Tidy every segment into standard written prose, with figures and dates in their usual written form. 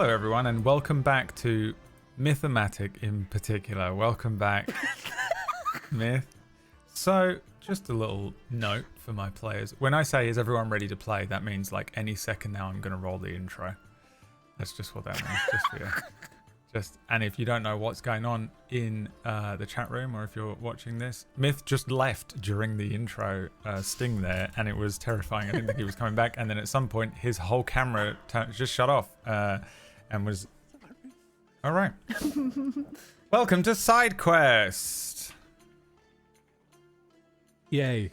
Hello, everyone, and welcome back to Mythematic in particular. Welcome back, Myth. So, just a little note for my players. When I say, is everyone ready to play, that means like any second now I'm going to roll the intro. That's just what that means, just for you. And if you don't know what's going on in the chat room, or if you're watching this, Myth just left during the intro sting there, and it was terrifying. I didn't think he was coming back, and then at some point his whole camera just shut off and was all right. Welcome to Sidequest. Yay.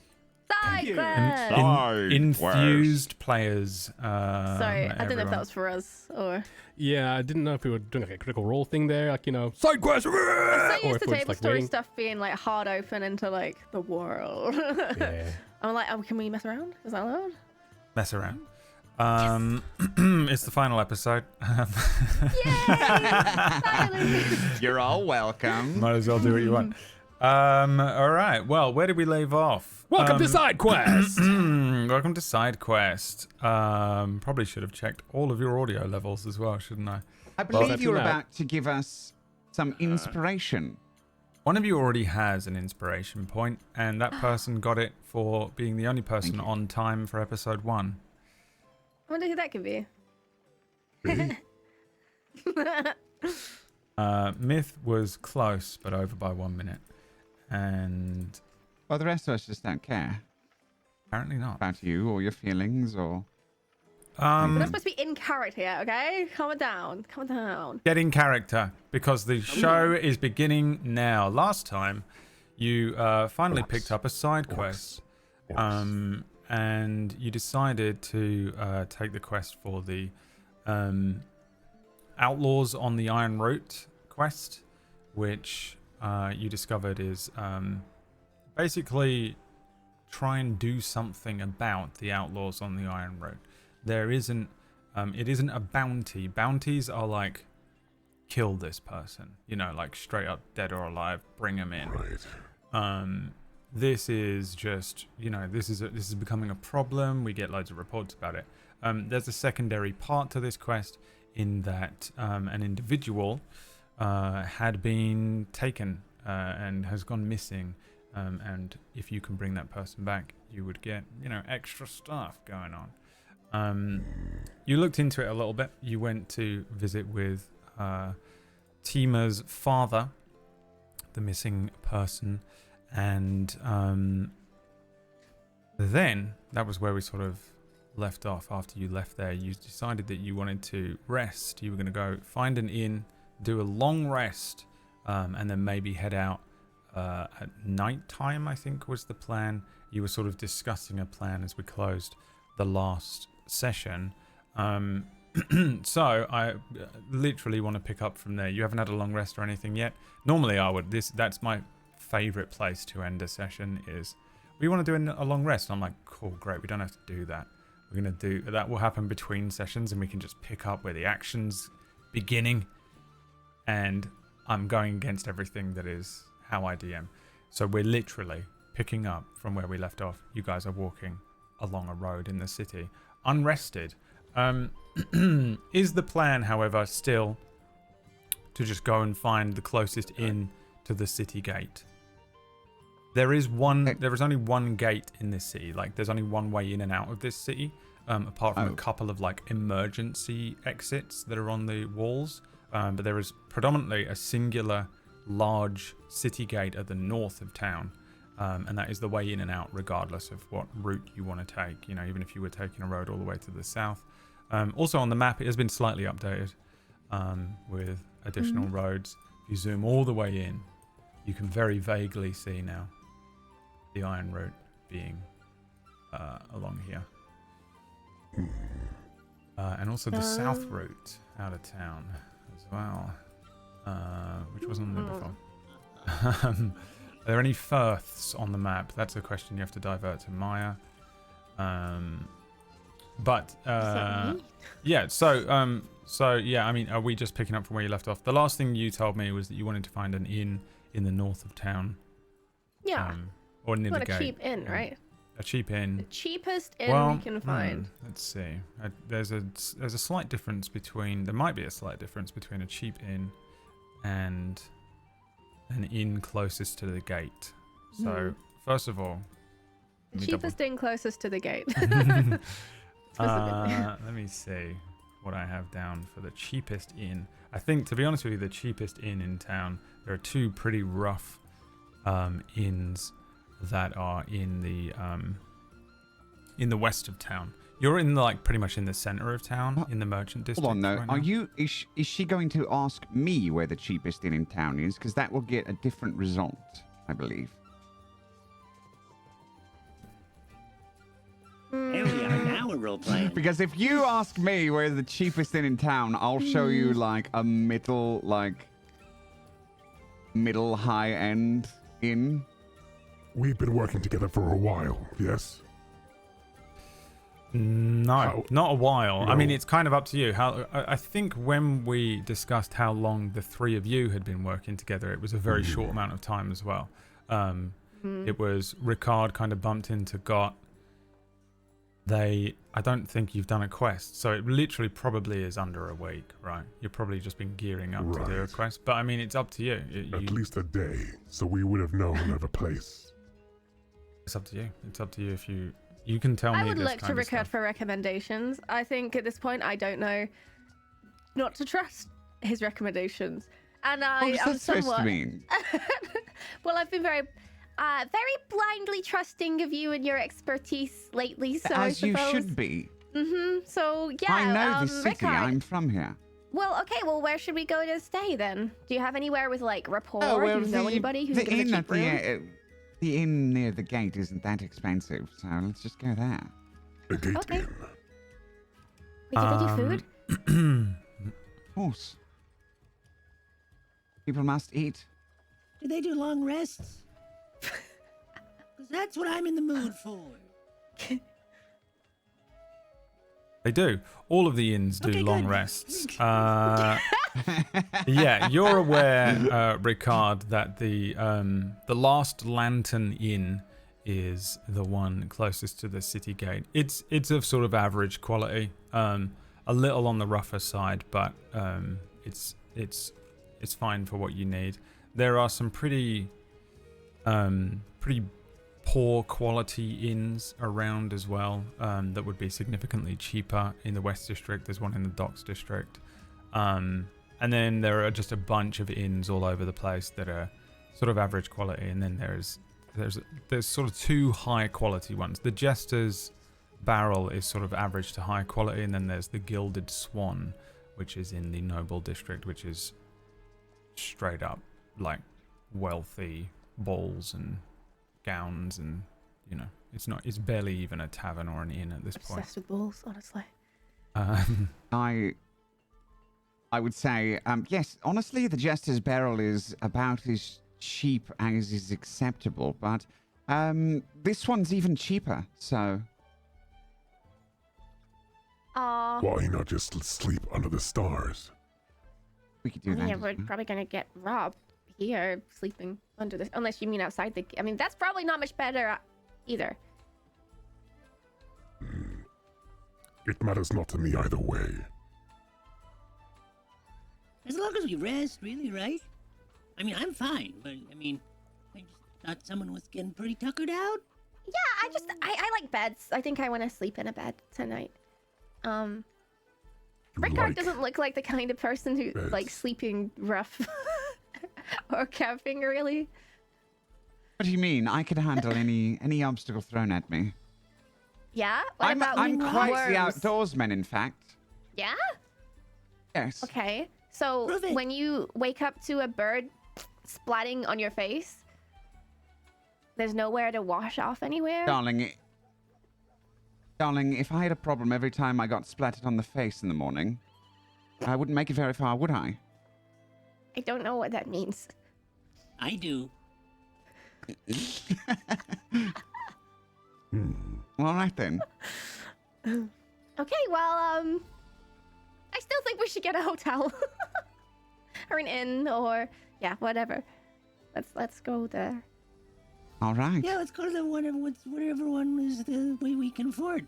Sidequest! Infused players. Sorry, I don't know if that was for us or. Yeah, I didn't know if we were doing like a critical role thing there, like, you know, Sidequest! I'm so used to we're just, Tablestory like, stuff being like hard open into like the world. Yeah. I'm like, oh, can we mess around? Is that allowed? Mess around. It's the final episode. Yay! You're all welcome. Might as well do what you want. All right. Well, where did we leave off? Welcome to Sidequest! Welcome to Sidequest. Probably should have checked all of your audio levels as well, shouldn't I? I believe that's you were allowed. about to give us some inspiration. One of you already has an inspiration point, and that person got it for being the only person on time for episode 1. I wonder who that could be. Myth was close, but over by 1 minute. And Well, the rest of us just don't care apparently not. about you or your feelings or... We're not supposed to be in character yet, okay? Calm it down. Calm it down. Get in character, because the show is beginning now. Last time, you finally picked up a side quest. And you decided to take the quest for the Outlaws on the Iron Root quest, which you discovered is basically try and do something about the Outlaws on the Iron Root. There isn't, it isn't a bounty. Bounties are like, kill this person, you know, like straight up dead or alive, bring them in. Right. This is just, you know, this is becoming a problem. We get loads of reports about it. There's a secondary part to this quest in that an individual had been taken and has gone missing. And if you can bring that person back, you would get, you know, extra stuff going on. You looked into it a little bit. You went to visit with Tima's father, the missing person. And then that was where we sort of left off. After you left there, you decided that you wanted to rest. You were going to go find an inn, do a long rest, and then maybe head out at night time, I think was the plan. You were sort of discussing a plan as we closed the last session. So I literally want to pick up from there. You haven't had a long rest or anything yet. Normally I would. That's my favorite place to end a session is we want to do a long rest. And I'm like, cool, great, we don't have to do that. We're going to do that will happen between sessions, and we can just pick up where the action's beginning, and I'm going against everything that is how I DM. So we're literally picking up from where we left off. You guys are walking along a road in the city unrested. Is the plan, however, still to just go and find the closest inn to the city gate? There is only one gate in this city. Like, there's only one way in and out of this city, apart from a couple of like emergency exits that are on the walls. But there is predominantly a singular large city gate at the north of town, and that is the way in and out, regardless of what route you want to take. You know, even if you were taking a road all the way to the south. Also on the map, it has been slightly updated with additional roads. If you zoom all the way in, you can very vaguely see now the Iron Route being along here. And also the south route out of town as well, which wasn't on there before. Are there any firths on the map? That's a question you have to divert to Myre. Yeah, so yeah, I mean, are we just picking up from where you left off? The last thing you told me was that you wanted to find an inn in the north of town. Yeah. Or near the What a gate. cheap inn, right? A cheap inn. The cheapest inn we can find. Let's see. There's a slight difference between. There might be a slight difference between a cheap inn and an inn closest to the gate. So first of all, The cheapest inn closest to the gate. let me see what I have down for the cheapest inn. I think, to be honest with you, the cheapest inn in town. There are two pretty rough inns that are in the west of town. You're in pretty much in the center of town, in the merchant district. Hold on, though. right Are now. you? Is she going to ask me where the cheapest inn in town is? Because that will get a different result, I believe. There we are. Now we're role playing. Because if you ask me where the cheapest inn in town, I'll show you a middle high end inn. We've been working together for a while, yes? No, not a while. I No. mean, it's kind of up to you. I think when we discussed how long the three of you had been working together, it was a very short amount of time as well. It was Ricard kind of bumped into Gott. I don't think you've done a quest, so it literally probably is under a week, right? You've probably just been gearing up to do a Right. quest. But I mean, it's up to you. At least a day, so we would have known of a place. It's up to you. It's up to you if you can tell me. I would this look to kind of Ricard stuff. for recommendations. I think at this point I don't know not to trust his recommendations. And What I'm was that supposed somewhat to mean? well, I've been very blindly trusting of you and your expertise lately, so As I you suppose. should be. So yeah, I know the city. Ricard. I'm from here. Well, okay. Well, where should we go to stay then? Do you have anywhere with rapport? Oh, well, Do you know anybody who's the got a inn cheap at room? the inn near the gate isn't that expensive, so let's just go there. The gate Okay. inn. Wait, did they do food? Of course. People must eat. Do they do long rests? Because that's what I'm in the mood for. They do. All of the inns do Okay, long good. rests. Yeah, you're aware, Ricard, that the Last Lantern Inn is the one closest to the city gate. It's of sort of average quality, a little on the rougher side, but it's fine for what you need. There are some pretty poor quality inns around as well, that would be significantly cheaper. In the West District, there's one in the Docks District, and then there are just a bunch of inns all over the place that are sort of average quality, and then there's sort of two high quality ones. The Jester's Barrel is sort of average to high quality, and then there's the Gilded Swan, which is in the Noble District, which is straight up wealthy balls and gowns, and it's barely even a tavern or an inn at this point. Obsessed with balls, honestly. I would say, yes, honestly, the Jester's Barrel is about as cheap as is acceptable, but this one's even cheaper, so... Why not just sleep under the stars? We could do that. Yeah, as we're well. probably gonna get robbed here, sleeping under this. Unless you mean outside the. I mean, that's probably not much better either. It matters not to me either way. As long as we rest, really, right? I mean, I'm fine, but I just thought someone was getting pretty tuckered out. Yeah, I like beds. I think I want to sleep in a bed tonight. Ricard doesn't look like the kind of person who beds. likes sleeping rough or camping, really. What do you mean? I could handle any obstacle thrown at me. Yeah. What about I'm quite the worms? outdoorsman, in fact. Yeah. Yes. Okay. So Prove it. when you wake up to a bird splatting on your face, there's nowhere to wash off anywhere. Darling, if I had a problem every time I got splattered on the face in the morning, I wouldn't make it very far, would I? I don't know what that means. I do. All right then. Okay, well, I still think we should get a hotel or an inn or yeah, whatever. Let's go there. All right. Yeah, let's go to the whatever one is the way we can afford.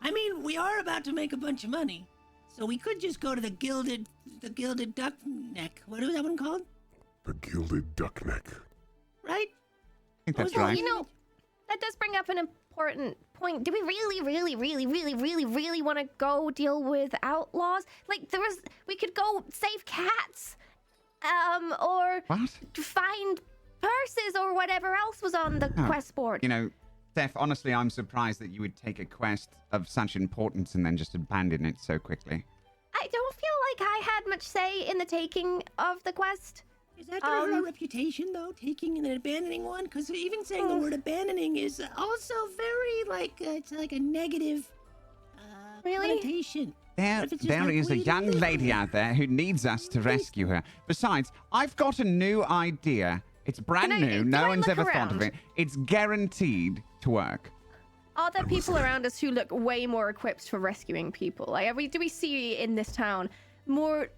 I mean, we are about to make a bunch of money, so we could just go to the gilded duck neck. What is that one called? The Gilded Duck Neck. Right? I think that's Well, right. you know, that does bring up an important point. Do we really want to go deal with outlaws? Like, we could go save cats, or What? find purses or whatever else was on the quest board. You know, Steph, honestly, I'm surprised that you would take a quest of such importance and then just abandon it so quickly. I don't feel like I had much say in the taking of the quest. Is that gonna hurt our reputation, though, taking and abandoning one? Because even saying the word abandoning is also very, it's like a negative Really? connotation. There What if it's just is like, a wait young minute? lady out there who needs us to rescue her. Besides, I've got a new idea. It's brand Can I- new. do No I one's look ever thought of around? it. It's guaranteed to work. Are there people around us who look way more equipped for rescuing people? Like, do we see in this town more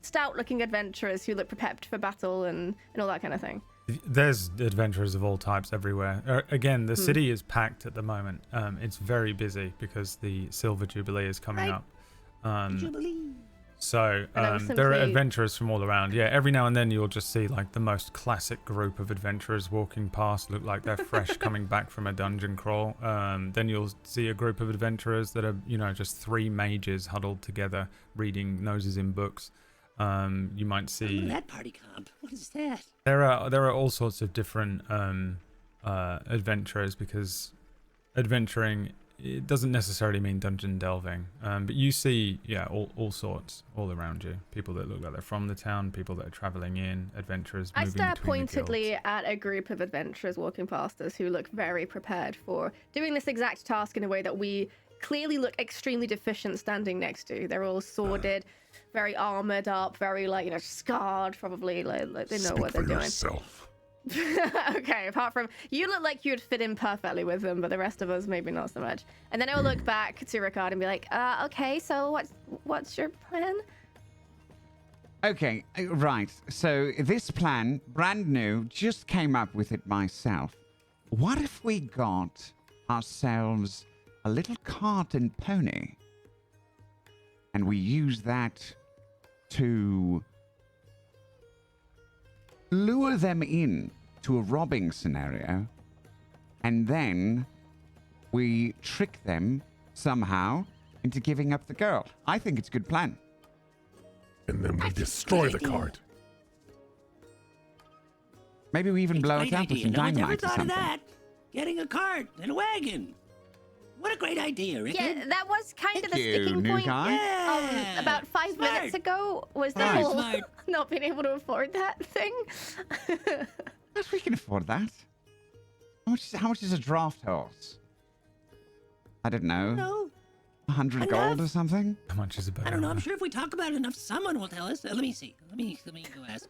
stout-looking adventurers who look prepared for battle and all that kind of thing? There's adventurers of all types everywhere. Again, the city is packed at the moment. It's very busy because the Silver Jubilee is coming Right. up. Jubilee. So And I was there are simply- adventurers from all around. Yeah, every now and then you'll just see like the most classic group of adventurers walking past, look like they're fresh coming back from a dungeon crawl. Then you'll see a group of adventurers that are, just 3 mages huddled together, reading noses in books. You might Look see at that party comp. What is that? there are all sorts of different adventurers, because adventuring, it doesn't necessarily mean dungeon delving, but you see all sorts all around you. People that look like they're from the town, people that are traveling in, adventurers I moving stare between the pointedly guilds. at a group of adventurers walking past us who look very prepared for doing this exact task in a way that we clearly look extremely deficient standing next to. They're all sworded, very armored up, very scarred, probably. Like they know Speak what for they're doing. yourself. Okay, apart from you look like you'd fit in perfectly with them, but the rest of us maybe not so much. And then I'll look back to Ricard and be like, okay, so what's your plan? Okay, right. So this plan, brand new, just came up with it myself. What if we got ourselves a little cart and pony, and we use that to lure them in to a robbing scenario, and then we trick them somehow into giving up the girl? I think it's a good plan. And then we destroy the cart. Maybe we even blow it Great up with idea. some No one's ever dynamite or thought of something. that. Getting a cart and a wagon. What a great idea, Rickard. Yeah, that was kind of the Thank you, sticking new point. guy. Yeah. About 5 Smart. minutes ago was the Right. whole Smart. not being able to afford that thing. Yes, we can afford that. How much is a draft horse? I don't know. No, 100 enough. gold or something? How much is a better? I don't know. I'm sure if we talk about it enough, someone will tell us. Let me see. Let me go ask.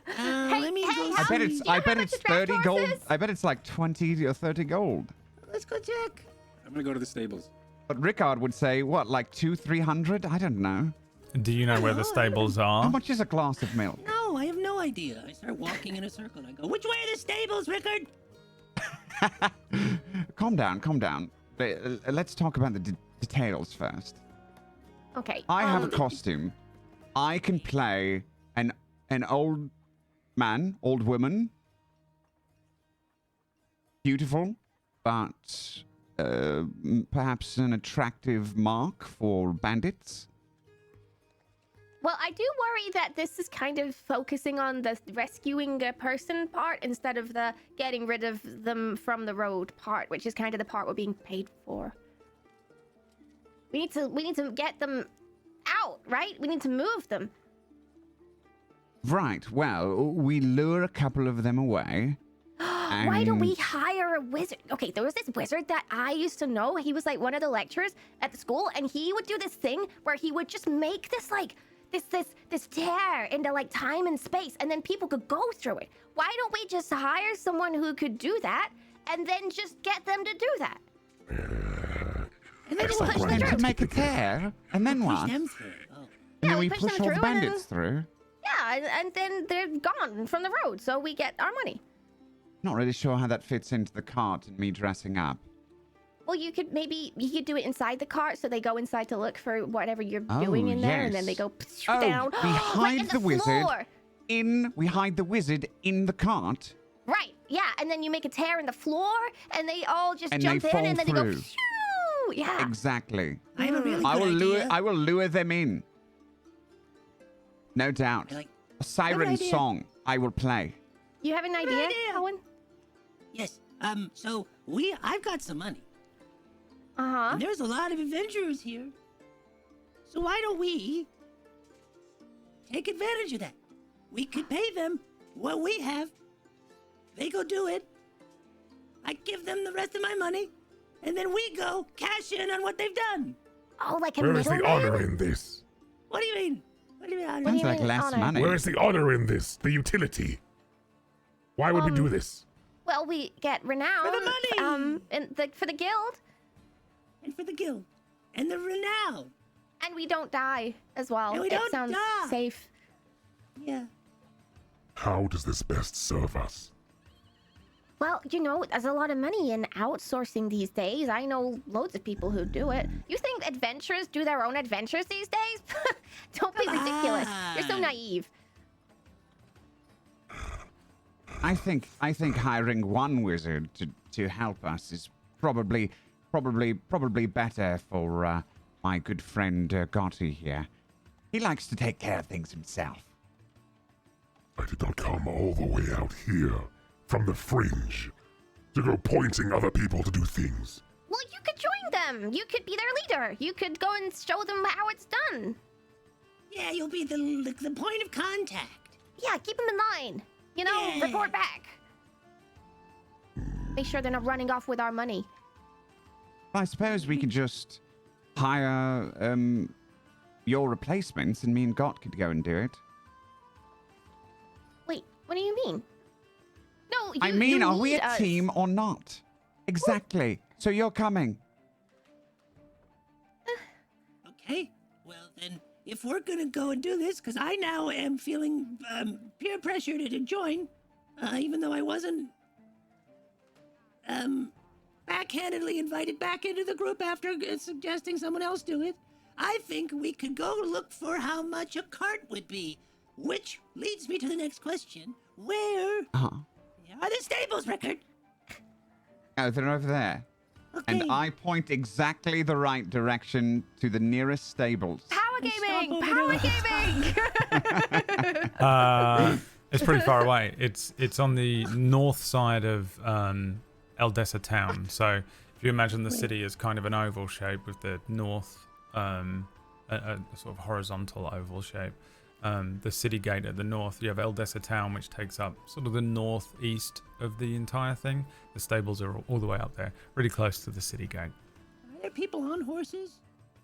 Hey, Let me hey, go how- I bet do it's you know I how bet much it's a draft 30 horse gold. is? I bet it's like 20 or 30 gold. Let's go check. I'm gonna go to the stables. But Rickard would say, what, like 200-300? I don't know. Do you know where the stables are? How much is a glass of milk? No, I have no idea. I start walking in a circle and I go, which way are the stables, Rickard? Calm down, calm down. Let's talk about the details first. Okay. I have a costume. I can play an old man, old woman. Beautiful, but perhaps an attractive mark for bandits. Well, I do worry that this is kind of focusing on the rescuing a person part instead of the getting rid of them from the road part, which is kind of the part we're being paid for. We need to get them out, right? We need to move them. Right, well, we lure a couple of them away. Why don't we and- hire a wizard? Okay, there was this wizard that I used to know. He was like one of the lecturers at the school, and he would do this thing where he would just make this like this tear into like time and space, and then people could go through it. Why don't we just hire someone who could do that, and then just get them to do that? And then Excellent push plan. them And to through. make a tear, and then Push what? them through. Oh. And Yeah, then we we push push them all the through and then- bandits through. Yeah, and then they're gone from the road, so we get our money. Not really sure how that fits into the cart and me dressing up. Well, you could do it inside the cart, so they go inside to look for whatever you're doing in there, and then they go down. We hide like the wizard floor. we hide the wizard in the cart. Right, yeah, and then you make a tear in the floor, and they all just And jump they in, fall and then they go. through. Phew! Yeah. Exactly. I have a really I good will idea. I will lure them in. No doubt. I like- A siren idea. song I will play. You have an idea, Owen? Yes. So I've got some money. Uh-huh. And there's a lot of adventurers here. So why don't we take advantage of that? We could pay them what we have. They go do it. I give them the rest of my money. And then we go cash in on what they've done. Oh, like a Where is the middleman? honor in this? What do you mean? What do you mean? What do Sounds you like mean, less honor? money. Where is the honor in this? The utility? Why would we do this? Well, we get renown. money! For the guild, And for the guild. And the renown. and we don't die as well. And we It don't sounds die. safe. Yeah. How does this best serve us? Well, there's a lot of money in outsourcing these days. I know loads of people who do it. You think adventurers do their own adventures these days? Don't be ridiculous. You're so on. naive. I think hiring one wizard to help us is probably better for my good friend Gotti here. He likes to take care of things himself. I did not come all the way out here from the fringe to go pointing other people to do things. Well, you could join them. You could be their leader. You could go and show them how it's done. Yeah, you'll be the point of contact. Yeah, keep them in line. Yeah. Report back. Make sure they're not running off with our money. I suppose we could just hire your replacements, and me and Gott could go and do it. Wait, what do you mean? No, I mean, are we need a us. team or not? Exactly. So you're coming. Okay. Well, then, if we're gonna go and do this, because I now am feeling peer pressure to join, even though I wasn't backhandedly invited back into the group after suggesting someone else do it, I think we could go look for how much a cart would be. Which leads me to the next question. Where Uh-huh. are the stables, Rickard? Oh, they're over there. Okay. And I point exactly the right direction to the nearest stables. Power Stop gaming! over Power there. gaming! It's pretty far away. It's on the north side of Eldessa town. So if you imagine the city as kind of an oval shape with the north, a sort of horizontal oval shape. The city gate at the north, you have Eldessa town, which takes up sort of the northeast of the entire thing. The stables are all the way up there, really close to the city gate. Are there people on horses?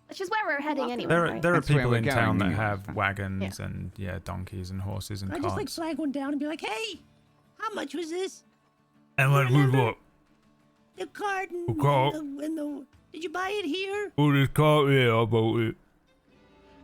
Which is where we're heading anyway. There right? are That's where people we're in town going, that yeah. have wagons and donkeys and horses and I just carts. flag one down and be like, hey, how much was this? And what? The cart and, The cart? and the did you buy it here? Oh, this cart, yeah, I bought it.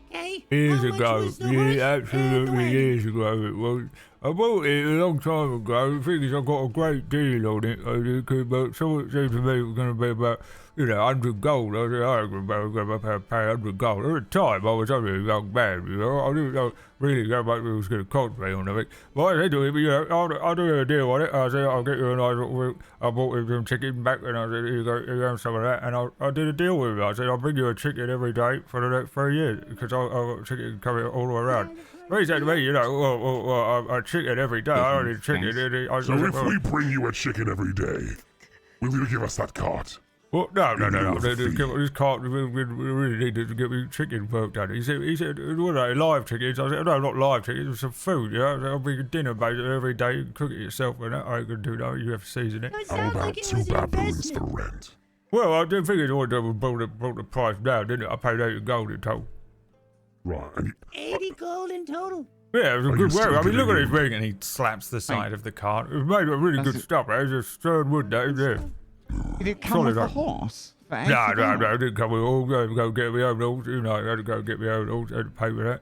Okay. Years how much ago, was the horse and the absolutely wagon? years ago it was. I bought it a long time ago. The thing is, I got a great deal on it. But someone said to me it was going to be about, 100 gold. I said, I ain't going to pay 100 gold. At the time, I was only a young man, I didn't know really how much it was going to cost me on it. But I said to him, I'll do a deal on it. I said, I'll get you a nice little, I bought him some chicken back, and I said, here you have some of that. And I did a deal with him. I said, I'll bring you a chicken every day for the next 3 years, because I've got chicken coming all the way around. But he said to me, a chicken every day. I don't need chicken. So if we bring you a chicken every day, will you give us that cart? Well, no. With a fee. This cart, we really need to get me chicken work done. He said, what are they, live chickens? I said, no, not live chickens, it's some food, I said, I'll bring you dinner, mate, every day. You can cook it yourself, and I ain't going to do that. You have to season it. So it How sounds about like it 2 was an baboons for investment. rent? Well, I didn't think it would have brought the price down, didn't it? I paid 80 gold in total. Right, and 80 gold in total. Yeah, it was a Are good you work. still I mean, look at giving his ring, and he slaps the side of the cart. It was made of really That's good it. stuff. It was just stern wood, that is, yeah. Did it come Solid with the rock. horse? For No, 80 gold? I didn't come with all. Go get my own horse. I had to go get my own horse. I had to pay for that.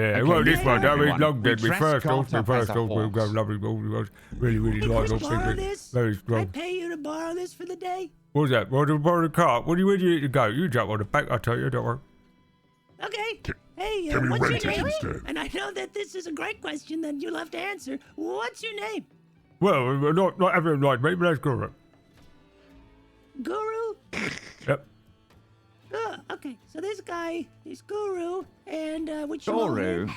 Yeah, Okay, well, this one, that was everyone. long dead. We We dress first off, Gott up as a we'll go horse. lovely, was really, really Hey, like, can I I borrow think this? very Can I strong. pay you to borrow this for the day? What's that? Well, to borrow the car. Where do you need to go? You jump on the back, I'll tell you, don't worry. Okay. Hey, Can we what's your rent it name? instead? And I know that this is a great question that you'll have to answer. What's your name? Well, not everyone like me, but that's good. Guru? Yep. Okay. So this guy is Guru, and which Guru?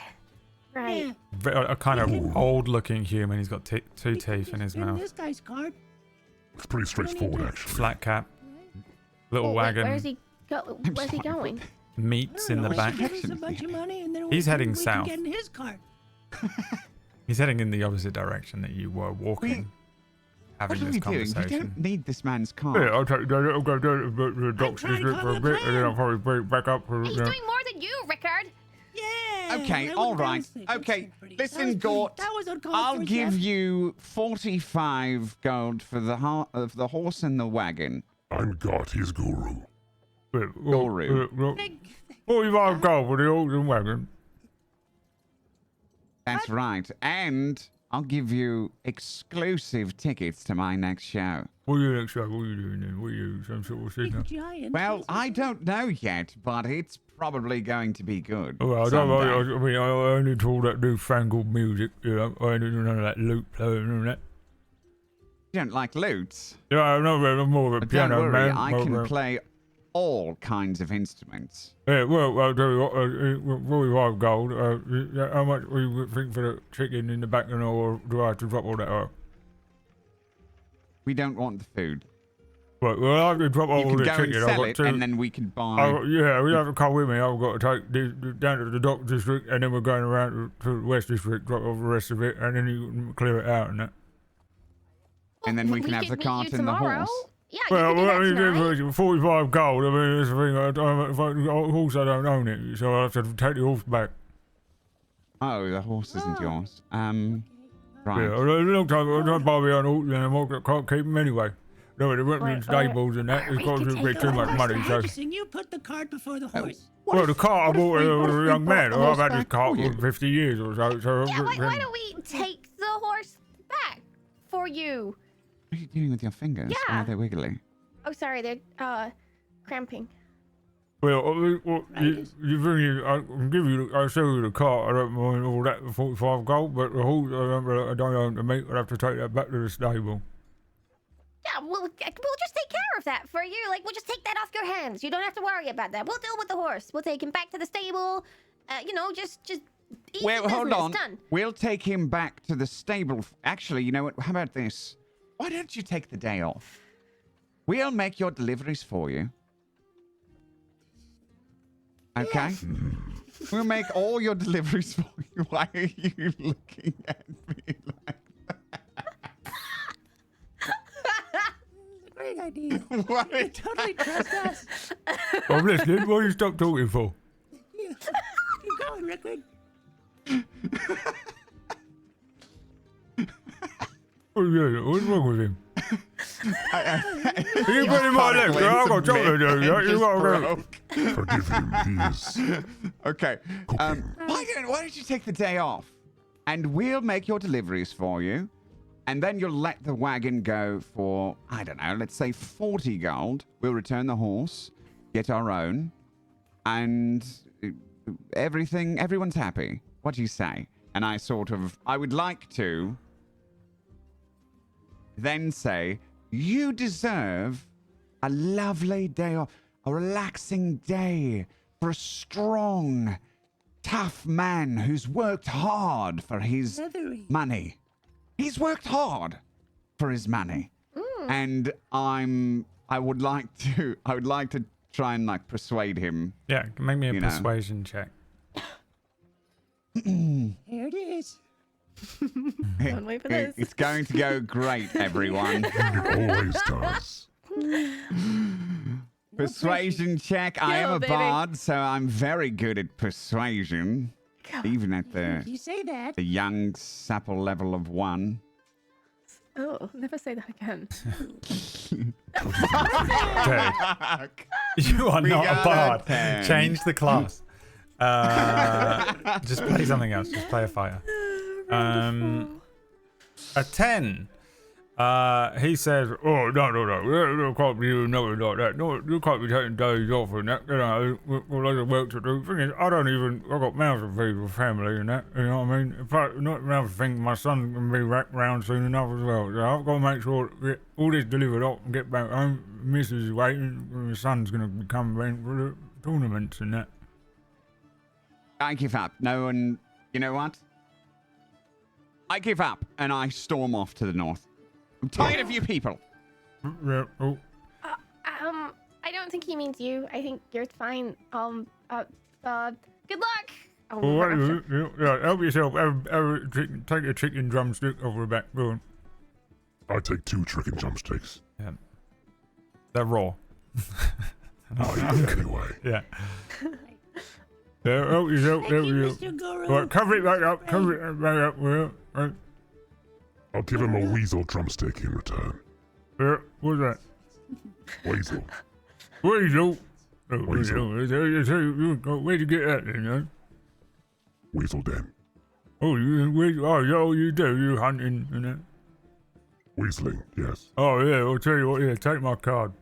Right. Yeah. A kind of old-looking human. He's got two You can teeth in just his give him mouth. This guy's card. It's pretty straightforward, actually. Flat cap, little Wait, wagon, where's he Where's he going? meats in the Well, back. give us a bunch of money, and then He's heading south. We can get in his card. He's heading in the opposite direction that you were walking, What having are this we doing? We conversation. don't need this man's Yeah, car. I'll take that. I'll go down to the doctor's trying to visit for a come up with a bit, and then I'll plan. probably bring it back up. For, He's doing more than you, Rickard. Yeah. Okay, that all was- that right. was sick. That was Okay, sick, pretty- listen, that was pretty- Gott. That was uncalled I'll for, give Chef. you 45 gold for the horse and the wagon. I'm Gott, he's Guru. Guru. Thank- 45 gold for the horse and wagon. That's right. And I'll give you exclusive tickets to my next show. What are you next show? What are you doing then? What are you, some sort of Big signal? giant. Well, I don't know yet, but it's probably going to be good. Well, I don't know. someday. I mean, I only into all that newfangled music, you know. I ain't into none of that lute playing and that. You don't like lutes? Yeah, I'm more of a But don't piano worry, man. I more can of a- play all kinds of instruments. Yeah, well, I'll tell you what, 45 gold. How much do you think for the chicken in the back, and or do I have to drop all that off? We don't want the food. Well, I have to drop You all can the go and chicken. I've sell got it, two. and then we can buy. Yeah, we have to come with me. I've got to take this down to the Dock District, and then we're going around to the West District, drop off the rest of it, and then you can clear it out and that. And then we can have could the meet cart you and the tomorrow. horse. Yeah, Well, you could do I that mean, tonight. 45 gold. I mean, that's the thing. If I horse, I don't own it, so I have to take the horse back. Oh, the horse isn't yours. Right. Yeah, a long time. I don't buy me on horse, and I can't keep them anyway. No, they went in stables and that. or It's you got could to take be the too much horse money. So, Interesting. You put the cart before the horse. well, the cart I bought if with we a young brought man. the I've horse had this back cart for you? for 50 years or so. Yeah, why don't we take the horse back for you? What are you doing with your fingers? Why Yeah. are they wiggly? Oh, sorry, they're cramping. Well, you bring I can give you, I'll sell you the car. I don't mind all that for 45 gold, but the horse, I don't own the meat. I'll have to take that back to the stable. Yeah, we'll just take care of that for you. Like, we'll just take that off your hands. You don't have to worry about that. We'll deal with the horse. We'll take him back to the stable. Just easy Well, hold business, on. Done. We'll take him back to the stable. Actually, you know what? How about this? Why don't you take the day off? We'll make your deliveries for you. Okay? We'll make all your deliveries for you. Why are you looking at me like Great idea. what? You totally trust us. I'm listening. Why you stop talking for? Yeah. Keep going, Rickard. Oh, yeah, what's wrong with him? You put him on left. I've got something to do. You got to go. Forgive him, he is Okay. Why don't you take the day off? And we'll make your deliveries for you. And then you'll let the wagon go for, I don't know, let's say 40 gold. We'll return the horse, get our own, and everyone's happy. What do you say? And I would like to then say, you deserve a lovely day off, a relaxing day for a strong, tough man who's worked hard for his Leathery. money. He's worked hard for his money. And I would like to try and like persuade him. Yeah, make me a You know. persuasion check. Here it is. Don't wait for this. It's going to go great, everyone. It always does. Persuasion check. I am Go, a baby. bard, so I'm very good at persuasion. Even at You say that. the young, supple level of 1. Oh, never say that again. Okay. You are We not got a bard. a 10. Change the class. Just play something else. Just play a fighter. A 10. He says, "Oh no, you can't be doing nothing like that. No, you can't be taking days off and that. You know, loads of work to do. Thing is, I got mouths to feed with family and that. You know what I mean? In fact, not another thing, my son's gonna be wrapped round soon enough as well. So I've got to make sure to get all this delivered up and get back home. Mrs. is waiting. My son's gonna come in for the tournaments and that." I give up. No one. You know what? I give up and I storm off to the north. I'm tired of you people. Yeah, oh. I don't think he means you. I think you're fine. Good luck. Oh, Well, yeah, help yourself. Take a chicken drumstick over the back. Go on. I take 2 chicken drumsticks. Yeah. They're raw. I'll eat it anyway. Yeah. Yeah, help yourself. Thank Help you, yourself. Mr. Guru. Right, cover it back up. Cover it back up. Well, right. I'll give him a weasel drumstick in return. Yeah, what's that? Weasel. Weasel. Weasel. Where'd you get that then, huh? Weasel den. Oh, you do. You hunting and that. Weaseling, yes. Oh, yeah, I'll tell you what. Yeah, take my card.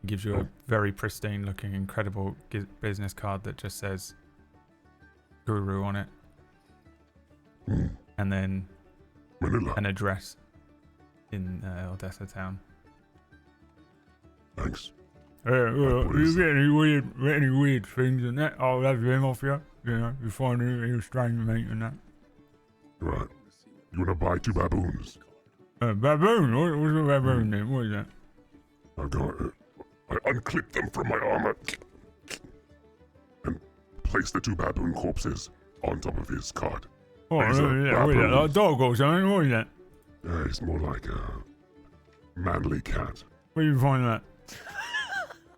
Gives you a very pristine looking, incredible business card that just says Guru on it. And then Manila. an address in Odessa town. Thanks. Yeah, well, you get any weird things and that, I'll have them off you. You know, you find any strange meat and that. Right. You wanna buy 2 baboons? Baboon? What's a baboon then? What is that? I got it. I unclipped them from my armor and placed the 2 baboon corpses on top of his cart. Oh, These are yeah, what is that? Like a baboons. dog or something? What is that? Yeah, he's more like a manly cat. Where do you find that?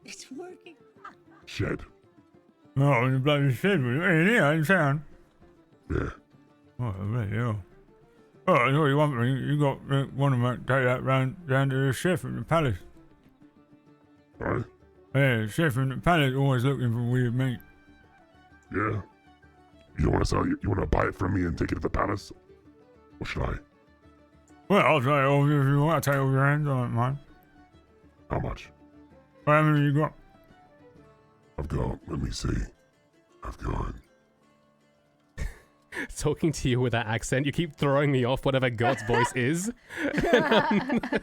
It's working. Shed. Oh, in the bloody shed with it. Yeah, in town. Yeah. Oh, really? Oh. Oh, I know you want me. You got one of them take that round down to the chef in the palace. Right? Yeah, the chef in the palace always looking for weird meat. Yeah. You wanna sell you wanna buy it from me and take it to the palace? Or should I? Well, I'll tell you all if you want. I'll take all your hands on it, man. How much? How many you got? I've got, let me see. I've got Talking to you with that accent, you keep throwing me off whatever God's voice is. I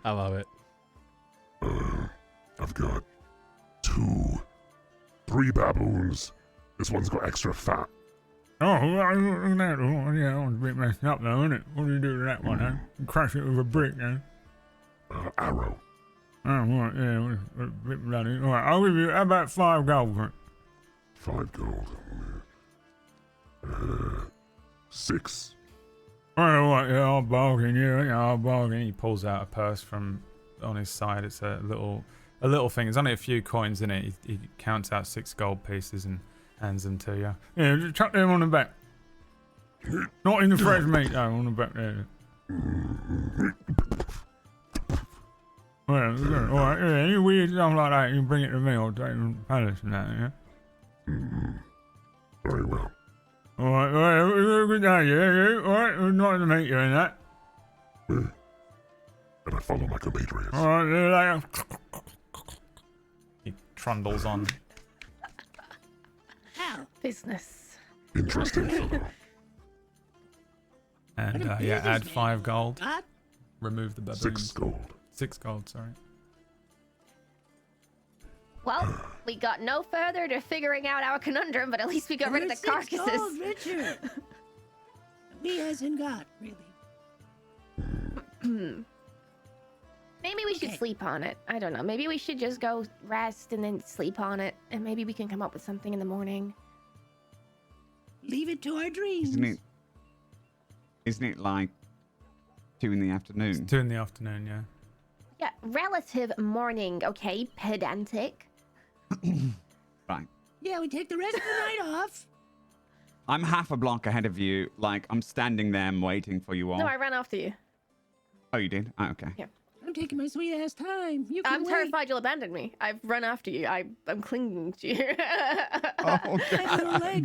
love it. I've got 3 baboons. This one's got extra fat. Oh, look at that. Oh, yeah, that one's a bit messed up though, isn't it? What do you do to that one, huh? You crush it with a brick, huh? Arrow. Oh, right, yeah, a bit bloody. All right, I'll give you, how about 5 gold for it? 5 gold. 6. All right, yeah, I'll bargain, yeah, I'll bargain. He pulls out a purse from on his side. It's a little thing. There's only a few coins in it. He counts out 6 gold pieces and hands them to you. Yeah, just chuck them on the back. Not in the fresh meat, though, on the back there. Well, good. All right, yeah, any weird stuff like that, you can bring it to me. I'll take it to the palace and that, yeah? Very well. All right, good day, yeah. All right, it was nice to meet you in that. And I follow my compatriots. All right, see you later. He trundles on. How? Business. Interesting fellow. And, What a yeah, add businessman. 5 gold. Gott? Remove the baboons. 6 gold. 6 gold, sorry. Well, we got no further to figuring out our conundrum, but at least we got rid of the We're 6 gold carcasses. richer. Me as in God, really. Maybe we should Okay. sleep on it. I don't know. Maybe we should just go rest and then sleep on it, and maybe we can come up with something in the morning. Leave it to our dreams. Isn't it like 2 in the afternoon? It's 2 in the afternoon, yeah. Yeah, relative morning, okay? Pedantic. Right. Yeah, we take the rest of the night off. I'm half a block ahead of you. Like, I'm standing there, I'm waiting for you all. No, I ran after you. Oh, you did? Oh, okay. Yeah. I'm taking my sweet ass time. You can I'm wait. terrified you'll abandon me. I've run after you. I'm clinging to you. Oh, I don't like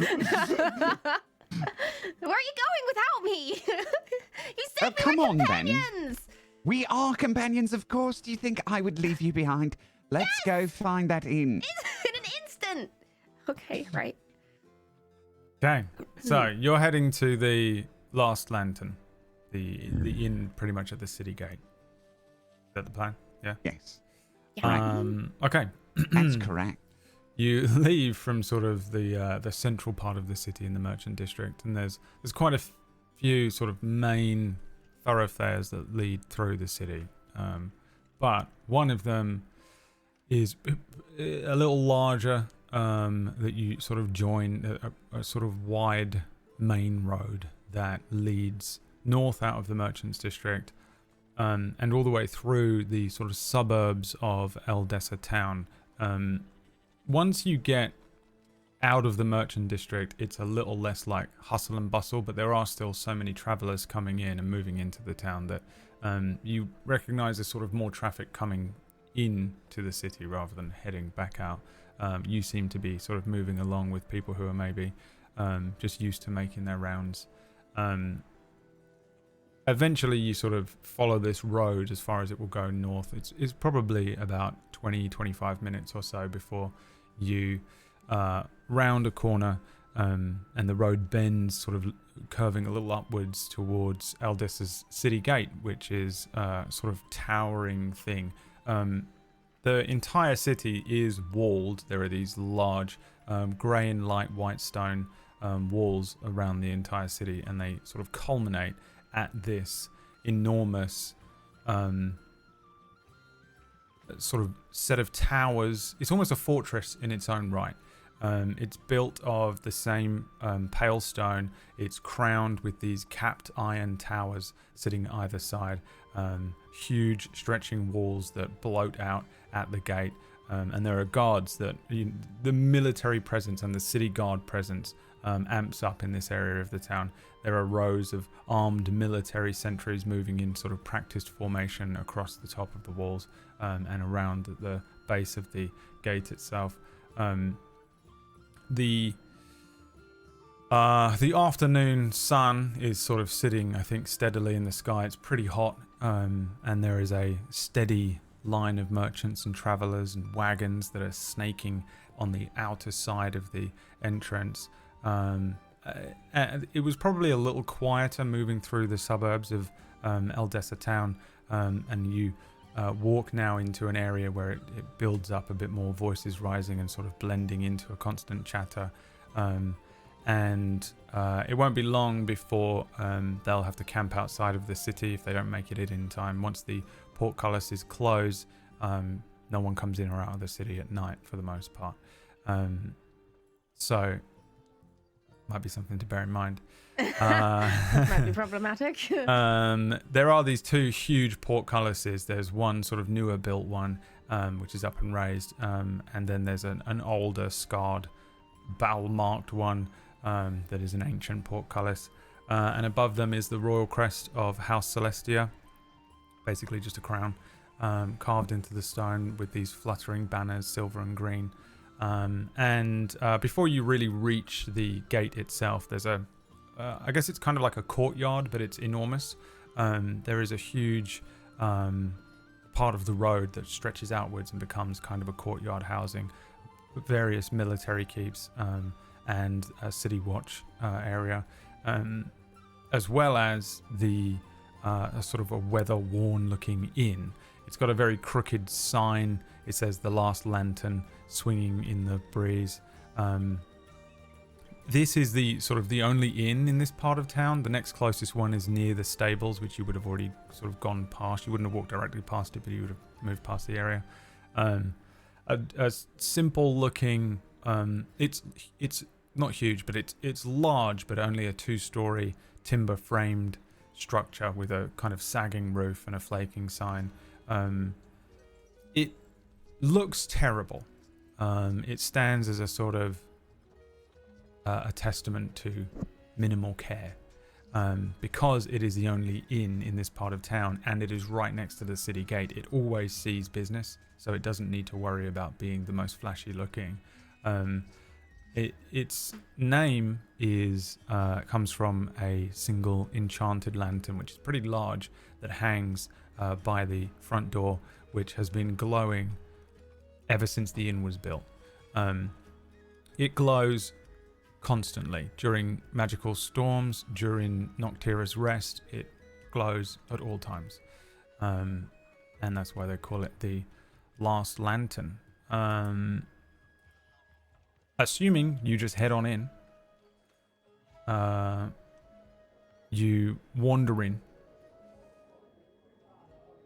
Where are you going without me? You said we come were on, then. companions. we are companions, of course. Do you think I would leave you behind? Let's go find that inn. In an instant. Okay, right. Okay, so you're heading to the Last Lantern, the inn pretty much at the city gate. Is that the plan? Yeah. Yes, Okay. that's correct. You leave from sort of the central part of the city in the merchant district, and there's quite a few sort of main thoroughfares that lead through the city. But one of them is a little larger, that you sort of join a sort of wide main road that leads north out of the merchants district, and all the way through the sort of suburbs of Eldessa town. Once you get out of the merchant district, it's a little less like hustle and bustle, but there are still so many travelers coming in and moving into the town that you recognize there's sort of more traffic coming in to the city rather than heading back out. You seem to be sort of moving along with people who are maybe just used to making their rounds. Eventually you sort of follow this road as far as it will go north. It's probably about 20-25 minutes or so before you round a corner, and the road bends, sort of curving a little upwards towards Eldessa's city gate, which is a sort of towering thing. The entire city is walled. There are these large grey and light white stone walls around the entire city, and they sort of culminate at this enormous sort of set of towers. It's almost a fortress in its own right. It's built of the same pale stone. It's crowned with these capped iron towers sitting either side. Huge stretching walls that bloat out at the gate. And there are guards that the military presence and the city guard presence amps up in this area of the town. There are rows of armed military sentries moving in sort of practiced formation across the top of the walls and around the base of the gate itself. The afternoon sun is sort of sitting, I think, steadily in the sky. It's pretty hot, and there is a steady line of merchants and travelers and wagons that are snaking on the outer side of the entrance. It was probably a little quieter moving through the suburbs of Eldessa town, and you walk now into an area where it builds up a bit more, voices rising and sort of blending into a constant chatter. And it won't be long before they'll have to camp outside of the city if they don't make it in time. Once the portcullises close, no one comes in or out of the city at night for the most part. So might be something to bear in mind. Might be problematic. There are these two huge portcullises. There's one sort of newer built one, which is up and raised, and then there's an older, scarred, battle-marked one that is an ancient portcullis. And above them is the royal crest of House Celestia, basically just a crown, carved into the stone with these fluttering banners, silver and green. And before you really reach the gate itself, there's I guess it's kind of like a courtyard, but it's enormous. There is a huge part of the road that stretches outwards and becomes kind of a courtyard housing various military keeps and a city watch area, as well as the a sort of a weather-worn looking inn. It's got a very crooked sign. It says "The Last Lantern" swinging in the breeze. This is the sort of the only inn in this part of town. The next closest one is near the stables, which you would have already sort of gone past. You wouldn't have walked directly past it, but you would have moved past the area. A simple looking, it's not huge, but it's large, but only a 2-story timber framed structure with a kind of sagging roof and a flaking sign. It looks terrible. It stands as a sort of a testament to minimal care. because it is the only inn in this part of town and it is right next to the city gate, it always sees business, so it doesn't need to worry about being the most flashy looking. Its name is comes from a single enchanted lantern, which is pretty large, that hangs by the front door, which has been glowing ever since the inn was built. It glows constantly during magical storms, during Noctira's rest. It glows at all times, and that's why they call it the Last Lantern. Assuming you just head on in, you wander in,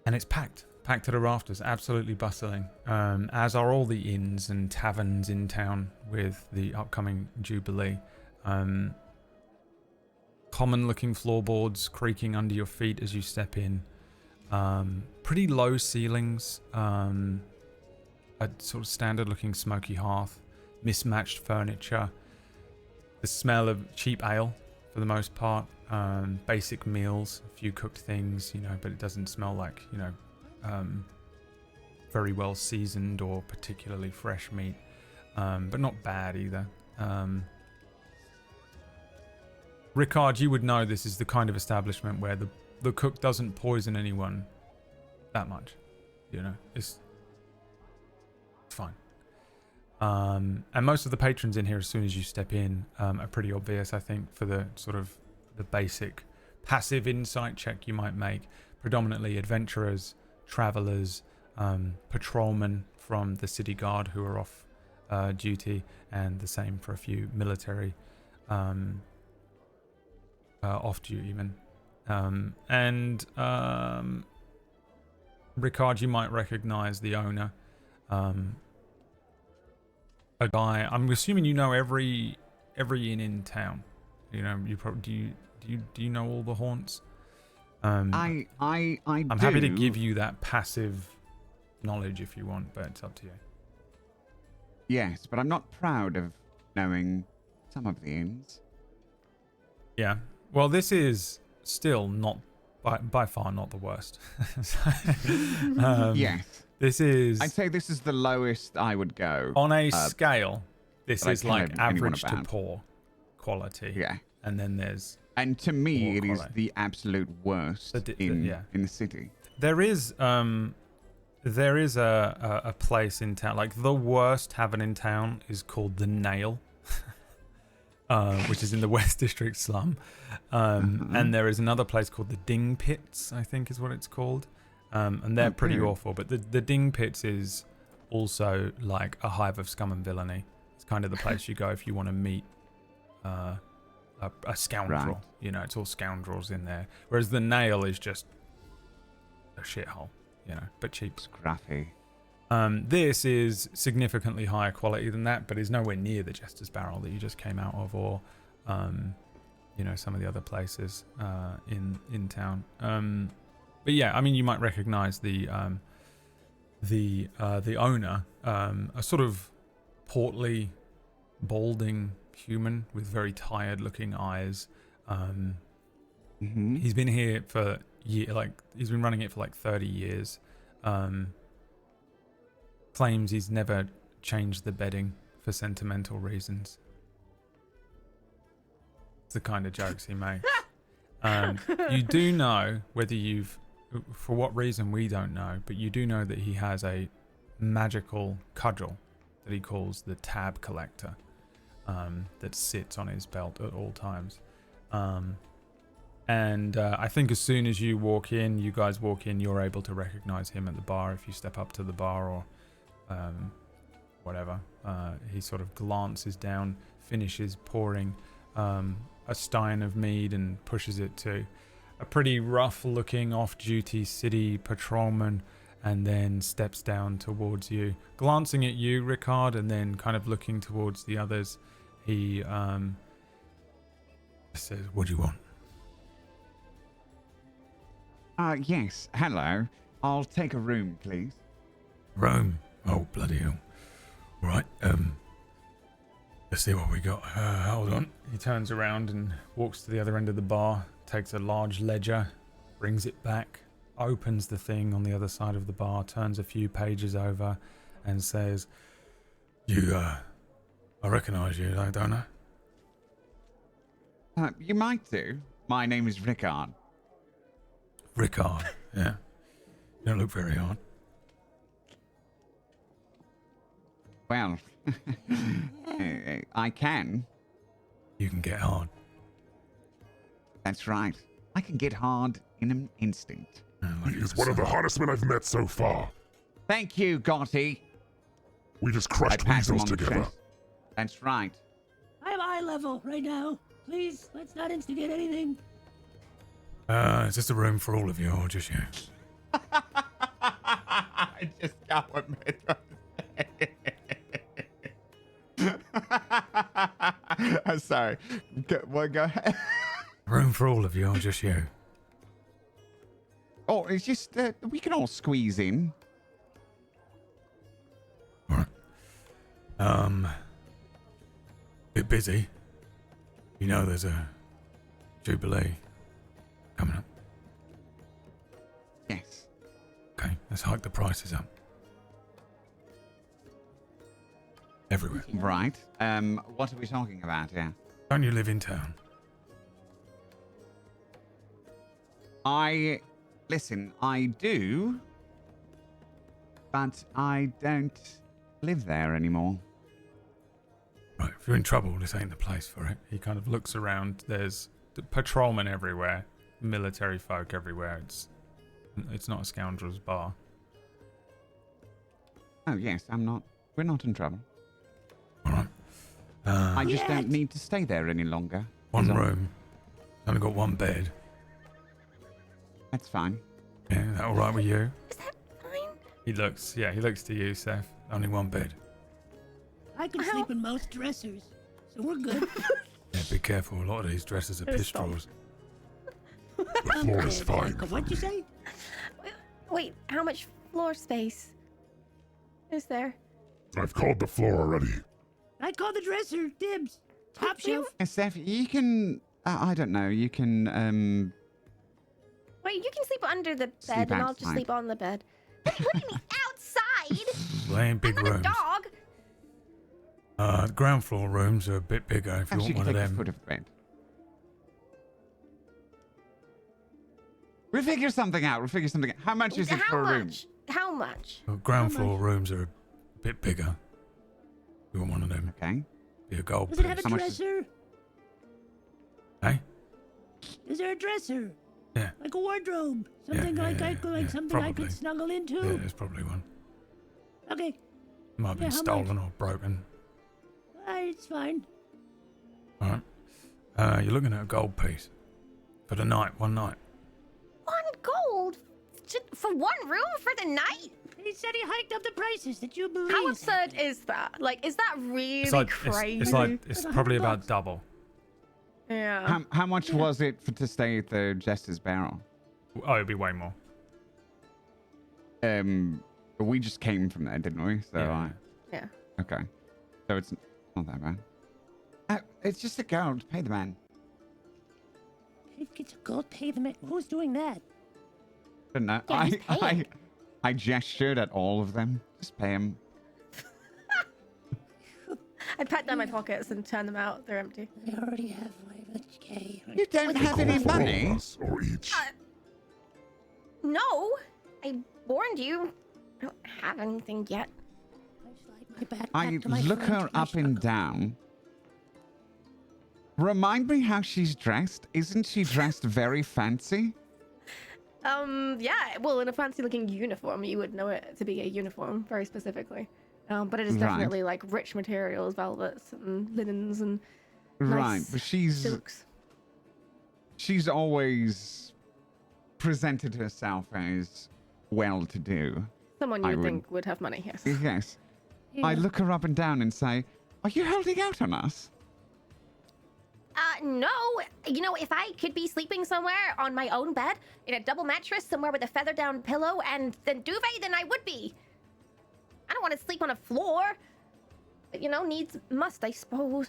and it's packed to the rafters, absolutely bustling, as are all the inns and taverns in town with the upcoming Jubilee. Common looking floorboards creaking under your feet as you step in. Pretty low ceilings, a sort of standard looking smoky hearth, mismatched furniture, the smell of cheap ale for the most part, basic meals, a few cooked things, but it doesn't smell like, very well seasoned or particularly fresh meat, but not bad either. Ricard, you would know this is the kind of establishment where the cook doesn't poison anyone that much. It's fine. And most of the patrons in here, as soon as you step in, are pretty obvious, I think, for the sort of the basic passive insight check you might make. Predominantly adventurers, travelers, patrolmen from the city guard who are off duty, and the same for a few military off duty men. Ricard, you might recognize the owner, a guy. I'm assuming you know every inn in town. You probably do you know all the haunts? I'm happy to give you that passive knowledge if you want, but it's up to you. Yes, but I'm not proud of knowing some of the inns. Yeah. Well, this is still not by far not the worst. Yes. This is. I'd say this is the lowest I would go. On a scale, this is like like average to poor quality. Yeah. And then there's. And to me, it is quality. the absolute worst in the city. There is a place in town, like the worst tavern in town is called the Nail, which is in the West District slum. And there is another place called the Ding Pits, I think is what it's called. And they're pretty awful. But the Ding Pits is also like a hive of scum and villainy. It's kind of the place you go if you want to meet a scoundrel. Right. It's all scoundrels in there. Whereas the Nail is just a shithole, but cheap. Scruffy. This is significantly higher quality than that, but is nowhere near the Jester's Barrel that you just came out of, or some of the other places in town. But yeah, I mean, you might recognize the owner, a sort of portly, balding human with very tired-looking eyes. He's been here for he's been running it for like 30 years. Claims he's never changed the bedding for sentimental reasons. It's the kind of jokes he makes. You do know, for what reason we don't know, but you do know that he has a magical cudgel that he calls the Tab Collector, that sits on his belt at all times. And I think as soon as you guys walk in, you're able to recognize him at the bar if you step up to the bar or whatever. He sort of glances down, finishes pouring a stein of mead and pushes it to a pretty rough-looking off-duty city patrolman, and then steps down towards you, glancing at you, Ricard, and then kind of looking towards the others. He says, "What do you want?" Yes. Hello. I'll take a room, please. Room? Oh, bloody hell. Right, Let's see what we got. Hold on. He turns around and walks to the other end of the bar, takes a large ledger, brings it back, opens the thing on the other side of the bar, turns a few pages over, and says, I recognise you, don't I? You might do. My name is Rickard. Rickard, yeah. You don't look very hard. Well, I can. You can get hard. That's right. I can get hard in an instant. He is one of the hottest men I've met so far. Thank you, Gotti. We just I crushed pat him weasels on the together. chest. That's right. I'm eye level right now. Please, let's not instigate anything. Is this a room for all of you or just you? I just got what Metro I'm sorry. Go ahead. Room for all of you or just you? Oh, it's just we can all squeeze in. Alright. Bit busy. You know there's a Jubilee coming up. Yes. Okay, let's hike the prices up. Everywhere. Right. What are we talking about here? Don't you live in town? Listen, I do, but I don't live there anymore. Right, if you're in trouble, this ain't the place for it. He kind of looks around. There's patrolmen everywhere, military folk everywhere. It's not a scoundrel's bar. Oh yes, we're not in trouble. All right. I just don't need to stay there any longer. One is all. room. Only got one bed. That's fine. Yeah, that all right with you? Is that fine? He looks to you, Seth. Only one bed. I can sleep in most dressers, so we're good. Yeah, be careful. A lot of these dresses are piss straws. The floor is fine. What'd you say? Wait, how much floor space is there? I've called the floor already. I call the dresser dibs. Top shelf. Steph, you can. I don't know. You can. Wait, you can sleep under the bed, Sleep and I'll just outside. sleep on the bed. What do you mean outside? Well, they ain't big I'm not a rooms. dog. The ground floor rooms are a bit bigger if you Perhaps want you can one of take a them. foot of bed. We'll figure something out. How much is it How for a room? much? How much? Well, ground floor rooms are a bit bigger. You want one of them? Okay. Be a gold Does it have piece. a How much is- dresser? Hey? Is there a dresser? Yeah. Like a wardrobe? Something something I probably. could snuggle into? Yeah, there's probably one. Okay, Might have been how stolen or broken. it's fine. All right. You're looking at a gold piece for the night, one night. 1 gold for 1 room for the night? He said he hiked up the prices. Did you believe? How absurd is that? Like, is that really crazy? It's Like probably $100. about double. Yeah. How much was it to stay at the Jester's Barrel? Oh, it'd be way more. We just came from there, didn't we? So Yeah. Yeah. okay. So it's not that bad. It's just a gold. Pay the man. It gets a gold pavement. Who's doing that? Don't know. Yeah, he's paying. I gestured at all of them. Just pay him. I pat down my pockets and turn them out. They're empty. I already have okay. You don't have any Call for all of money. us, or each. No, I warned you. I don't have anything yet. My backpack I to my look front, her my up and shotgun. down. Remind me how she's dressed. Isn't she dressed very fancy? Yeah. Well, in a fancy-looking uniform, you would know it to be a uniform, very specifically. But it is Right. definitely like rich materials, velvets and linens and Right, nice but she's silks. always presented herself as well-to-do. Someone I you would would- think would have money. Yes. Yes. Yeah. I look her up and down and say, "Are you holding out on us?" No. You know, if I could be sleeping somewhere on my own bed in a double mattress, somewhere with a feather-down pillow and then duvet, then I would be. I don't want to sleep on a floor. You know, needs must, I suppose.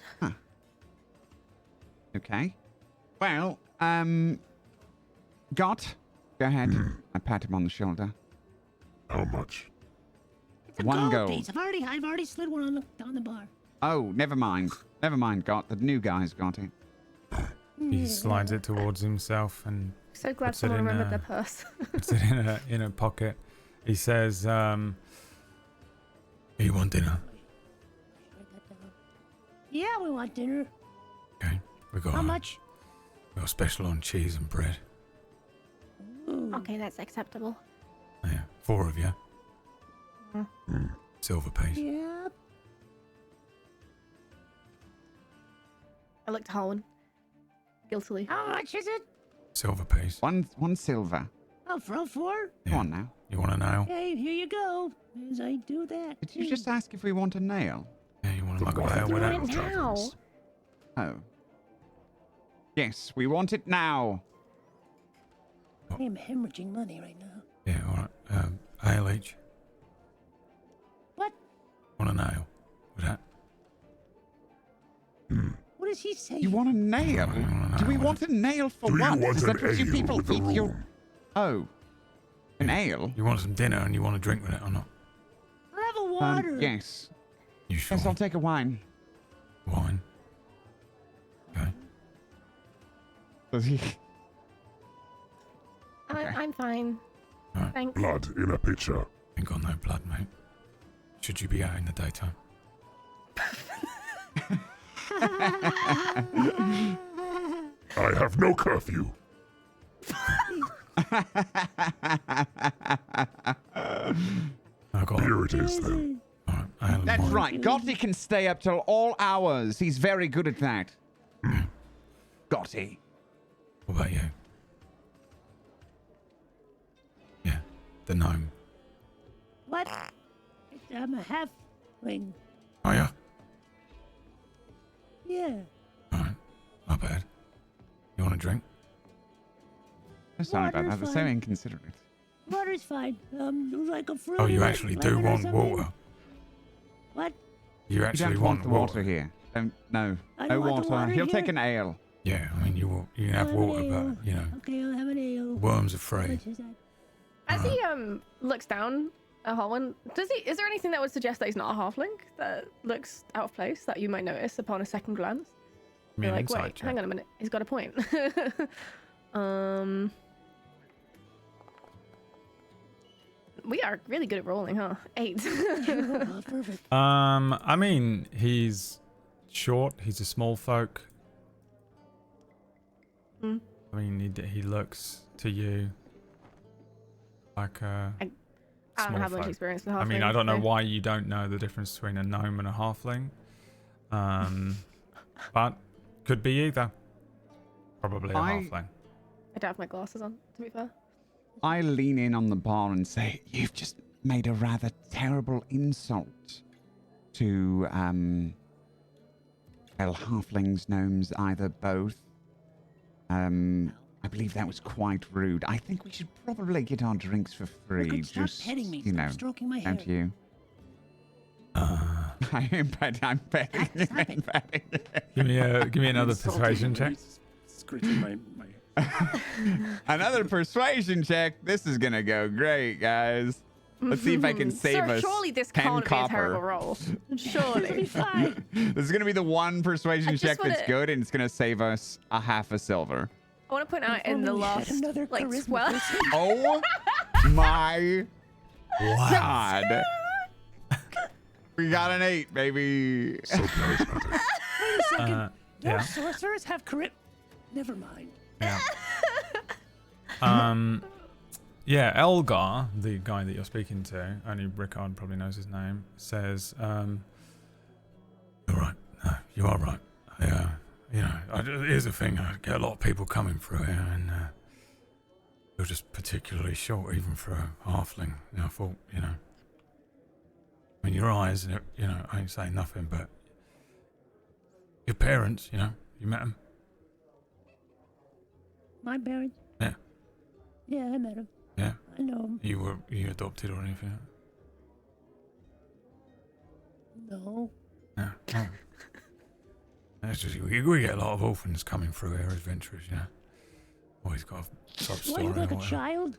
Okay. Well, Gott, go ahead. I pat him on the shoulder. How much? It's a One gold. piece. I've already slid one on the bar. Oh, never mind. Never mind, Gott. The new guy's got it. He slides it towards himself and So glad Puts it someone in, remembered their purse. puts it in a pocket. He says, "You want dinner? Write that down. Yeah, we want dinner. Okay, we got How much? we got special on cheese and bread. Ooh. Okay, that's acceptable. Yeah, 4 of you. Silver piece. Yep. I looked at Holland. Guiltily. How much is it? Silver piece. One silver. Oh, for all 4? Come on now. You want a nail? Okay, here you go. As I do that. Did you just ask if we want a nail? Yeah, you want a mug of Right. ale with Do it? it now. Oh. Yes, we want it now. I am hemorrhaging money right now. Yeah, all right. Ale each. What? Want a nail with that? What does he say? You want a nail? Do we want a nail for Do you what? want Is an that what you ale people with the eat your... room? Oh. An ale? You want some dinner and you want a drink with it or not? I'll have a water. Yes. You sure? Yes, I'll take a wine. Wine. Okay. Does he... Okay. I'm fine. Alright. Thanks. Blood in a pitcher. Ain't got no blood, mate. Should you be out in the daytime? I have no curfew. I got Here it is then. Alright, ale and That's wine. right. Gotti can stay up till all hours. He's very good at that. Gotti. What about you? Yeah, the gnome. What? I'm a halfling. Oh yeah? Yeah. Alright, not bad. You want a drink? Sorry about Water's that. That's so fine. inconsiderate. Water's fine. Like a fruit. Oh, you actually do want water. What? You You actually don't want the water. water here. No. I No don't want the water. water He'll here? take an ale. Yeah, I mean, you can have I'll have water, an ale. but, you know, Okay, I'll have an ale. worms are How free. much is that? As he looks down at Holland, is there anything that would suggest that he's not a halfling that looks out of place that you might notice upon a second glance? I mean, You're like, insight wait, check. hang on a minute, he's got a point. We are really good at rolling, huh? 8. Oh, perfect. I mean, he's short. He's a small folk. Hmm. I mean, he looks to you like a I don't small have much folk. experience with halflings. I mean, I don't know so- why you don't know the difference between a gnome and a halfling. But could be either. Probably a halfling. I don't have my glasses on, to be fair. I lean in on the bar and say, "You've just made a rather terrible insult to, well, halflings, gnomes, either both. I believe that was quite rude. I think we should probably get our drinks for free. Look, stop just, petting me. you Stop know, stroking my hair. don't you?" Uh, I'm petting. Stop it. give me another persuasion check. Scratching my Another persuasion check. This is gonna go great, guys. Let's see if I can save Sir, us surely this 10 can't be a terrible copper. roll. It'll be Surely. fine. This is gonna be the one persuasion I just check that's wanna- good, and it's gonna save us a half a silver. I want to point out in the Only had last, another like, charisma 12. person. Oh my Wow. god! We got an 8, baby. So charismatic. Wait a second. Don't Yeah. sorcerers have Never mind. Yeah. Yeah, Elgar, the guy that you're speaking to, only Rickard probably knows his name, says, you're right. No, you are right. Here's the thing. I get a lot of people coming through here, and you're just particularly short, even for a halfling. I thought, I mean, your eyes, I ain't saying nothing, but your parents, you met them. My parents? Yeah. Yeah, I met him. Yeah. I know him. You adopted or anything? No. Yeah. Oh. That's just, we get a lot of orphans coming through here, adventurers, you know. Always got a sub Why, story you or like a whatever. child?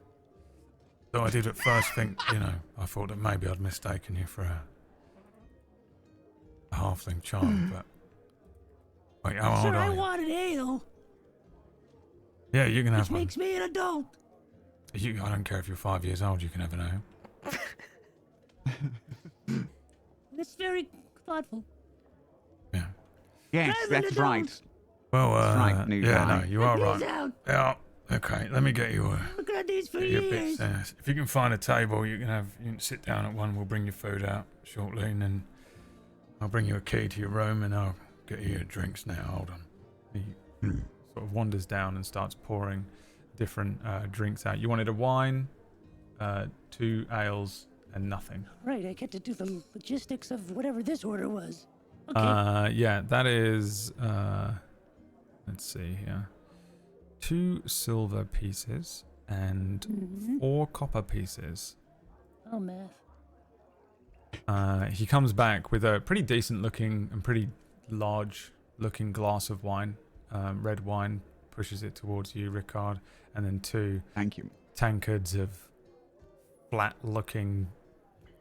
Though I did at first think, you know, I thought that maybe I'd mistaken you for a halfling child, but... Wait, how Sir, old I are you? want an ale, Yeah, you can have which one. makes me an adult. I don't care if you're 5 years old, you can have an ale. That's very thoughtful. Yeah. Yes, Drive that's it down. right. Well, That's right, new yeah, guy. no, you are Peace right. out. Yeah, okay, let me get you a... Look at these for Your years. bits, if you can find a table, you can sit down at one. We'll bring your food out shortly, and then I'll bring you a key to your room, and I'll get you your drinks now. Hold on. He sort of wanders down and starts pouring different drinks out. You wanted a wine, 2 ales, and nothing. Right, I get to do the logistics of whatever this order was. Okay. Yeah, that is. Let's see here. 2 silver pieces and 4 copper pieces. Oh, math. He comes back with a pretty decent looking and pretty large looking glass of wine, red wine, pushes it towards you, Ricard, and then 2 Thank you. tankards of flat looking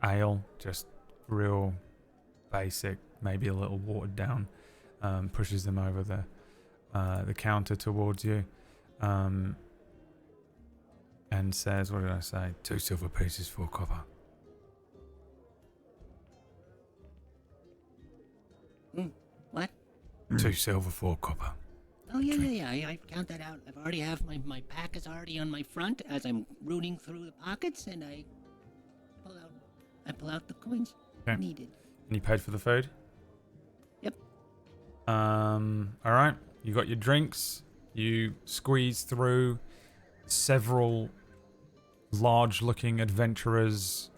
ale, just real basic, maybe a little watered down, pushes them over the counter towards you, and says, what did I say? 2 silver pieces, 4 copper. What? 2 silver, 4 copper. Oh, yeah. I count that out. I've already have my pack is already on my front as I'm rooting through the pockets, and I pull out the coins Okay. needed. And you paid for the food? Yep. Alright. You got your drinks. You squeeze through several large looking adventurers,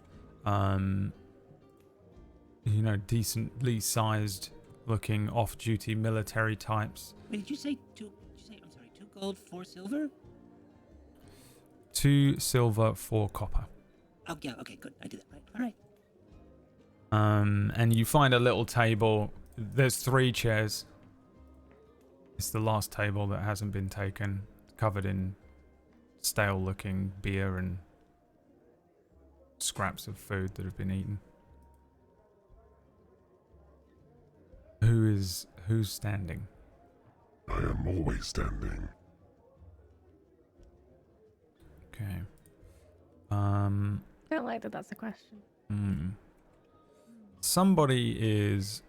decently sized looking off duty military types. Wait, did you say 2? I'm sorry, 2 gold, 4 silver? 2 silver, 4 copper. Oh, yeah. Okay, good. I did that right. All right. And you find a little table. There's 3 chairs. It's the last table that hasn't been taken, covered in stale looking beer and scraps of food that have been eaten. Who's standing? I am always standing. Okay. I don't like that that's a question. Somebody is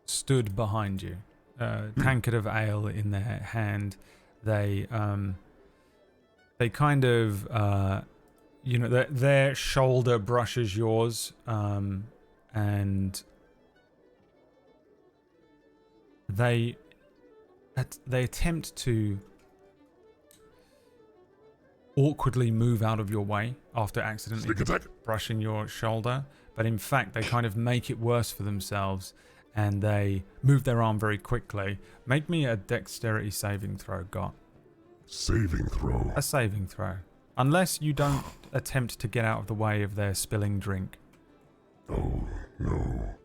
stood behind you, tankard of ale in their hand. They kind of, their shoulder brushes yours, and they attempt to awkwardly move out of your way after accidentally Sneak attack. brushing your shoulder, but in fact they kind of make it worse for themselves, and they move their arm very quickly. Make me a dexterity saving throw, Gott. Saving throw. A saving throw. Unless you don't attempt to get out of the way of their spilling drink. Oh, no.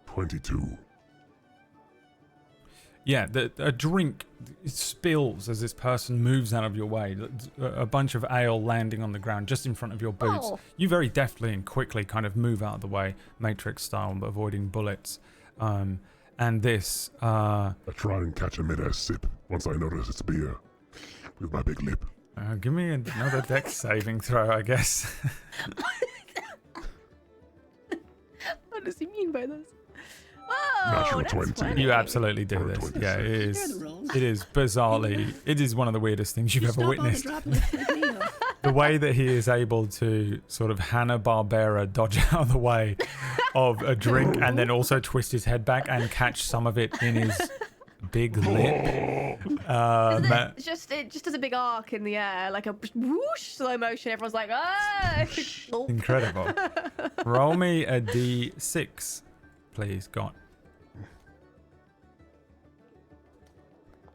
$22. Yeah, a drink spills as this person moves out of your way. A bunch of ale landing on the ground just in front of your boots. Oh. You very deftly and quickly kind of move out of the way, Matrix style, but avoiding bullets. And this... I try and catch a mid-air sip once I notice it's beer with my big lip. give me another dex saving throw, I guess. What does he mean by this? Oh, Natural that's 20. funny. You absolutely do Or this. 26. Yeah, it Share is. the rolls. It is bizarrely... It is one of the weirdest things you've You ever stop all the witnessed. droplets like me, though. The way that he is able to sort of Hanna-Barbera dodge out of the way of a drink and then also twist his head back and catch some of it in his big lip. It just does a big arc in the air, like a whoosh slow motion. Everyone's like, ah! Gulp. Incredible. Roll me a d6, please, Gott.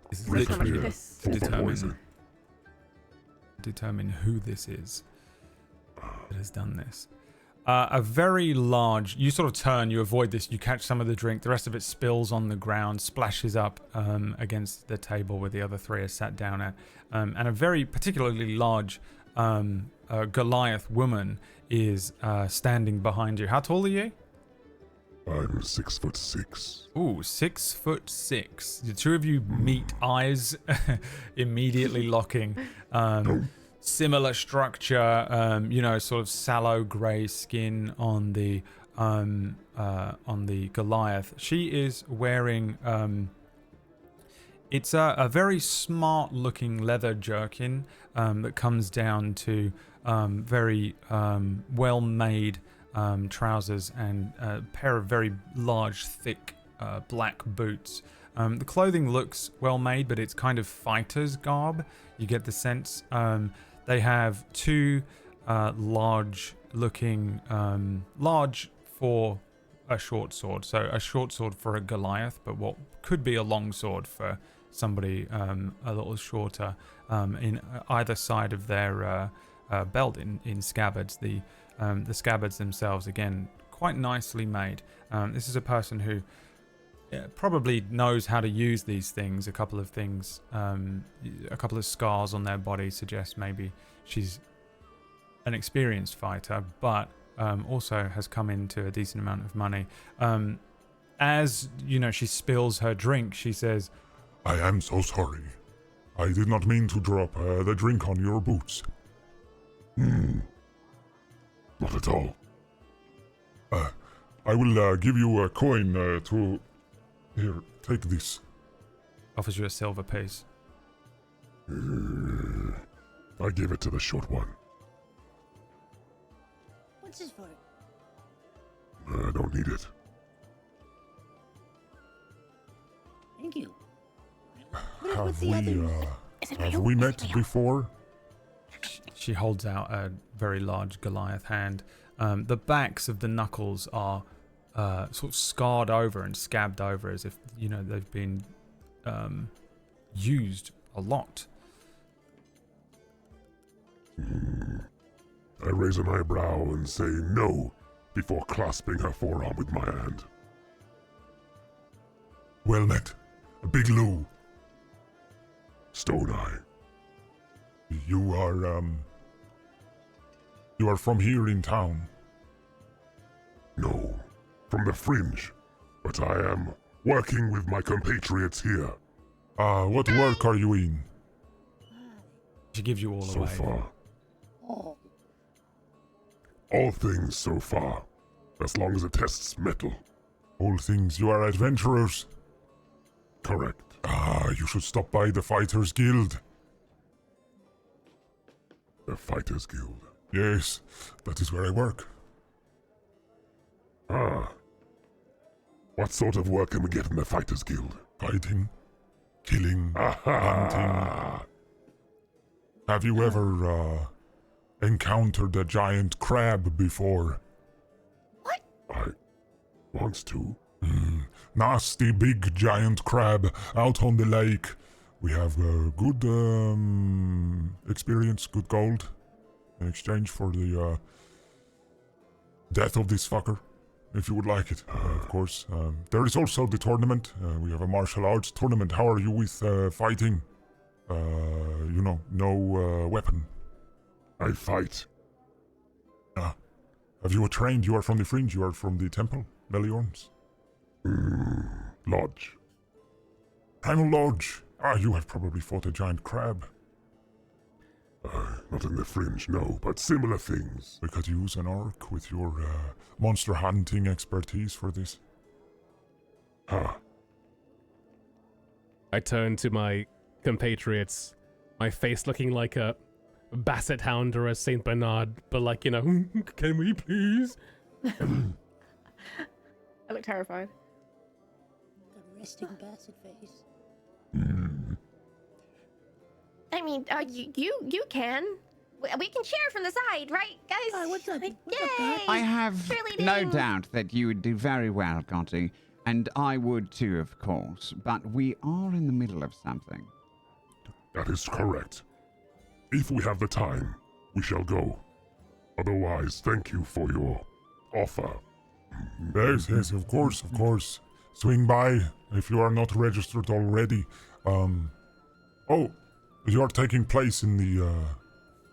This is Rip How much beer. literally piss? to Full of poison. determine who this is. that has done this. A very large, you sort of turn, you avoid this, you catch some of the drink, the rest of it spills on the ground, splashes up against the table where the other three are sat down at. And a very particularly large Goliath woman is standing behind you. How tall are you? I'm 6'6". Ooh, 6'6". The two of you meet, eyes immediately locking. Similar structure, you know, sort of sallow grey skin on the Goliath. She is wearing it's a very smart looking leather jerkin that comes down to very well made trousers and a pair of very large thick black boots. The clothing looks well made, but it's kind of fighter's garb. You get the sense. They have two large looking, large for a short sword. So a short sword for a Goliath, but what could be a long sword for somebody a little shorter in either side of their belt in scabbards. The scabbards themselves, again, quite nicely made. This is a person who probably knows how to use these things. A couple of things, a couple of scars on their body suggest maybe she's an experienced fighter, but also has come into a decent amount of money. As you know, she spills her drink. She says, I am so sorry. I did not mean to drop the drink on your boots. Not at all. I will give you a coin to... Here, take this. offers you a silver piece. I give it to the short one. What's this for? I don't need it. Thank you. Have we met before? She holds out a very large Goliath hand. The backs of the knuckles are sort of scarred over and scabbed over as if, you know, they've been used a lot. I raise an eyebrow and say no before clasping her forearm with my hand. Well met, Big Lou. Stone Eye. You are from here in town? No, from the fringe, but I am working with my compatriots here. What work are you in? She gives you all So away. far. Oh, All things so far, as long as it tests metal. All things, you are adventurers? Correct. You should stop by the Fighters Guild. The Fighters Guild? Yes, that is where I work. What sort of work can we get in the Fighters Guild? Fighting, killing, hunting. Have you ever, encountered a giant crab before? What? I want to. Nasty big giant crab out on the lake. We have good experience, good gold in exchange for the death of this fucker, if you would like it, of course. There is also the tournament. We have a martial arts tournament. How are you with fighting? You know, no weapon. I fight. Have you trained? You are from the fringe. You are from the temple, Meliorns. Lodge. Primal Lodge. You have probably fought a giant crab. Not in the fringe, no, but similar things. We could use an orc with your monster hunting expertise for this. I turn to my compatriots, my face looking like a basset hound or a Saint Bernard, but like, you know, can we please? I look terrified. the resting basset face. I mean, you can. We can cheer from the side, right, guys? What's up? Like, What's up, yay! Gott? I have Cheerleading. no doubt that you would do very well, Gotti, and I would too, of course, but we are in the middle of something. That is correct. If we have the time, we shall go. Otherwise, thank you for your offer. Yes, yes, of course, of course. Swing by if you are not registered already. Oh, you are taking place in the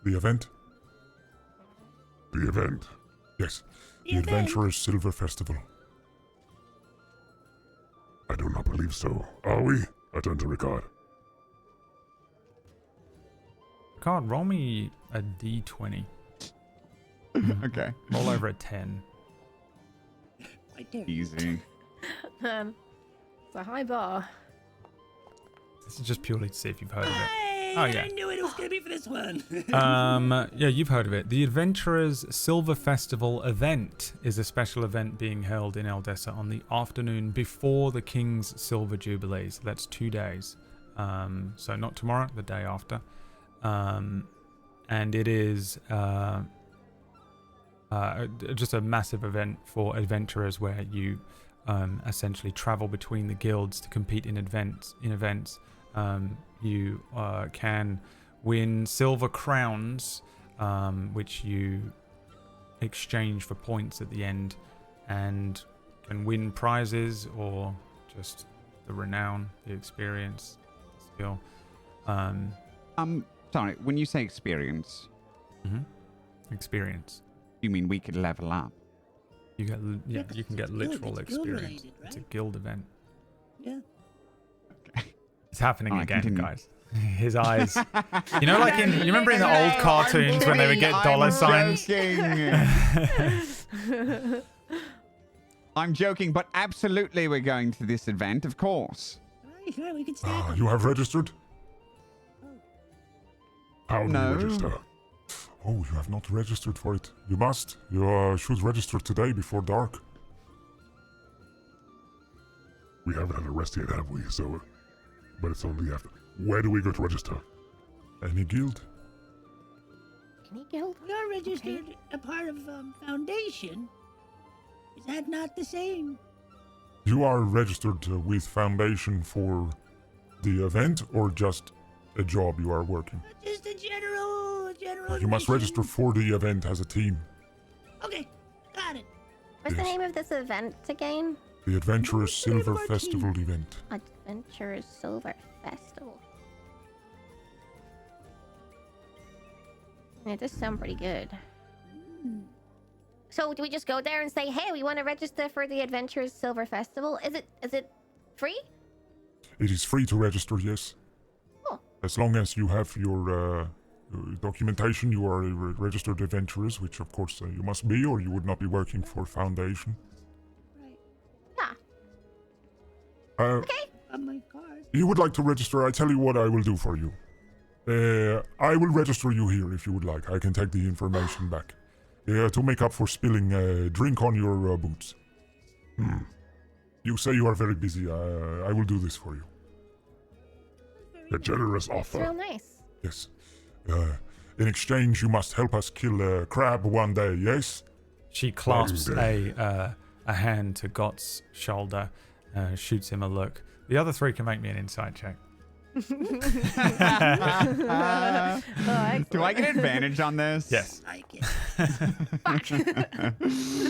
event? The event? Yes. The Adventurers Silver Festival. I do not believe so. Are we? I turn to Ricard. Ricard, roll me a d20. Okay. Roll over a 10. Right there. Easy. It's a high bar. This is just purely to see if you've heard of it. Hey, Oh, yeah. I knew it was gonna be for this one. Yeah, you've heard of it. The Adventurers Silver Festival event is a special event being held in Eldessa on the afternoon before the King's Silver Jubilee. So that's 2 days. So not tomorrow, the day after. And it is just a massive event for adventurers where you essentially travel between the guilds to compete in events. You can win silver crowns, which you exchange for points at the end, and can win prizes or just the renown, the experience, the skill. Sorry, when you say experience, Experience. you mean we could level up? You get, Yeah, you 'cause can it's get guild- literal it's guild experience. related, It's a right? guild event. Yeah. It's happening Alright, again, continue. guys. His eyes. You know, like you remember in the old cartoons when they would get dollar signs? I'm joking, but absolutely we're going to this event, of course. Right, we can stack 'em. You have registered? How do No. you register? Oh, you have not registered for it. You must. You should register today before dark. We haven't had a rest yet, have we? So, but it's only after. Where do we go to register? Any guild? Any guild? We are registered a part of Foundation. Is that not the same? You are registered with Foundation for the event, or just a job you are working? Just a general. You must admission. register for the event as a team. Okay, got it. What's the Yes. name of this event again? The Adventurers Silver Martini. Festival event. Adventurers Silver Festival. It does sound pretty good. So do we just go there and say, hey, we want to register for the Adventurers Silver Festival? Is it free? It is free to register, yes. Oh. As long as you have your documentation, you are a registered adventurers, which of course you must be, or you would not be working for Foundation. Right. Yeah. On my card. You would like to register? I tell you what I will do for you. I will register you here if you would like. I can take the information back. To make up for spilling drink on your boots. You say you are very busy. I will do this for you. A generous It's offer. real nice. Yes. In exchange, you must help us kill a crab one day, yes? She clasps a hand to Gott's shoulder, shoots him a look. The other three can make me an insight check. Do I get advantage on this? Yes. Like it.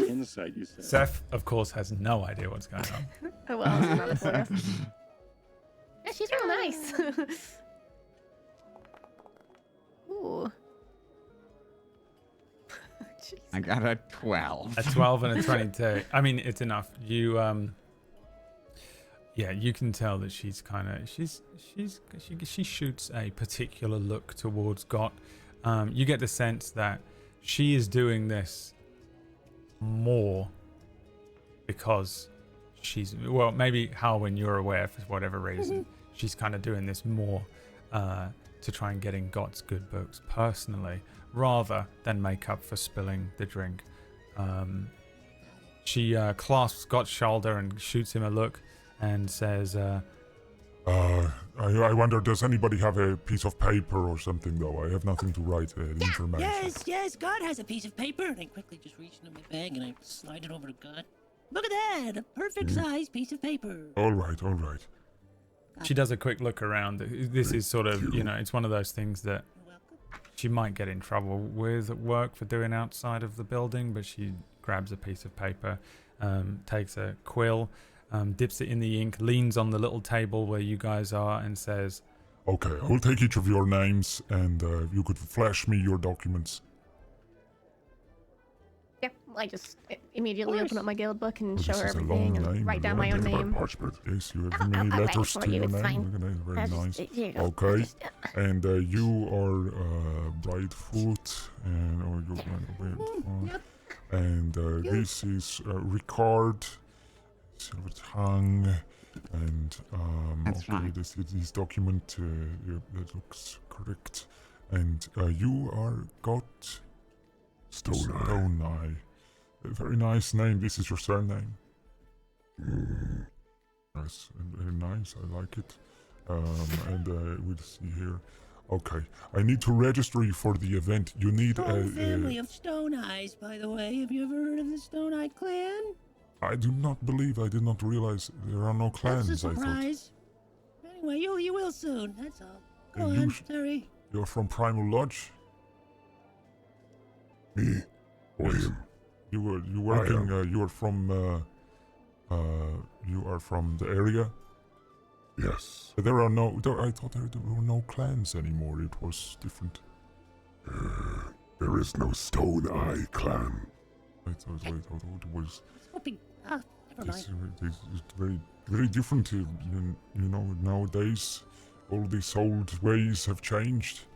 Insight, you said. Seth, of course, has no idea what's going on. Oh well, it's another quarter. Yeah, she's real nice. Ooh. Jeez. I got a 12. A 12 and a 22. I mean, it's enough. You, yeah, you can tell that she's kind of, she shoots a particular look towards Gott. You get the sense that she is doing this more because she's, well, maybe Halwyn, you're aware for whatever reason, she's kind of doing this more to try and get in Gott's good books personally, rather than make up for spilling the drink. She clasps Gott's shoulder and shoots him a look and says, I wonder, does anybody have a piece of paper or something, though? I have nothing to write the information. Yes, God has a piece of paper, and I quickly just reach into my bag and I slide it over to God. Look at that, a perfect size piece of paper. All right, all right. she does a quick look around. This is sort of, you know, it's one of those things that You're welcome. she might get in trouble with work for doing outside of the building, but she grabs a piece of paper, takes a quill, dips it in the ink, leans on the little table where you guys are, and says, Okay, I will take each of your names, and you could flash me your documents. Yeah, I just immediately course. open up my guild book and Oh, show this her is a everything long and name, write down right? my own Think name. Parchment. Yes, you have I'll many write it letters for to you, your it's name. fine. Look at that, very I'll nice. here you go. Okay. Just, And you are BradWOTO, and Yep. and this is Ricard, Silver Tongue, and That's okay, right. this document yeah, that looks correct. And you are Gott Stone Eye. A very nice name. This is your surname. Nice, very nice. I like it. And we'll see here. Okay, I need to register you for the event. You need Whole family of Stone Eyes, by the way. Have you ever heard of the Stone Eye clan? I do not believe. I did not realize there are no clans. That's a I thought surprise. Anyway, you will soon. That's all. Go And you on, sh- sorry. you're from Primal Lodge. Me? William. You working. am. You are from. You are from the area. Yes. There are no. I thought there were no clans anymore. It was different. There is no Stone Eye clan. I thought it was. Hoping. Ah, never mind. It's very, very different. You know, nowadays, all these old ways have changed.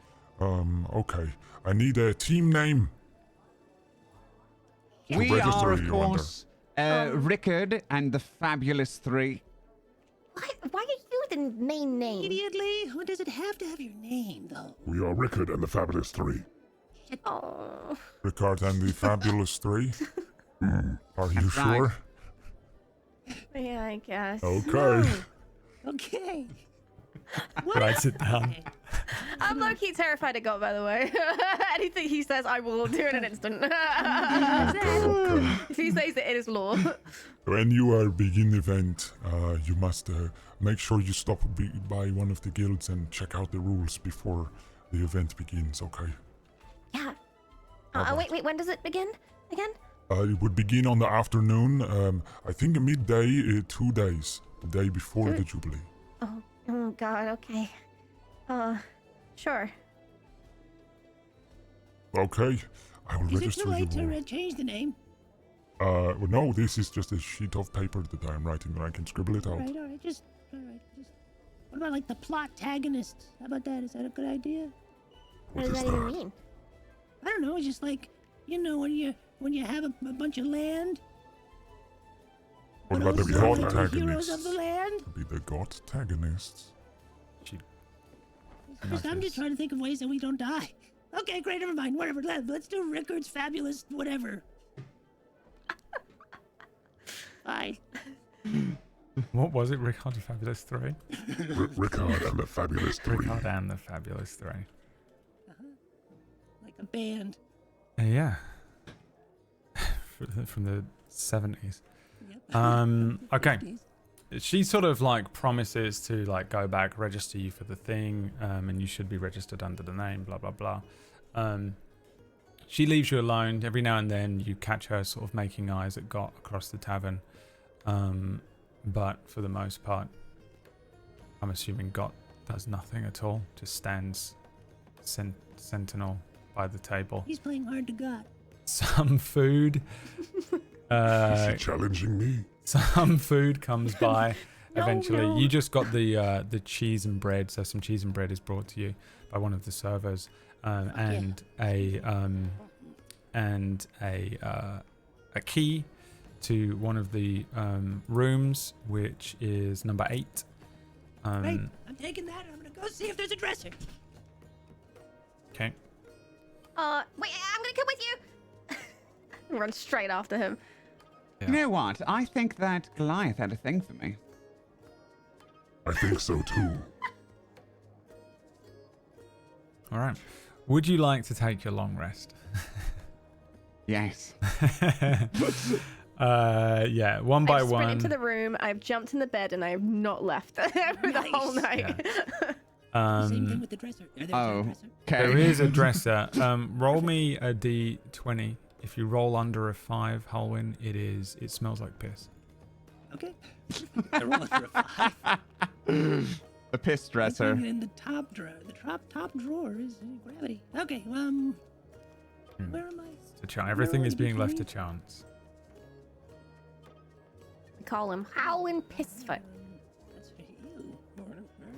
Okay, I need a team name. We register are, of you under. course, Rickard and the Fabulous Three. Why are you the main name? Immediately? What does it have to have your name, though? We are Rickard and the Fabulous Three. Oh. Ricard and the Fabulous Three. Are you That's right. sure? Yeah, I guess. Okay. Okay. Writes it down. Okay. I'm low-key terrified of God, by the way. Anything he says, I will do in an instant. If he says it is law. When you begin the event, you must make sure you stop by one of the guilds and check out the rules before the event begins. Okay. Yeah. Alright. Wait, when does it begin? Again? It would begin on the afternoon. I think midday, 2 days. The day before the Jubilee. Oh, God, okay. Sure. Okay. I will Is it register too late you. to change the name? Well, no, this is just a sheet of paper that I am writing, and I can scribble it out. All right. All right. What about like the plot antagonists? How about that? Is that a good idea? What does that even mean? I don't know. It's just like, you know, when you have a bunch of land. What but about the also, God like, the heroes antagonists? of the land? Could be the God antagonists. I'm just trying to think of ways that we don't die. Okay, great. Never mind. Whatever. Let's do Rickard's Fabulous whatever. Fine. What was it? Ricard and Fabulous 3? Rickard and the Fabulous Three. Ricard and the Fabulous 3. Like a band. Yeah. From the 70s. Yep. Okay. She sort of like promises to like go back, register you for the thing, and you should be registered under the name, blah blah blah. She leaves you alone. Every now and then you catch her sort of making eyes at Gott across the tavern, but for the most part, I'm assuming Gott does nothing at all. Just stands sentinel by the table. He's playing hard to God. Some food. Is he challenging me? Some food comes by eventually. no. You just got the cheese and bread, so some cheese and bread is brought to you by one of the servers, and a key to one of the rooms, which is number 8. Right. I'm taking that and I'm gonna go see if there's a dresser. Okay. Wait, I'm gonna come with you. Run straight after him. You know what? I think that Goliath had a thing for me. I think so too. All right. Would you like to take your long rest? Yes. Yeah, one by I've one. sprinted to the room. I've jumped in the bed and I have not left for the whole night. Same thing with the dresser. There's a dresser. Okay. There is a dresser. Roll me a d20. If you roll under a 5, Halwyn, it smells like piss. Okay. I roll under a 5. The piss dresser. In the top drawer. The top drawer is gravity. Okay. Where am I? Everything is being left to chance. We call him Howlin' Pissfoot. That's you.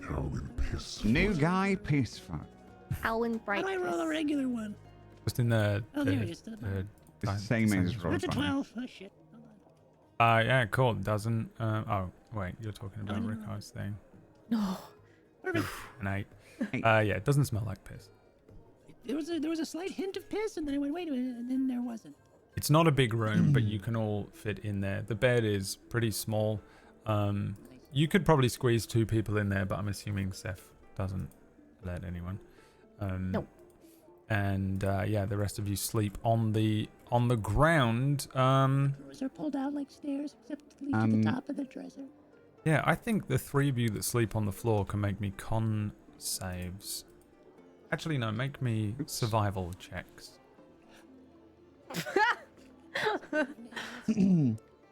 Howlin' piss. New guy, peaceful. Howlin' How Bright. do I roll a regular one? Just in the. Oh, there it is. The same as roll. That's a 12. Oh, shit. Hold on. Yeah, cool. It doesn't. Oh, wait. You're talking about Rickard's thing. No. Perfect. An 8. Yeah, it doesn't smell like piss. There was a slight hint of piss, and then I went, wait a minute, and then there wasn't. It's not a big room, but you can all fit in there. The bed is pretty small. You could probably squeeze 2 people in there, but I'm assuming Seth doesn't let anyone. Nope. And yeah, the rest of you sleep on the ground. Drawers are pulled out like stairs, except to lead to the top of the dresser. Yeah, I think the 3 of you that sleep on the floor can make me con saves. Actually, no, make me survival checks.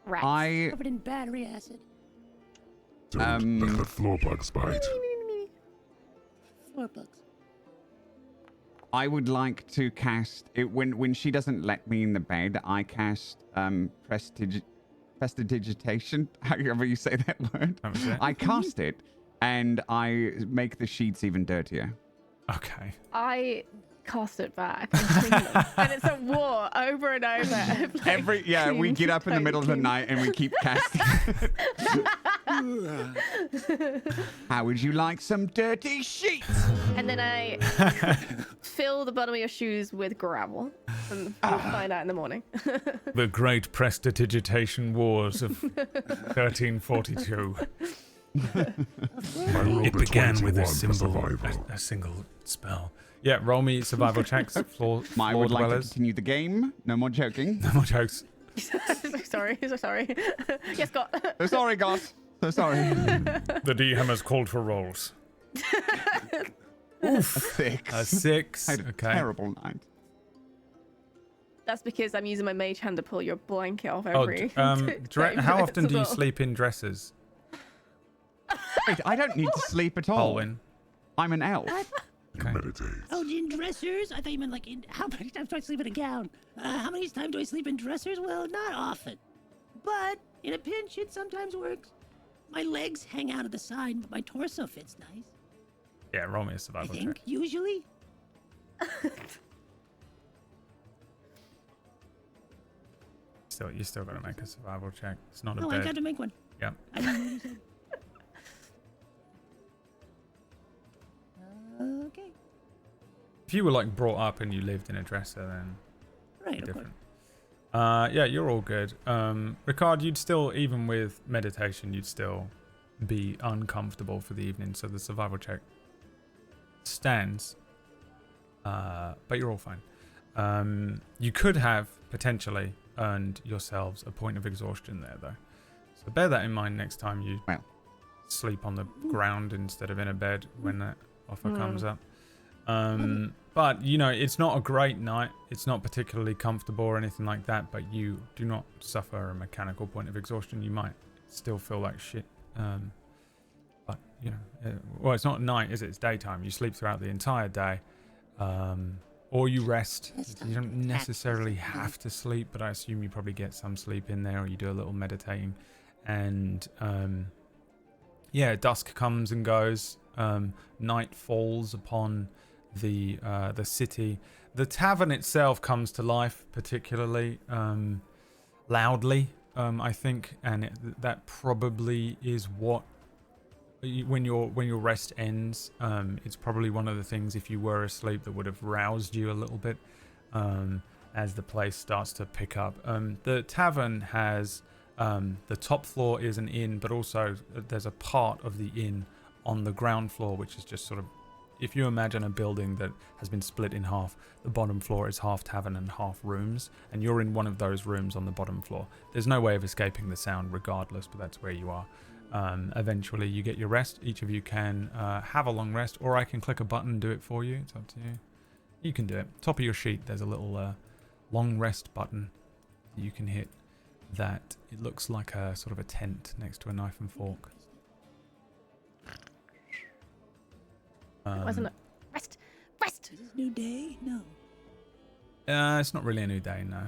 Rats. Covered in battery acid. Don't let the floor bugs bite. Floor bugs. I would like to cast it when she doesn't let me in the bed. I cast prestidigitation. However you say that word. That was it. I cast it, and I make the sheets even dirtier. Okay. I cast it back and clean them. And it's a war over and over. Like, We get up in the middle of the clean. night and we keep casting. How would you like some dirty sheets? And then I fill the bottom of your shoes with gravel. And we'll find out in the morning. The great prestidigitation wars of 1342. I rolled It a began with 21 a for survival. single spell. Yeah, roll me survival checks. Floor I would like to dwellers. continue the game. No more joking. No more jokes. so sorry. Yes, Gott. So sorry, Gott. So sorry. The DM has called for rolls. A 6. A 6. I had a Okay. terrible night. That's because I'm using my mage hand to pull your blanket off Oh, every. 30 how minutes often as do you well. sleep in dresses, Wait, I don't need to sleep at all. Alwyn? I'm an elf. You Okay. meditate. Oh, in dressers? I thought you meant like in. How many times do I sleep in a gown? How many times do I sleep in dressers? Well, not often. But in a pinch, it sometimes works. My legs hang out of the side, but my torso fits nice. Yeah, roll me a I survival think, check. usually. You still got to make a survival check. It's not a No, I bed. got to make one. Yeah. I didn't know what you said. Okay. If you were like brought up and you lived in a dresser, then Right, it'd be of course. different. Yeah, you're all good. Ricard, you'd still, even with meditation, you'd still be uncomfortable for the evening. So the survival check stands, but you're all fine. You could have potentially earned yourselves a point of exhaustion there, though. So bear that in mind next time you sleep on the ground instead of in a bed when that offer comes up. But, you know, it's not a great night. It's not particularly comfortable or anything like that, but you do not suffer a mechanical point of exhaustion. You might still feel like shit. But, you know, well, it's not night, is it? It's daytime. You sleep throughout the entire day. Or you rest. You don't necessarily have to sleep, but I assume you probably get some sleep in there, or you do a little meditating. And, yeah, dusk comes and goes. Night falls upon the city. The tavern itself comes to life particularly loudly, I think, and that probably is what when your rest ends. It's probably one of the things, if you were asleep, that would have roused you a little bit as the place starts to pick up. The tavern has the top floor is an inn, but also there's a part of the inn on the ground floor, which is just sort of, if you imagine a building that has been split in half, the bottom floor is half tavern and half rooms, and you're in one of those rooms on the bottom floor. There's no way of escaping the sound regardless, but that's where you are. Eventually you get your rest. Each of you can have a long rest, or I can click a button and do it for you. It's up to you. You can do it. Top of your sheet, there's a little long rest button that you can hit. That it looks like a sort of a tent next to a knife and fork. It wasn't a rest. Is this new day? No. It's not really a new day, no.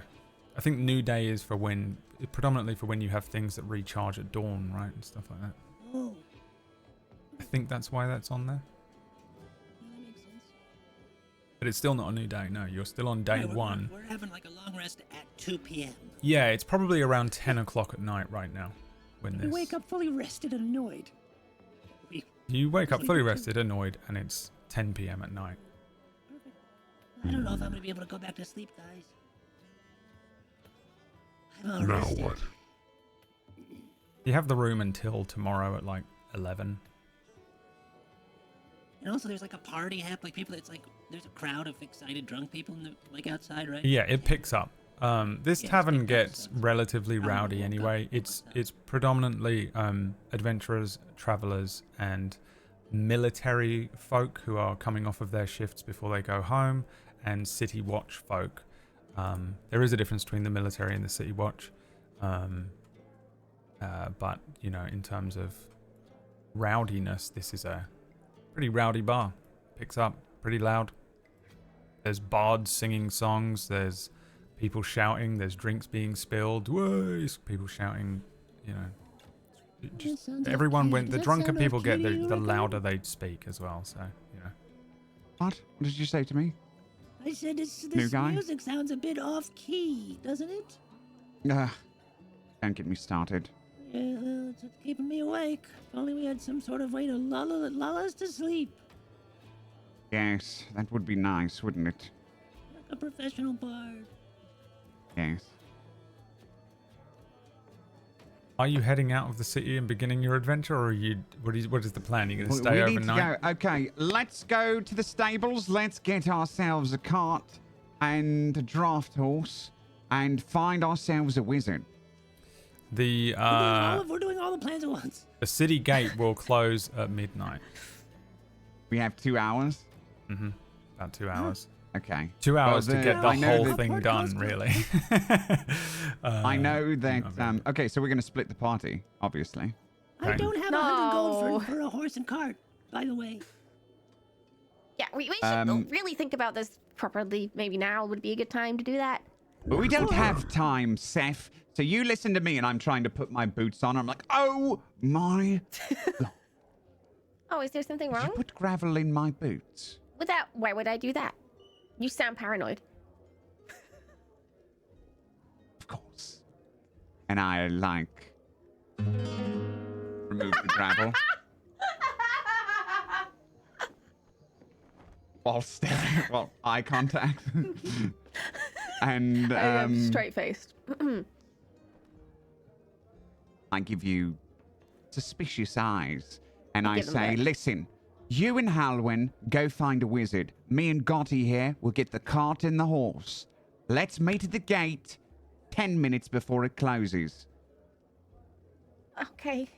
I think new day is for when, predominantly for when you have things that recharge at dawn, right, and stuff like that. Oh. I think that's why that's on there. That makes sense. But it's still not a new day, no. You're still on day Yeah, one. We're having like a long rest at 2 p.m. Yeah, it's probably around 10 o'clock at night right now. When We this... wake up fully rested and annoyed. You wake up sleep fully at 2. rested, annoyed, and it's 10 p.m. at night. Perfect. I don't know if I'm gonna be able to go back to sleep, guys. I'm all Now rested. what? You have the room until tomorrow at like 11. And also, there's like a party happening. Like people, it's like there's a crowd of excited drunk people in the like outside, right? Yeah, it picks up. This Yeah, tavern it gets picks up. relatively I'm rowdy woke up. anyway. It's predominantly adventurers, travelers, and military folk who are coming off of their shifts before they go home, and city watch folk. There is a difference between the military and the city watch, but you know, in terms of rowdiness, this is a pretty rowdy bar. Picks up pretty loud. There's bards singing songs. There's people shouting. There's drinks being spilled. Whoa! People shouting. You know, just sounds everyone. arcade. When Does the that drunker sound people get, arcade, you the reckon? louder they speak as well. So you know. What did you say to me? I said this New guy? music sounds a bit off key, doesn't it? Don't get me started. Yeah, well, it's keeping me awake. If only we had some sort of way to lull us to sleep. Yes, that would be nice, wouldn't it? Like a professional bard. Yes. Are you heading out of the city and beginning your adventure, or are you? What is the plan? Are you going to We stay need overnight? to go. Okay, let's go to the stables. Let's get ourselves a cart and a draft horse and find ourselves a wizard. The We're doing all the plans at once. the city gate will close at midnight. We have 2 hours. About 2 hours. Okay. 2 hours to Well, get the I know whole that- thing done, really. I know that. okay. Okay, so we're going to split the party, obviously. I Okay. don't have 100 gold No. for a horse and cart, by the way. Yeah, we should really think about this properly. Maybe now would be a good time to do that. But we don't have time, Seth. So you listen to me, and I'm trying to put my boots on. I'm like, oh my! Oh, is there something Did you wrong put gravel in my boots? with that? Why would I do that? You sound paranoid. Of course. And I like remove the gravel while staring, well, eye contact, and I am straight faced. I give you suspicious eyes, and I Give them say, that. listen, you and Halwyn go find a wizard. Me and Gotti here will get the cart and the horse. Let's meet at the gate 10 minutes before it closes. Okay.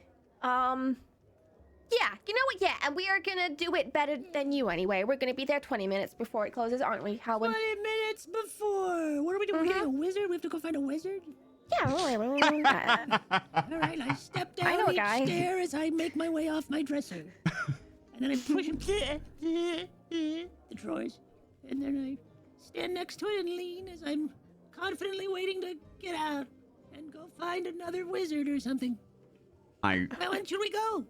Yeah, you know what? Yeah, and we are gonna do it better than you anyway. We're gonna be there 20 minets before it closes, aren't we, Halwyn? 20 minutes before. What are we doing? We're getting a wizard? We have to go find a wizard? Yeah, All right, I step I know down a each guy. stair as I make my way off my dresser. And then I push the drawers. And then I stand next to it and lean as I'm confidently waiting to get out and go find another wizard or something. I Now, when should we go?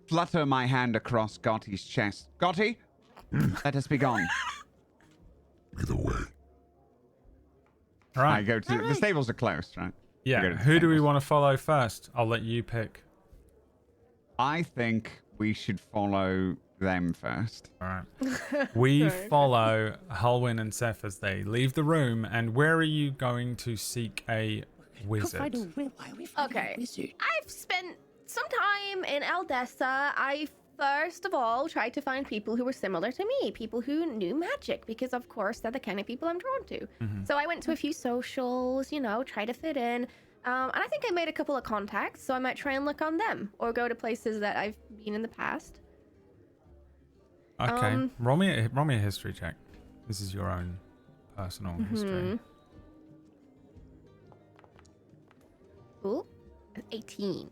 flutter my hand across Gotti's chest. Gotti, let us be gone. Either way. All I right. go to the Alright. stables are closed, right? Yeah. go to the Who do we stables. want to follow first? I'll let you pick. I think we should follow them first. All right. We Sorry. follow Halwyn and Seth as they leave the room. And where are you going to seek a Go wizard? find a why are we finding Okay. a wizard? I've spent some time in Aldessa. I first of all tried to find people who were similar to me, people who knew magic, because of course they're the kind of people I'm drawn to. So I went to a few socials, you know, try to fit in. And I think I made a couple of contacts, so I might try and look on them or go to places that I've been in the past. Okay. Roll me a history check. This is your own personal history. Ooh, an 18.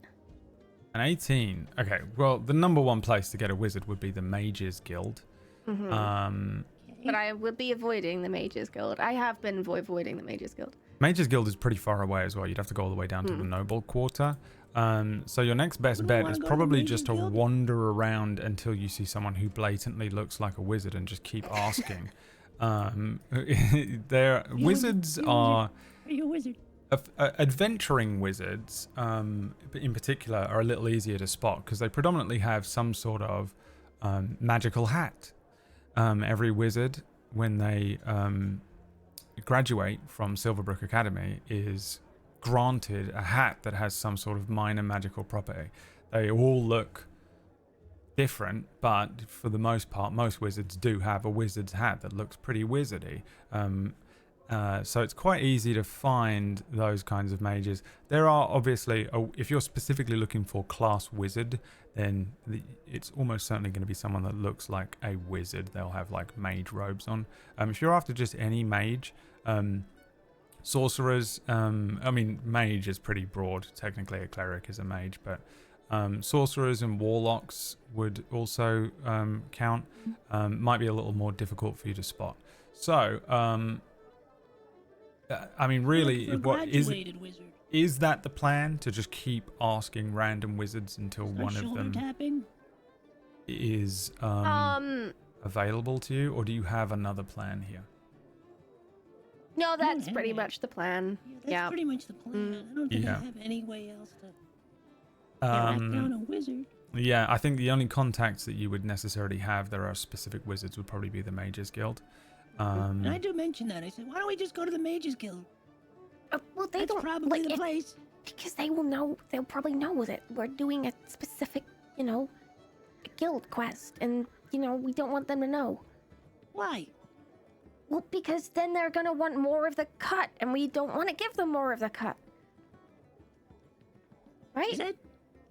An 18. Okay. Well, the number one place to get a wizard would be the Mages Guild. But I would be avoiding the Mages Guild. I have been avoiding the Mages Guild. Mages Guild is pretty far away as well. You'd have to go all the way down to the Noble Quarter. So your next best bet is probably just to wander around until you see someone who blatantly looks like a wizard and just keep asking. Wizards are... Are you a wizard? Adventuring wizards, in particular, are a little easier to spot because they predominantly have some sort of magical hat. Every wizard, when they graduate from Silverbrook Academy, is granted a hat that has some sort of minor magical property. They all look different, but for the most part, most wizards do have a wizard's hat that looks pretty wizardy. So it's quite easy to find those kinds of mages. There are obviously, if you're specifically looking for class wizard, then it's almost certainly going to be someone that looks like a wizard. They'll have like mage robes on. If you're after just any mage, sorcerers, I mean, mage is pretty broad. Technically, a cleric is a mage, but sorcerers and warlocks would also count. Might be a little more difficult for you to spot. So, I mean, really, is that the plan, to just keep asking random wizards until one of them is available to you, or do you have another plan here? No, that's pretty much the plan. Yeah, that's pretty much the plan. I don't think I have any way else to track down a wizard. Yeah, I think the only contacts that you would necessarily have that are specific wizards would probably be the Mages Guild. And I do mention that. I said, why don't we just go to the Mages Guild? Well, they That's don't probably the place. because they will know. They'll probably know that we're doing a specific, a guild quest, and we don't want them to know. Why? Well, because then they're gonna want more of the cut, and we don't want to give them more of the cut. Right? Is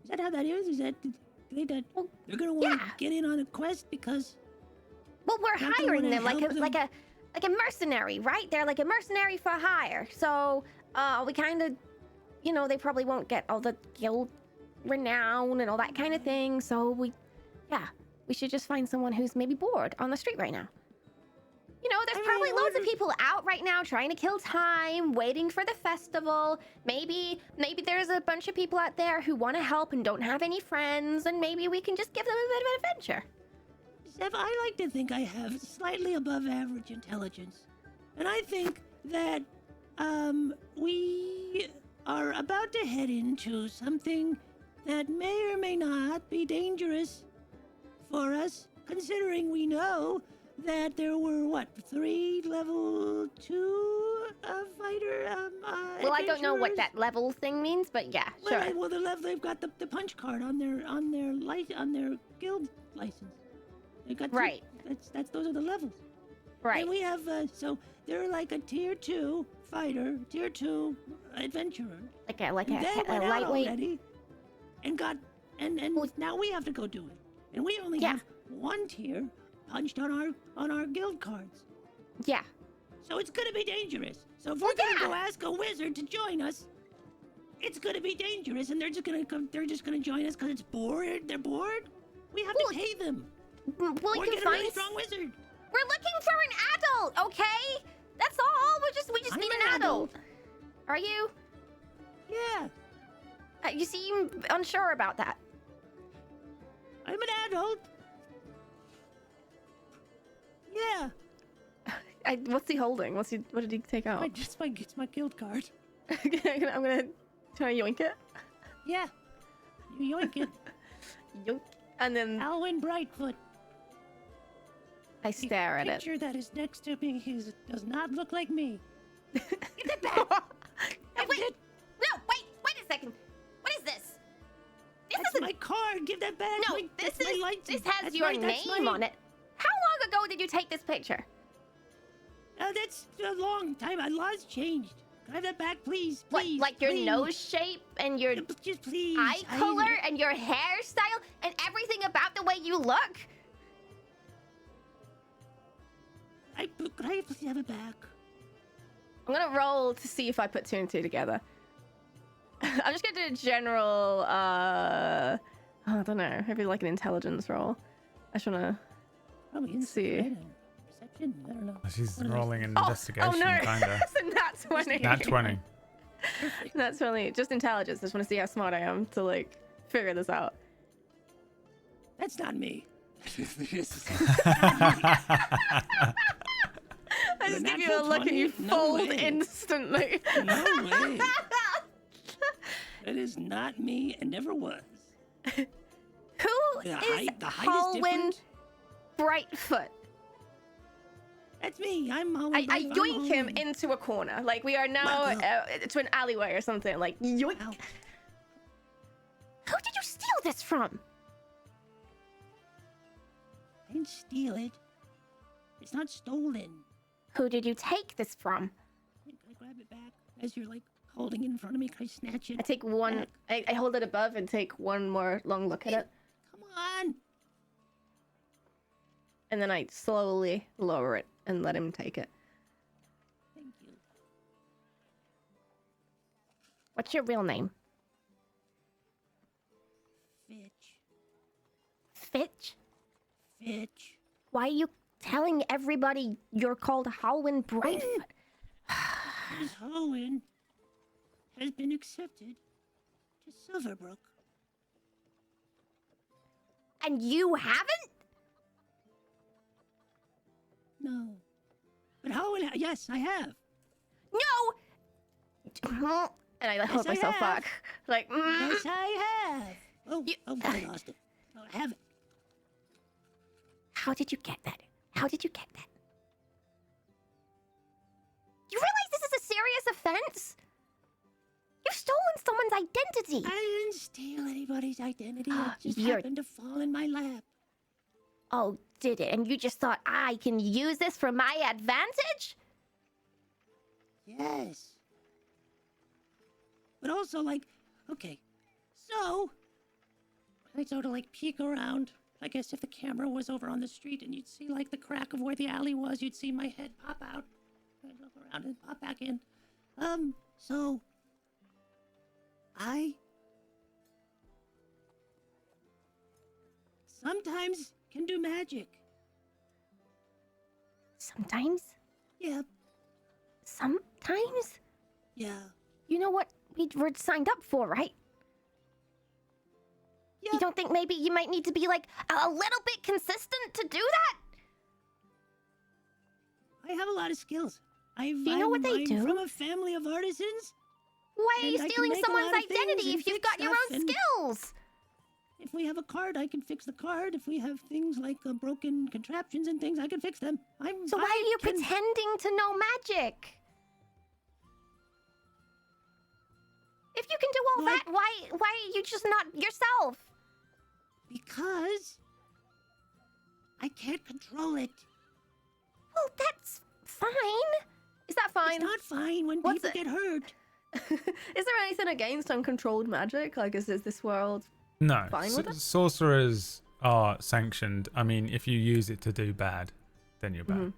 that how that is? Is that they're gonna want to get in on a quest because? Well, we're hiring them like a mercenary, right? They're like a mercenary for hire. So we kind of, they probably won't get all the guild renown and all that kind of thing. So we should just find someone who's maybe bored on the street right now. There's probably loads of people out right now trying to kill time, waiting for the festival. Maybe there's a bunch of people out there who want to help and don't have any friends, and maybe we can just give them a bit of an adventure. Steph, I like to think I have slightly above average intelligence. And I think that we are about to head into something that may or may not be dangerous for us, considering we know that there were, 3 level 2 fighter well, I don't know what that level thing means, but yeah, sure. Well, they've got the punch card on their guild license. They got those are the levels. Right. And we have so they're like a tier 2 fighter, tier 2 adventurer. Like a lightweight. Already and now we have to go do it. And we only have 1 tier punched on our guild cards. Yeah. So it's gonna be dangerous. So if we're gonna go ask a wizard to join us, it's gonna be dangerous, and they're just gonna join us because it's bored. They're bored. We have to pay them. Well, or you get can a really find strong wizard. We're looking for an adult, okay? That's all. We just need an adult. Are you? Yeah. You seem unsure about that. I'm an adult. Yeah. What's he holding? What did he take out? It's my guild card. I'm gonna try to yoink it. Yeah. You yoink it. Yoink. And then Alwyn Brightfoot. I stare at it. The picture that is next to me does not look like me. Get that back. Wait a second. What is this? That's my card. Give that back. No, this has your name on it. How long ago did you take this picture? That's a long time. A lot's changed. Can I have that back, please? What, Please, like your please. nose shape and your Just please. eye color and your hairstyle and everything about the way you look? Could I please have it back? I'm gonna roll to see if I put 2 and 2 together. I'm just gonna do a general, I don't know, maybe like an intelligence roll. I just wanna Probably see. insight and perception. I don't know. She's What am I rolling an Oh investigation, no! kinda. It's a nat 20. Nat 20. Nat 20. Just intelligence. I just want to see how smart I am to like figure this out. That's not me. I just give you a natural look and you 20? No fold way. instantly. No way. That is not me and never was. Who The is height is Hallwyn different. Brightfoot? That's me. I'm Hallwyn. I I'm yoink him Hallwyn. into a corner. Like we are now to an alleyway or something. Like yoink. Ow. Who did you steal this from? I didn't steal it. It's not stolen. Who did you take this from? Can I grab it back as you're like holding it in front of me? Can I snatch it? I take one. back? I hold it above and take one more long look at it, Come on. and then I slowly lower it and let him take it. Thank you. What's your real name? Fitch. Fitch? Fitch. Why are you telling everybody you're called Hallwyn Brightfoot? Miss Hallwyn has been accepted to Silverbrook. And you haven't? No. But Hallwyn, yes, I have. No! And I hold Yes, I myself have. back. Like, Yes, I have. Oh, You- I lost it. Oh, I have it. How did you get that? How did you get that? You realize this is a serious offense? You've stolen someone's identity. I didn't steal anybody's identity. It just You're- happened to fall in my lap. Oh, did it? And you just thought I can use this for my advantage? Yes. But also, like, okay, so I sort of like peek around. I guess if the camera was over on the street and you'd see like the crack of where the alley was, you'd see my head pop out. I'd look around and pop back in. So I sometimes can do magic. Sometimes? Yeah, Sometimes? yeah. You know what we were signed up for, right? Yeah. You don't think maybe you might need to be like a little bit consistent to do that? I have a lot of skills. you know what they I'm do? from a family of artisans. Why are you And I can stealing make a someone's lot of things identity and if you've fix got your stuff own and- skills? If we have a card, I can fix the card. If we have things like broken contraptions and things, I can fix them. So why are you pretending to know magic? If you can do all Like- that, why are you just not yourself? Because I can't control it. Well, that's fine. Is that fine? It's not fine when What's people it? get hurt. Is there anything against uncontrolled magic? Like, is this world? No, Fine with it? sorcerers are sanctioned. I mean, if you use it to do bad, then you're bad.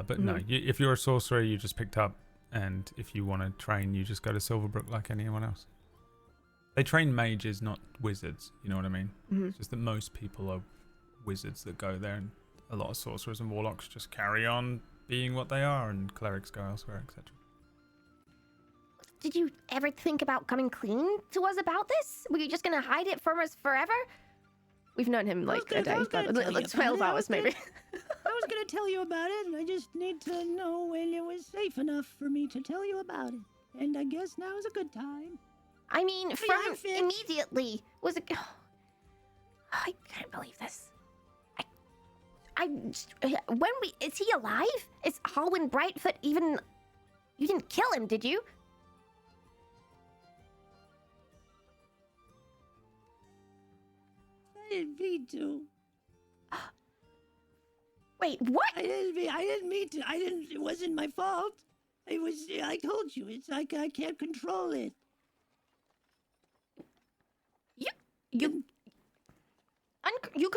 But no, if you're a sorcerer, you just picked up, and if you want to train, you just go to Silverbrook like anyone else. They train mages, not wizards. You know what I mean? It's just that most people are wizards that go there, and a lot of sorcerers and warlocks just carry on being what they are, and clerics go elsewhere, etc. Did you ever think about coming clean to us about this? Were you just gonna hide it from us forever? We've known him like a day, but like 12 hours maybe. I was going to tell you about it, and I just need to know when it was safe enough for me to tell you about it. And I guess now is a good time. I mean, I'm from Fitch. immediately was it? I can't believe this. When is he alive? Is Hallwyn Brightfoot even? You didn't kill him, did you? I didn't mean to. Wait, what? I didn't mean to. It wasn't my fault. I told you, it's like I can't control it. You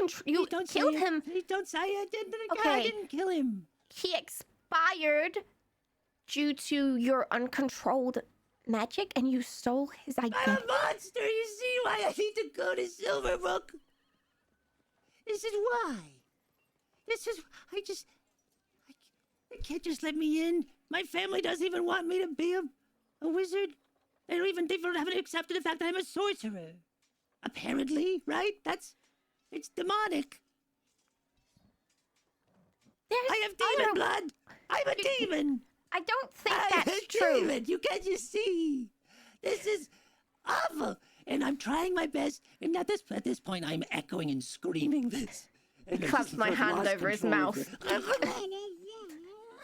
Don't killed say him. Please don't say it. I Okay. didn't kill him. He expired due to your uncontrolled magic, and you stole his I'm identity. a monster. You see why I need to go to Silverbrook? This is why. They can't just let me in. My family doesn't even want me to be a wizard. They haven't accepted the fact that I'm a sorcerer. Apparently, right? It's demonic. I have demon blood. I'm a demon. I don't think I'm that's a true. demon. You can't just see. This is awful. And I'm trying my best. And at this point, I'm echoing and screaming this. He claps my hand over his mouth. I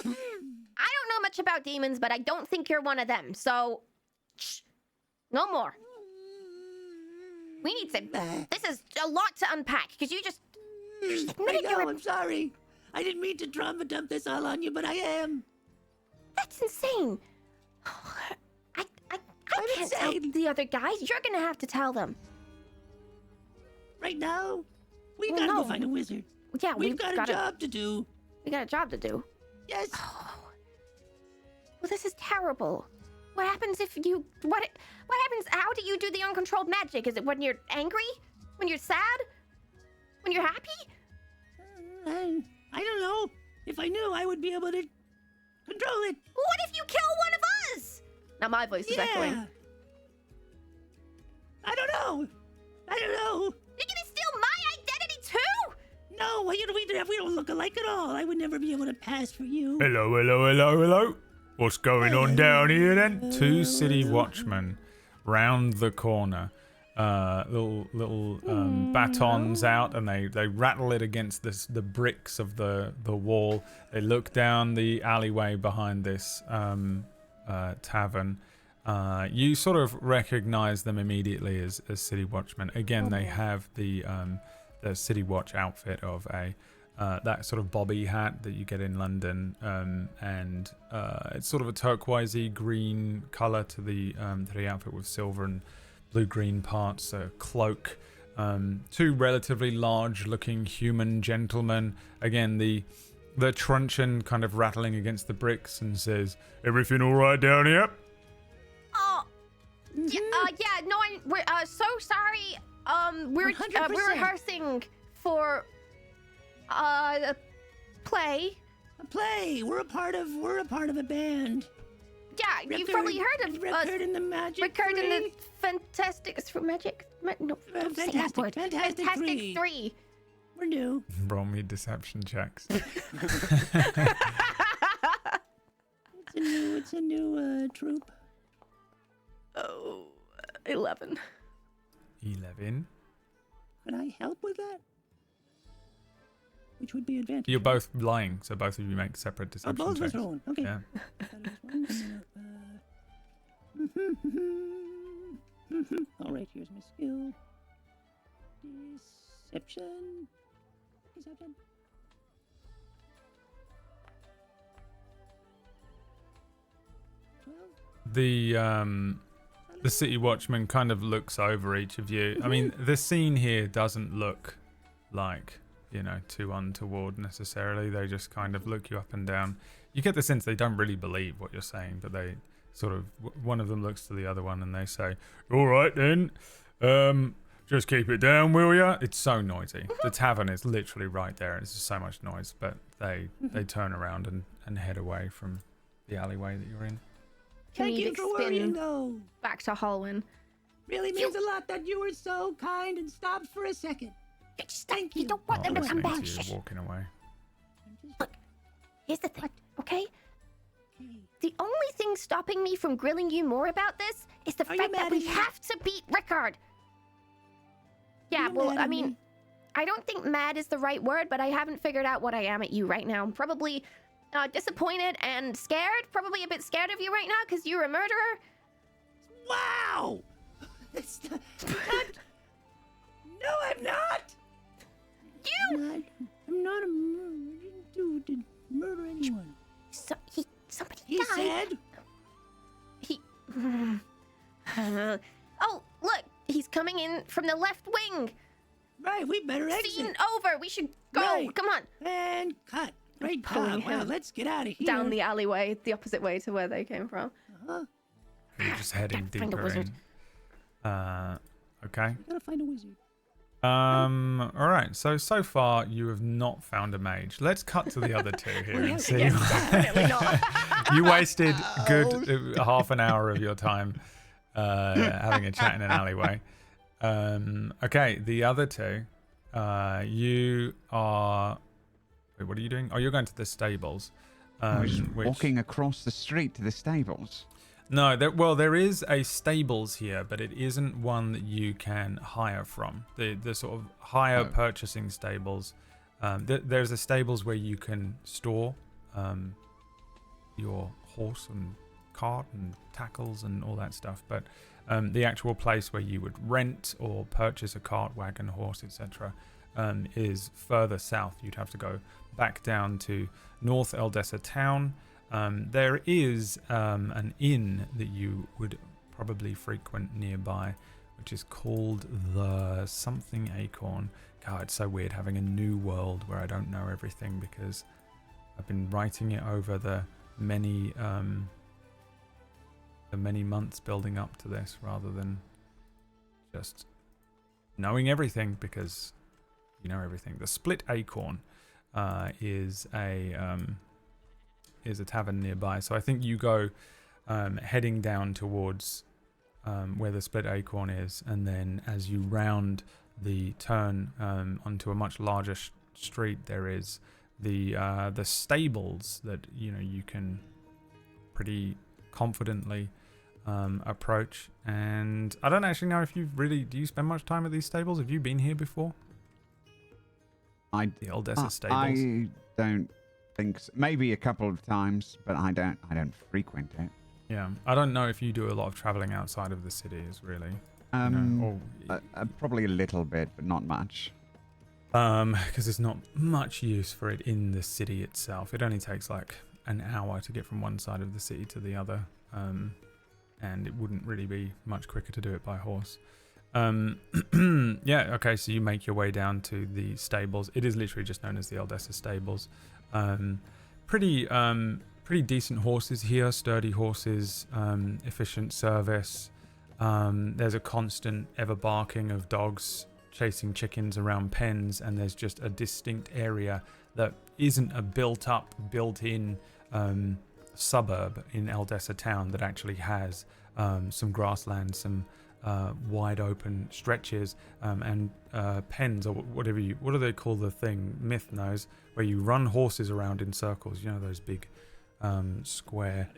don't know much about demons, but I don't think you're one of them. So, shh, no more. We need to. This is a lot to unpack because you just. I know, I'm sorry. I didn't mean to drama dump this all on you, but I am. That's insane. I can't tell insane. the other guys. You're gonna have to tell them. Right now, we Well, gotta no. go find a wizard. Yeah, We've got a job to do. We got a job to do. Yes. Well, this is terrible. What happens if you? What happens? How do you do the uncontrolled magic? Is it when you're angry? When you're sad? When you're happy? I don't know. If I knew, I would be able to control it. What if you kill one of us? Now my voice is echoing. Yeah. I don't know. You're gonna steal my identity too? No, we don't look alike at all. I would never be able to pass for you. Hello. What's going on down here then? Two city watchmen round the corner. Little batons out, and they rattle it against the bricks of the wall. They look down the alleyway behind this tavern. You sort of recognize them immediately as city watchmen. Again, they have the city watch outfit of that sort of bobby hat that you get in London, and it's sort of a turquoisey green color to the outfit with silver and blue-green parts, a cloak. Two relatively large-looking human gentlemen. Again, the truncheon kind of rattling against the bricks and says, "Everything all right down here?" We're so sorry. We're 100%. rehearsing for a play. A play. We're a part of a band. Yeah, you've probably heard of us. Record in the Magic Record in the Three. Fantastic Magic. No, don't say that word. Fantastic Three. 3. We're new. Roll me deception checks. It's a new troupe. Oh, 11. 11. Could I help with that? Which would be advantage. You're both lying, so both of you make separate Oh, deception both of us checks. rolling. Okay. Yeah. All right, here's my skill. Deception. 12. The city watchman kind of looks over each of you. I mean, the scene here doesn't look like, too untoward necessarily. They just kind of look you up and down. You get the sense they don't really believe what you're saying, but they sort of, one of them looks to the other one and they say, "All right then, just keep it down, will ya?" It's so noisy. The tavern is literally right there. It's just so much noise, but they turn around and head away from the alleyway that you're in. Thank you for worrying, though. Back to Holwyn. Really means a lot that you were so kind and stopped for a second. Thank you. You don't want them to come back. You're walking away. Look, here's the thing, okay? The only thing stopping me from grilling you more about this is the Are you fact that mad we at me? have to beat Rickard. Yeah, you well, mad I at mean, me? I don't think mad is the right word, but I haven't figured out what I am at you right now. I'm probably disappointed and scared. Probably a bit scared of you right now because you're a murderer. Wow! It's not... No, I'm not! I'm not a murderer. I didn't murder anyone. somebody He died. said. He. Oh, look, he's coming in from the left wing. Right, we better Scene exit. over. We should go. Right. Come on. And cut. Great Pulling job. Wow, him let's get out of here. Down the alleyway, the opposite way to where they came from. You're just heading Find a deeper wizard. in. Okay. Gotta find a wizard. All right. So far you have not found a mage. Let's cut to the other two here and see. Definitely not. You wasted good half an hour of your time having a chat in an alleyway. Okay, the other two. You are. Wait, what are you doing? Oh, you're going to the stables. I was Which... walking across the street to the stables. No, there is a stables here, but it isn't one that you can hire from. The sort of higher purchasing stables. There's a stables where you can store your horse and cart and tackles and all that stuff, but the actual place where you would rent or purchase a cart, wagon, horse, etc., is further south. You'd have to go back down to North Eldessa town. There is an inn that you would probably frequent nearby, which is called the something Acorn. God, it's so weird having a new world where I don't know everything because I've been writing it over the many months building up to this, rather than just knowing everything because you know everything. The Split Acorn is a tavern nearby, so I think you go heading down towards where the Split Acorn is, and then as you round the turn onto a much larger street, there is the stables that you can pretty confidently approach. And I don't actually know if do you spend much time at these stables? Have you been here before? The Eldessa stables. I don't think so. Maybe a couple of times, but I don't frequent it. Yeah, I don't know if you do a lot of traveling outside of the cities, really. Probably a little bit, but not much. Because there's not much use for it in the city itself. It only takes like an hour to get from one side of the city to the other, and it wouldn't really be much quicker to do it by horse. Yeah, okay, so you make your way down to the stables. It is literally just known as the Eldessa stables. Pretty decent horses here, sturdy horses, efficient service. There's a constant ever barking of dogs chasing chickens around pens, and there's just a distinct area that isn't a built-in suburb in Eldessa town that actually has some grassland, some wide open stretches, and pens, or what do they call the thing? Myth knows, where you run horses around in circles. You know, those big square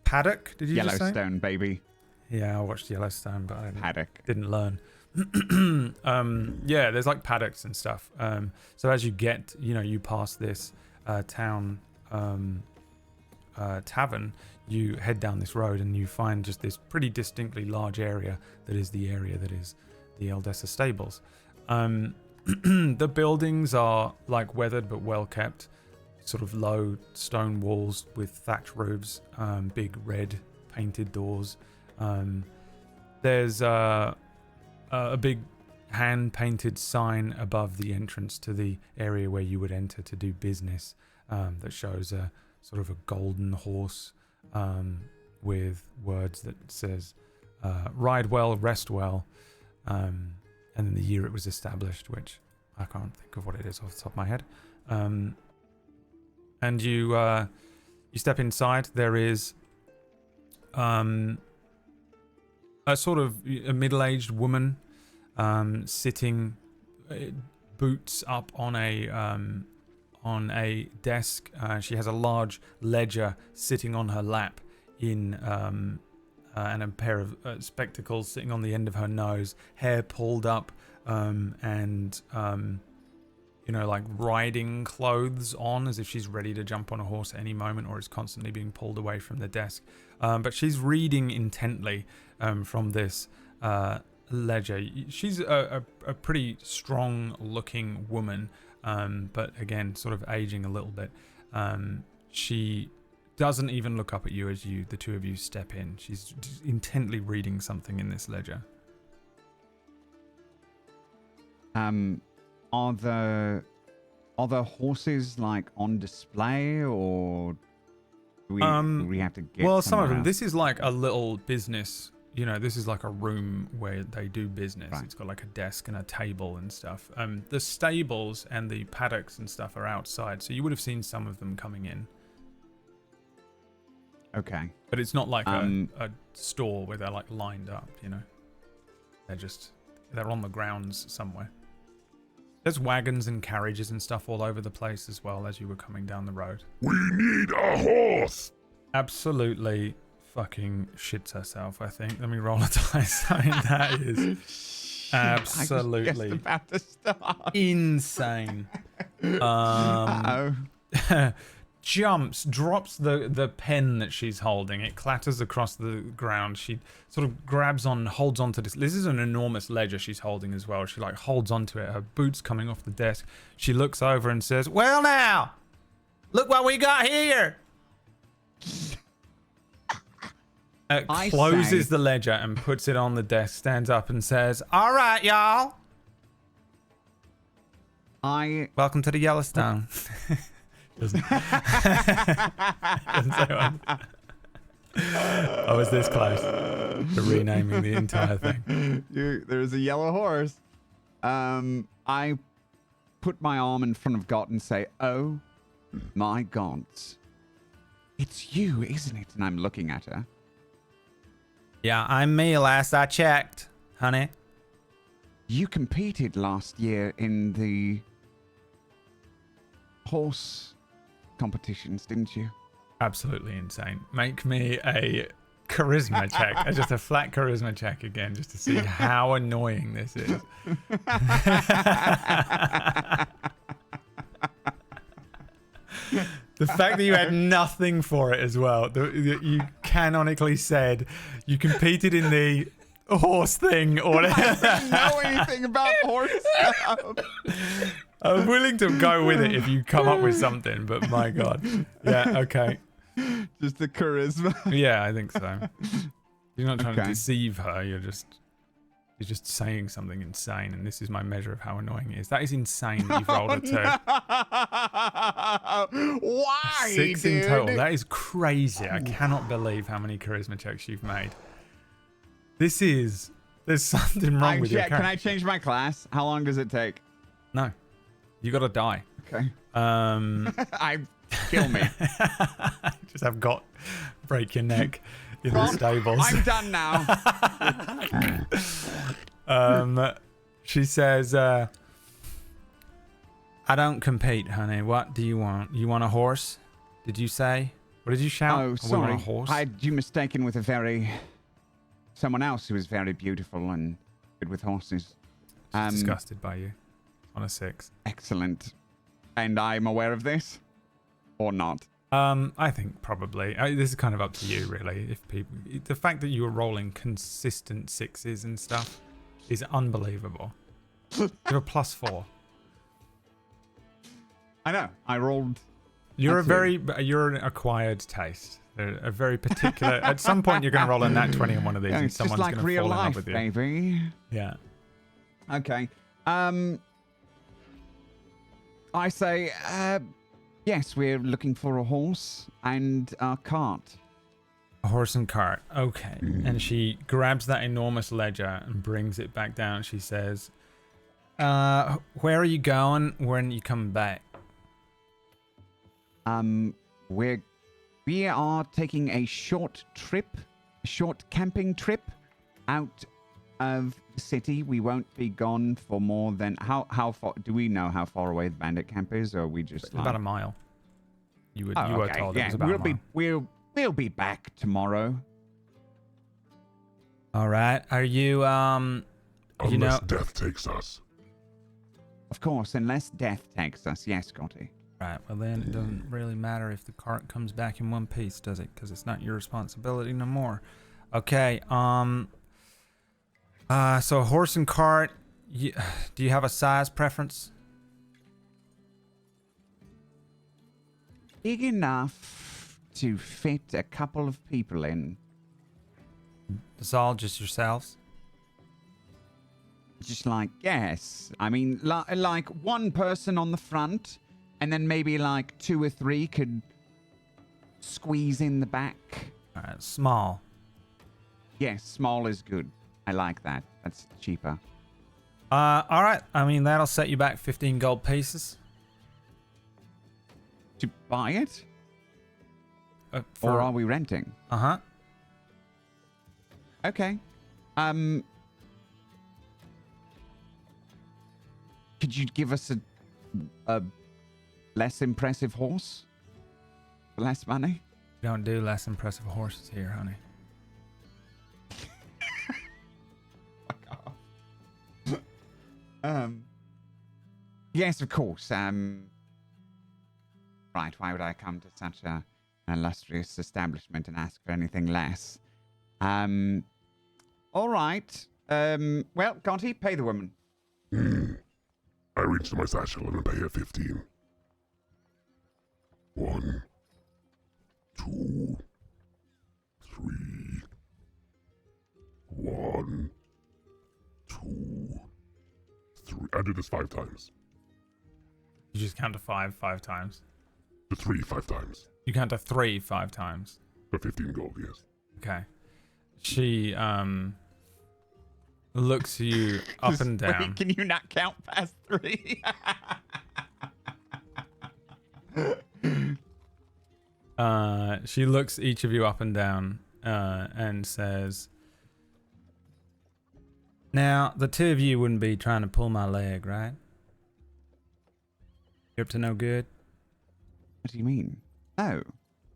paddock. Did you just say? Yellowstone, baby. Yeah, I watched Yellowstone, but I didn't learn. Yeah, there's like paddocks and stuff. So as you get, you pass this town tavern, you head down this road and you find just this pretty distinctly large area that is the area that is the Eldessa stables. The buildings are like weathered but well kept, sort of low stone walls with thatch roofs, big red painted doors. There's a big hand-painted sign above the entrance to the area where you would enter to do business, that shows a sort of a golden horse with words that says ride well, rest well, and then the year it was established, which I can't think of what it is off the top of my head. And you step inside. There is a sort of a middle-aged woman sitting, boots up on a desk. She has a large ledger sitting on her lap, and a pair of spectacles sitting on the end of her nose, hair pulled up, and like riding clothes on, as if she's ready to jump on a horse at any moment, or is constantly being pulled away from the desk. But she's reading intently from this ledger. She's a pretty strong-looking woman, but again, sort of aging a little bit. She doesn't even look up at you as the two of you step in. She's just intently reading something in this ledger. Are the horses like on display, or do we have to get? Well, some of them. else? This is like a little business. You know, this is like a room where they do business. Right. It's got like a desk and a table and stuff. The stables and the paddocks and stuff are outside, so you would have seen some of them coming in. Okay. But it's not like a store where they're like lined up, you know. They're on the grounds somewhere. There's wagons and carriages and stuff all over the place as well as you were coming down the road. We need a horse! Absolutely fucking shits herself, I think. Let me roll a dice. I mean, that is absolutely I was just about to start. insane. Uh-oh. Jumps, drops the pen that she's holding. It clatters across the ground. She sort of grabs on, holds onto this. This is an enormous ledger she's holding as well. She like holds onto it. Her boots coming off the desk. She looks over and says, "Well now, look what we got here." Closes the ledger and puts it on the desk. Stands up and says, "All right, y'all. Welcome to the Yellowstone." Doesn't say one. I was this close to renaming the entire thing. There's a yellow horse. I put my arm in front of Gott and say, "Oh my God, it's you, isn't it?" And I'm looking at her. Yeah, I'm me. Last I checked, honey. You competed last year in the horse competitions, didn't you? Absolutely insane. Make me a charisma check. Just a flat charisma check again, just to see how annoying this is. The fact that you had nothing for it as well. You canonically said you competed in the horse thing or whatever. I don't know anything about horse stuff. I'm willing to go with it if you come up with something, but my God. Yeah, okay. Just the charisma. Yeah, I think so. You're not trying to Okay. deceive her. You're just saying something insane, and this is my measure of how annoying it is. That is insane that you've rolled a 2. Why, 6 dude? in total. That is crazy. I cannot believe how many charisma checks you've made. There's something wrong with your character. Can I change my class? How long does it take? No. You gotta die. Okay. Kill me. Just have Gott break your neck in the stables. I'm done now. She says, I don't compete, honey. What do you want? You want a horse? Did you say? What did you shout? Oh, We sorry. want a horse? I had you mistaken with someone else who was very beautiful and good with horses. She's disgusted by you. On a 6. Excellent. And I'm aware of this? Or not? I think probably. This is kind of up to you, really. The fact that you were rolling consistent 6s and stuff is unbelievable. You have a +4. I know. I rolled. You're That's you're an acquired taste. They're a very particular. At some point, you're going to roll a nat 20 on one of these, Yeah, and it's just someone's like going to real fall in love life, with you. baby. Yeah. Okay. I say, yes, we're looking for a horse and a cart. A horse and cart. Okay. And she grabs that enormous ledger and brings it back down. She says, where are you going when you come back? We are taking a short camping trip out of the city. We won't be gone for more than how far? Do we know how far away the bandit camp is, or are we just About a mile. You were okay. told Yeah, it was about a mile. we'll be back tomorrow. All right. Are you Unless death takes us. Of course, unless death takes us. Yes, Scotty. Right. Well, then it doesn't really matter if the cart comes back in one piece, does it? Because it's not your responsibility no more. Okay. So a horse and cart. Do you have a size preference? Big enough to fit a couple of people in. It's all just yourselves? Just like, yes. I mean, like one person on the front, and then maybe like 2 or 3 could squeeze in the back. Alright, small. Yes, small is good. I like that. That's cheaper. Alright. I mean, that'll set you back 15 gold pieces. To buy it? For... Or are we renting? Uh-huh. Okay. Could you give us a less impressive horse? For less money? We don't do less impressive horses here, honey. Fuck off. Yes, of course. Right, why would I come to such an illustrious establishment and ask for anything less? All right. Well, Gotti, pay the woman. I reach to my satchel and pay her 15. 1, 2, 3. 1, 2, 3. I do this 5 times. You just count to 5 times. To 3 5 times. You count to 3 5 times. For 15 gold, yes. Okay. She looks you up and down. Wait, can you not count past 3? She looks each of you up and down and says, "Now, the 2 of you wouldn't be trying to pull my leg, right? You're up to no good?" What do you mean? No.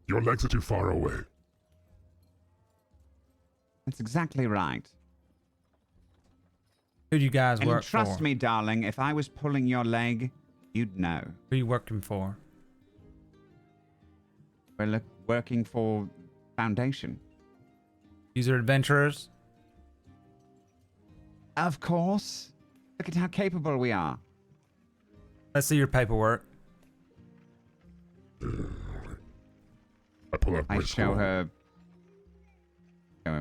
Your legs are too far away. That's exactly right. Who do you guys And work for? trust me, darling, if I was pulling your leg, you'd know. Who are you working for? We're working for Foundation. These are adventurers? Of course. Look at how capable we are. Let's see your paperwork. I pull out my I show scroll. her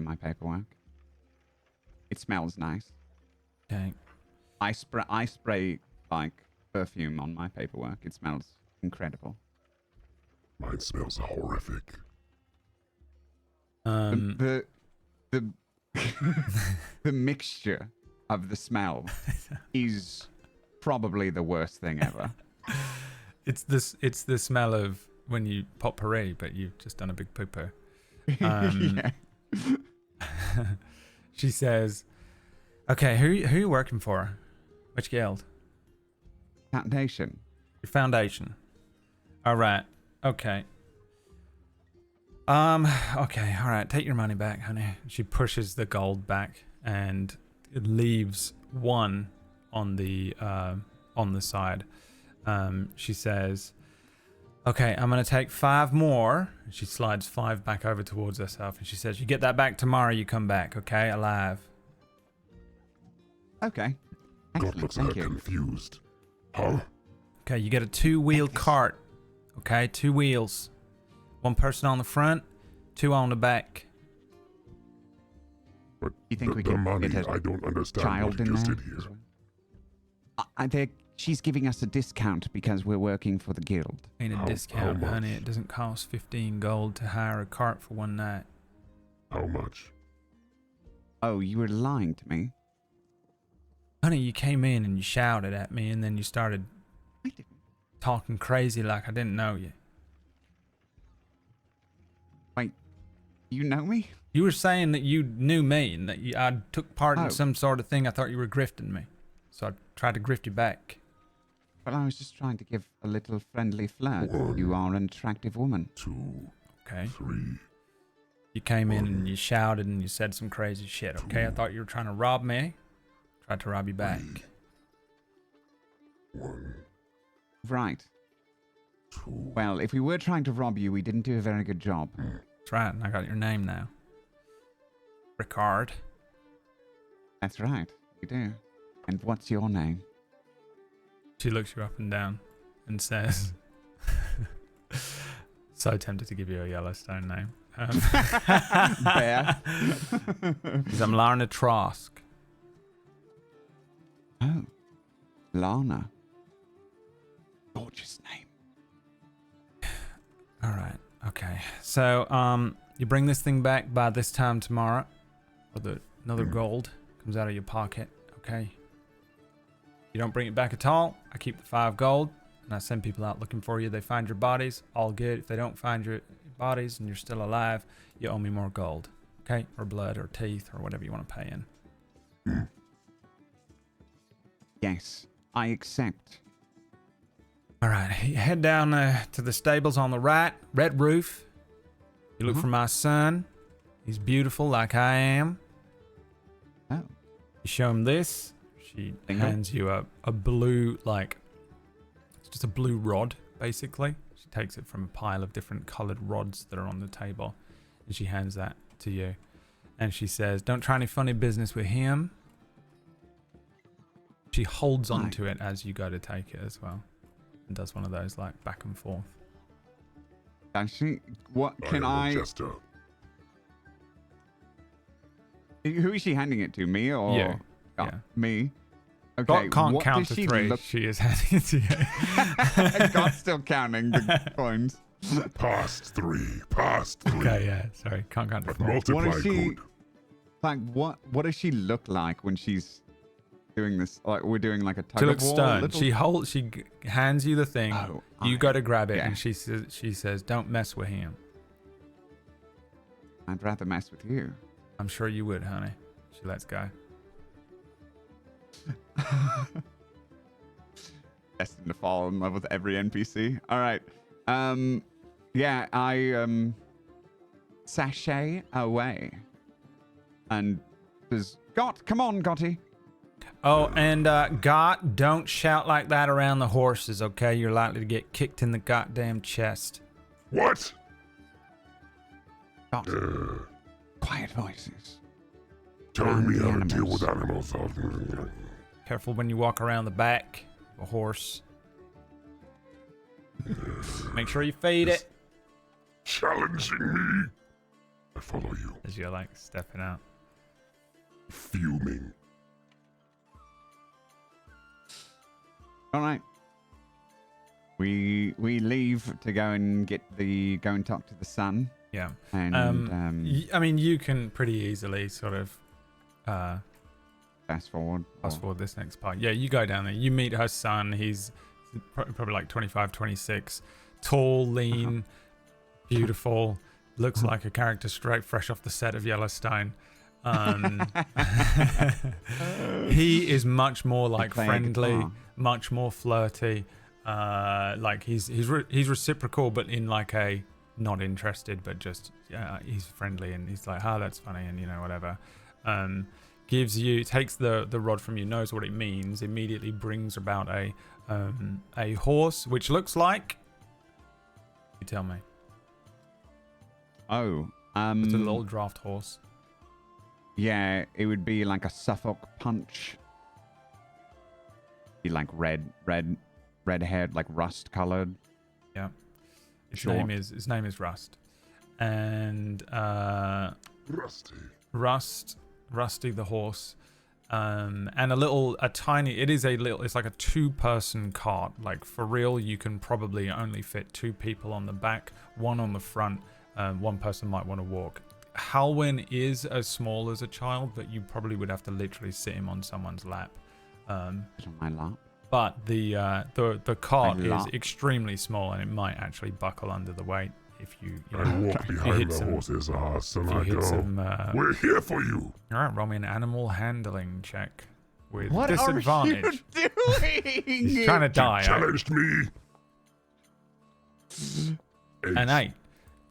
my paperwork. It smells nice. Okay. I spray like perfume on my paperwork. It smells incredible. Mine smells horrific. The the mixture of the smell is probably the worst thing ever. It's the smell of when you potpourri, but you've just done a big poo-poo. Yeah. She says, "Okay, who are you working for? Which guild? Foundation. Your foundation. All right. Okay. Okay. All right. Take your money back, honey." She pushes the gold back, and it leaves 1 on the side. She says, "Okay, I'm gonna take 5 more." She slides 5 back over towards herself, and she says, "You get that back tomorrow. You come back, okay, alive." Okay. God Excellent. looks Thank you. confused. Huh? Okay, you get a 2-wheel cart. Okay, 2 wheels. 1 person on the front, 2 on the back. But You think the, we the could money, get a I don't understand child what you in just there? did here. as well? She's giving us a discount because we're working for the guild. Ain't a How discount, much? honey. It doesn't cost 15 gold to hire a cart for 1 night. How much? Oh, you were lying to me. Honey, you came in and you shouted at me, and then you started I didn't. talking crazy like I didn't know you. Wait, you know me? You were saying that you knew me and that I took part Oh. in some sort of thing. I thought you were grifting me. So I tried to grift you back. Well, I was just trying to give a little friendly flirt. You are an attractive woman. 2, Okay. 3. You came in and you shouted and you said some crazy shit. Okay. I thought you were trying to rob me. Tried to rob you back. 1, Right. 2. Well, if we were trying to rob you, we didn't do a very good job. That's right. And I got your name now. Ricard. That's right. You do. And what's your name? She looks you up and down and says, so tempted to give you a Yellowstone name. Bear. Because I'm Lana Trask. Oh, Lana. Gorgeous name. All right. Okay. So, you bring this thing back by this time tomorrow, or another gold comes out of your pocket. Okay. You don't bring it back at all, I keep the 5 gold, and I send people out looking for you. They find your bodies, all good. If they don't find your bodies and you're still alive, you owe me more gold. Okay? Or blood, or teeth, or whatever you want to pay in. Yes, I accept. All right. You head down to the stables on the right, red roof. You look for my son. He's beautiful like I am. Oh. You show him this. She hands you a blue, like, it's just a blue rod, basically. She takes it from a pile of different colored rods that are on the table. And she hands that to you. And she says, don't try any funny business with him. She holds onto it as you go to take it as well. And does one of those, like, back and forth. Does she? What can I? Jester. Who is she handing it to? Me or? You. Oh, Yeah. Me. Okay. Gott can't what count does to she 3. look- She is handing it to you. God's still counting the coins. Past 3. Past 3. Okay, yeah. Sorry. Can't count to But 4. multiply What is she? good. Like what? What does she look like when she's doing this? Like we're doing like a tug She of looks war. stern. little- She hands you the thing. Oh, You go to grab it, yeah. and she says, don't mess with him. I'd rather mess with you. I'm sure you would, honey. She lets go. Destined to fall in love with every NPC. All right. Yeah, I sashay away. And there's Gott, come on, Gotty. Oh, and Gott, don't shout like that around the horses, okay? You're likely to get kicked in the goddamn chest. What? Gott. Quiet voices. Telling me Around how the to deal with animals. animals. Careful when you walk around the back of a horse. Make sure you feed it. Challenging me. I follow you. As you're like stepping out. Fuming. All right. We leave to go and go and talk to the sun. Yeah. And I mean, you can pretty easily sort of fast forward. fast forward this next part. Yeah, you go down there. You meet her son. He's probably like 25, 26. Tall, lean, beautiful. Looks like a character straight fresh off the set of Yellowstone. He is much more like friendly, much more flirty. Like he's reciprocal, but in like a not interested, but just he's friendly, and he's like, oh, that's funny, and you know, whatever. Takes the rod from you, knows what it means, immediately brings about a horse, which looks like, you tell me. Oh, It's a little draft horse. Yeah, it would be like a Suffolk punch. Be like red haired, like rust colored. Yeah. His Short. name is Rust. And Rusty the horse. And it's like a 2-person cart. Like for real, you can probably only fit 2 people on the back, 1 on the front. 1 person might want to walk. Halwyn is as small as a child, but you probably would have to literally sit him on someone's lap. On my lap. But the cart My is lap. extremely small, and it might actually buckle under the weight if you I walk behind hit the some- horse's ass and if you I hit go, some, we're here for you. All right, roll me an animal handling check with What disadvantage. are you doing? He's trying to die. Challenged me. An 8.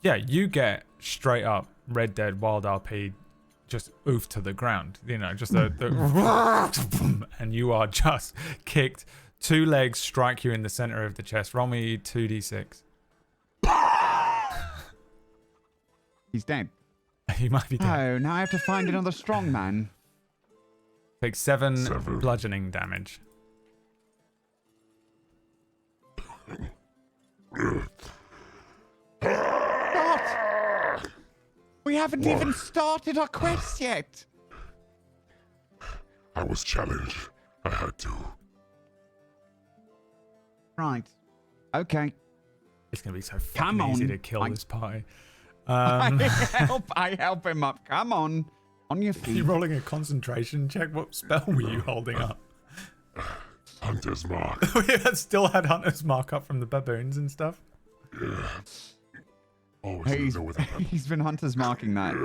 Yeah, you get straight up Red Dead Wild RP, just oof to the ground. You know, just the and you are just kicked. 2 legs strike you in the center of the chest. Roll me 2d6. He's dead. He might be dead. Oh, now I have to find another strong man. Take 7 7. bludgeoning damage. haven't even started our quest yet. I was challenged. I had to. Right. Okay. It's gonna be so Come fucking easy on. to kill this party. I help him up. Come on. On your Are you feet. rolling a concentration check? What spell were you holding up? Hunter's mark. We had still had Hunter's Mark up from the baboons and stuff. Yeah. Always need to know where that He's been hunter's marking that.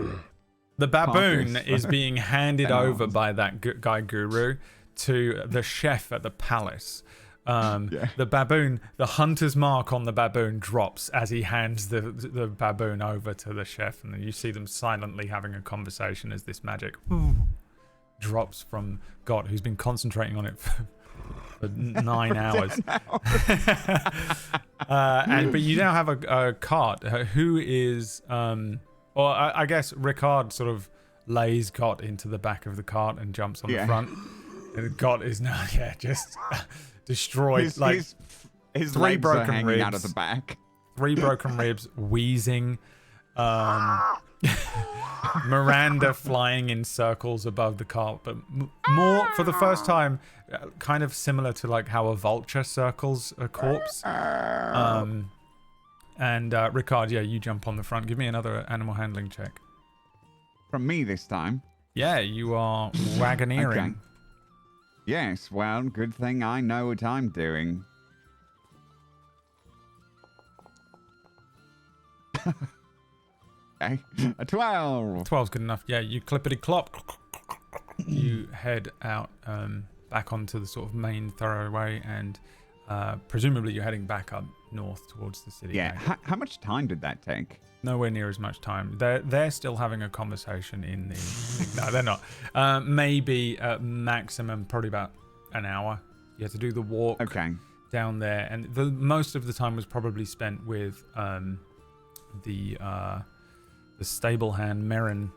The baboon Carcass. is being handed An over arms. by that guy guru to the chef at the palace. The baboon, the hunter's mark on the baboon drops as he hands the baboon over to the chef, and then you see them silently having a conversation as this magic drops from Gott, who's been concentrating on it for 9 hours. But you now have a cart. Who is, I guess Ricard sort of lays Gott into the back of the cart and jumps on the front. And Gott is now, just destroyed. His 3 legs broken are hanging ribs. out of the back. 3 broken ribs, wheezing. Miranda flying in circles above the cart, but more for the first time, kind of similar to like how a vulture circles a corpse. And Ricard, you jump on the front. Give me another animal handling check. From me this time. Yeah, you are wagoneering. Okay. Yes, well, good thing I know what I'm doing. Okay. A 12. 12's good enough. Yeah, you clippity clop. You head out back onto the sort of main thoroughway, and presumably you're heading back up north towards the city. Yeah. How much time did that take? Nowhere near as much time. They're still having a conversation in the. No, they're not. Maybe at maximum, probably about an hour. You have to do the walk down there, and the most of the time was probably spent with the stable hand Merrin,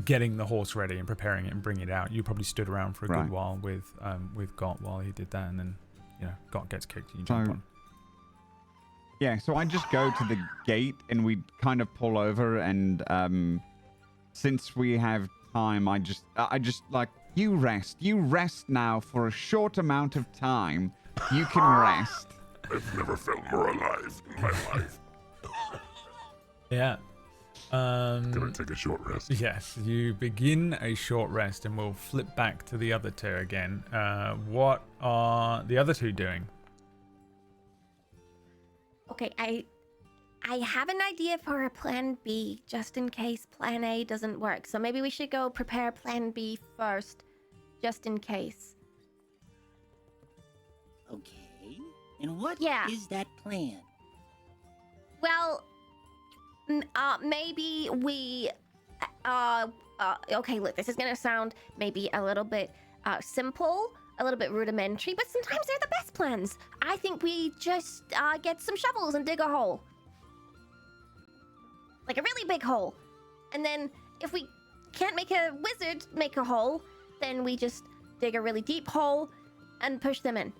getting the horse ready and preparing it and bringing it out. You probably stood around for a good while with Gott while he did that, and then Gott gets kicked and you jump on. Yeah, so I just go to the gate and we kind of pull over, and since we have time, I just like, you rest now for a short amount of time. You can rest. I've never felt more alive in my life. Yeah. Gonna take a short rest. Yes, you begin a short rest, and we'll flip back to the other two again. What are the other two doing? Okay, I have an idea for a plan B, just in case plan A doesn't work. So maybe we should go prepare plan B first, just in case. Okay. And what is that plan? Well, maybe we, okay, look, this is gonna sound maybe a little bit simple, a little bit rudimentary, but sometimes they're the best plans. I think we just get some shovels and dig a hole. Like a really big hole. And then if we can't make a wizard make a hole, then we just dig a really deep hole and push them in.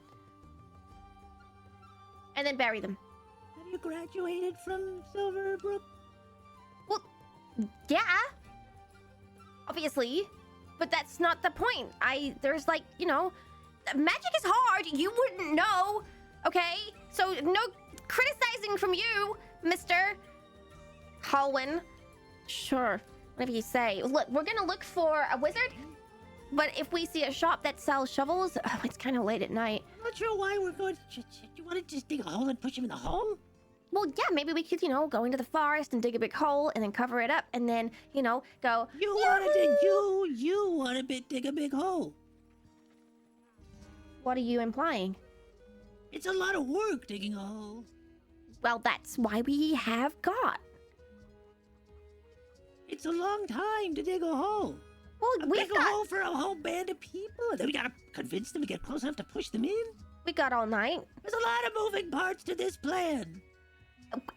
And then bury them. Have you graduated from Silverbrook? Well, yeah. Obviously. But that's not the point. There's like, magic is hard. You wouldn't know. Okay? So no criticizing from you, Mr. Halwyn. Sure. Whatever you say. Look, we're gonna look for a wizard. But if we see a shop that sells shovels, it's kind of late at night. I'm not sure why we're going to... You want to just dig a hole and push him in the hole? Well, yeah, maybe we could, go into the forest and dig a big hole and then cover it up and then, go... You want to dig a big hole. What are you implying? It's a lot of work digging a hole. Well, that's why we have Gott. It's a long time to dig a hole. Well, we dig a hole for a whole band of people, and then we gotta convince them to get close enough to push them in. We got all night. There's a lot of moving parts to this plan.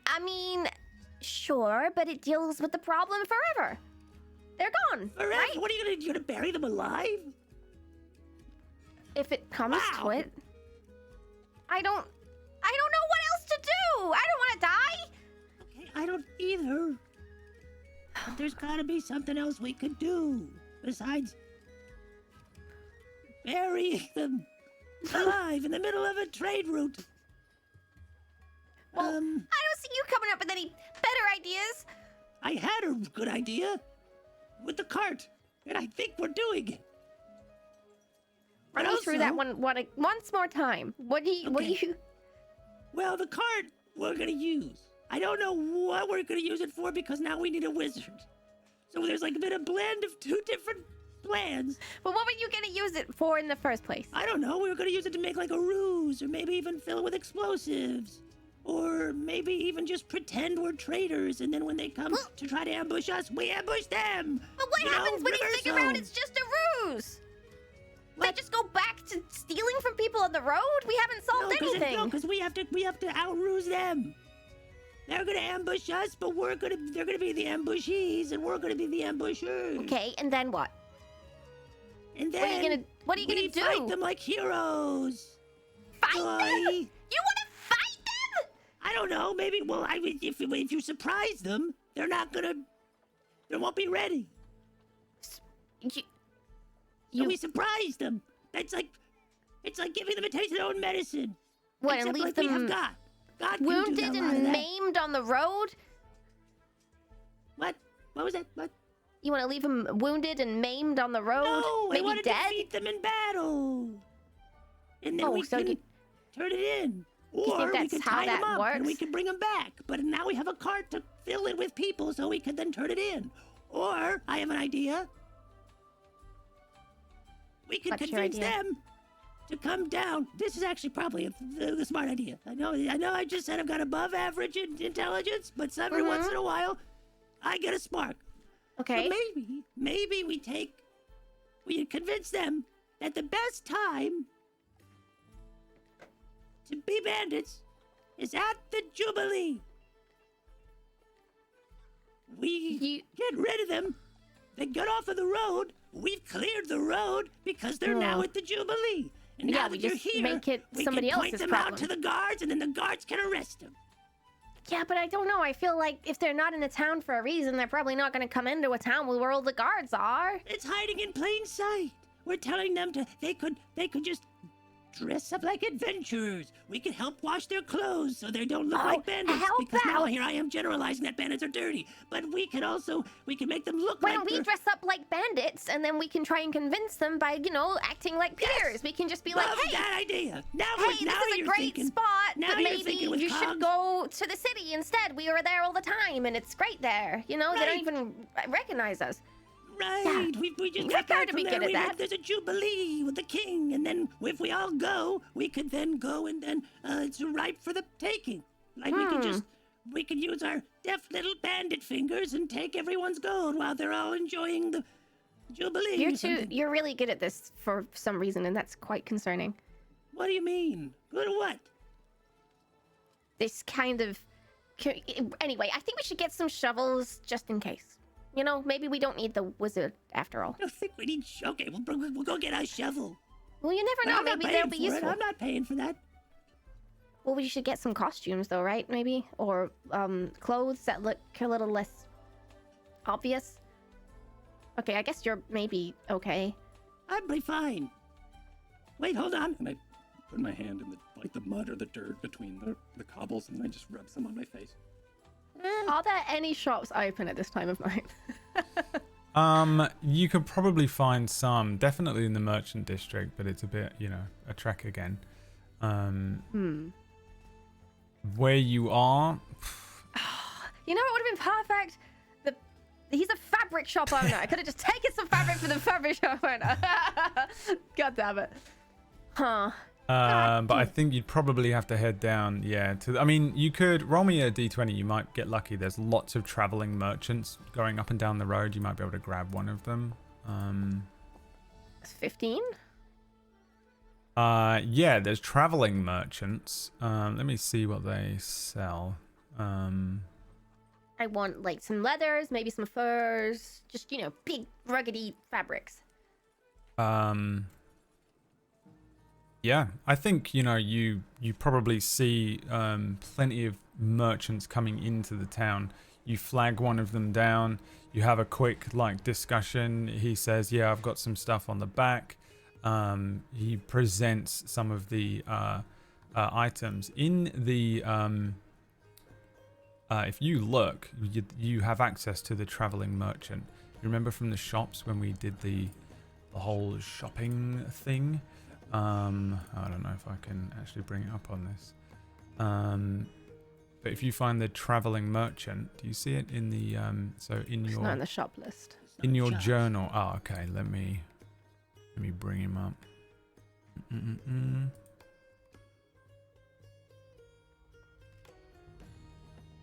I mean, sure, but it deals with the problem forever. They're gone. Forever? Right? What are you gonna bury them alive? If it comes to it. I don't know what else to do. I don't want to die. Okay, I don't either. But there's gotta be something else we could do besides burying them alive in the middle of a trade route. Well, I don't see you coming up with any better ideas. I had a good idea with the cart, and I think we're doing it. Run me through that once more time. What do you? Well, the cart we're gonna use. I don't know what we're gonna use it for because now we need a wizard. So there's like been a blend of two different plans. Well, what were you gonna use it for in the first place? I don't know. We were gonna use it to make like a ruse, or maybe even fill it with explosives. Or maybe even just pretend we're traitors, and then when they come to try to ambush us, we ambush them! But what happens when they figure out it's just a ruse? They just go back to stealing from people on the road? We haven't solved anything. No, because we have to out-ruse them. They're gonna ambush us, but they're gonna be the ambushees, and we're gonna be the ambushers. Okay, and then what? And then what are you gonna do? Fight them like heroes. Fight them? You wanna fight them? I don't know. Maybe. Well, if you surprise them, they won't be ready. So we surprised them. It's like giving them a taste of their own medicine. What, and leave them God wounded and maimed on the road? What? What was that? What? You want to leave them wounded and maimed on the road? No, maybe I want to dead? defeat them in battle. And then we can turn it in. Or we can tie them up and we can bring them back. But now we have a cart to fill it with people so we can then turn it in. Or, I have an idea. We can convince them to come down. This is actually probably the smart idea. I know I just said I've got above average intelligence, but every once in a while, I get a spark. Okay. So maybe we convince them that the best time to be bandits is at the Jubilee. We get rid of them. They get off of the road. We've cleared the road because they're now at the Jubilee. And now that you're here, make it somebody else's point them problem. out to the guards, and then the guards can arrest them. Yeah, but I don't know. I feel like if they're not in a town for a reason, they're probably not going to come into a town where all the guards are. It's hiding in plain sight. We're telling them they could just dress up like adventurers. We can help wash their clothes so they don't look like bandits. Because now here I am generalizing that bandits are dirty. But we can make them look like. Why don't we dress up like bandits and then we can try and convince them by, acting like peers. We can just be like, hey, that idea. This is a great spot, but maybe you should go to the city instead. We were there all the time and it's great there. They don't even recognize us. Right, Yeah. we just You're got back going to from be there. good at that. There's a jubilee with the king, and then if we all go, we could then go, and then it's ripe for the taking. Like we could use our deft little bandit fingers and take everyone's gold while they're all enjoying the jubilee. You're really good at this for some reason, and that's quite concerning. What do you mean? Good at what? This kind of. Anyway, I think we should get some shovels just in case. Maybe we don't need the wizard after all. I don't think we need. Okay, we'll go get our shovel. Well, you never know. Maybe they'll be useful. I'm not paying for that. Well, we should get some costumes, though, right? Maybe, or clothes that look a little less obvious. Okay, I guess you're maybe okay. I'd be fine. Wait, hold on. And I put my hand in the mud or the dirt between the cobbles, and I just rub some on my face. Are there any shops open at this time of night? You could probably find some, definitely in the merchant district, but it's a bit, a trek again. Where you are. You know what would have been perfect? He's a fabric shop owner. I could have just taken some fabric for the fabric shop owner. God damn it. Huh. But I think you'd probably have to head down, you could roll me a d20. You might get lucky. There's lots of traveling merchants going up and down the road. You might be able to grab one of them. 15? There's traveling merchants. Let me see what they sell. I want like some leathers, maybe some furs, just big ruggedy fabrics. Yeah, I think, you probably see plenty of merchants coming into the town. You flag one of them down. You have a quick like discussion. He says, "Yeah, I've got some stuff on the back." He presents some of the items in the. If you look, you have access to the traveling merchant. You remember from the shops when we did the whole shopping thing? I don't know if I can actually bring it up on this. But if you find the traveling merchant, do you see it in the so in It's your not in the shop list. in your journal? Oh, okay. Let me bring him up.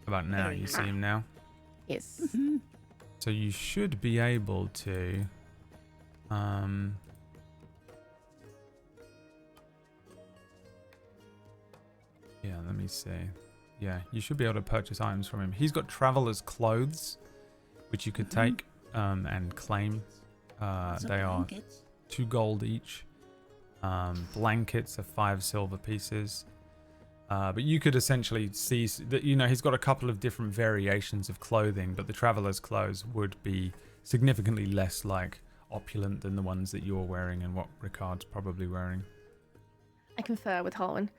About now, you see him now. Yes. So you should be able to yeah, let me see. Yeah, you should be able to purchase items from him. He's got traveler's clothes, which you could take and claim. They are 2 gold each. Blankets are 5 silver pieces. But you could essentially see that, you know, he's got a couple of different variations of clothing, but the traveler's clothes would be significantly less like opulent than the ones that you're wearing and what Ricard's probably wearing. I confer with Holwyn.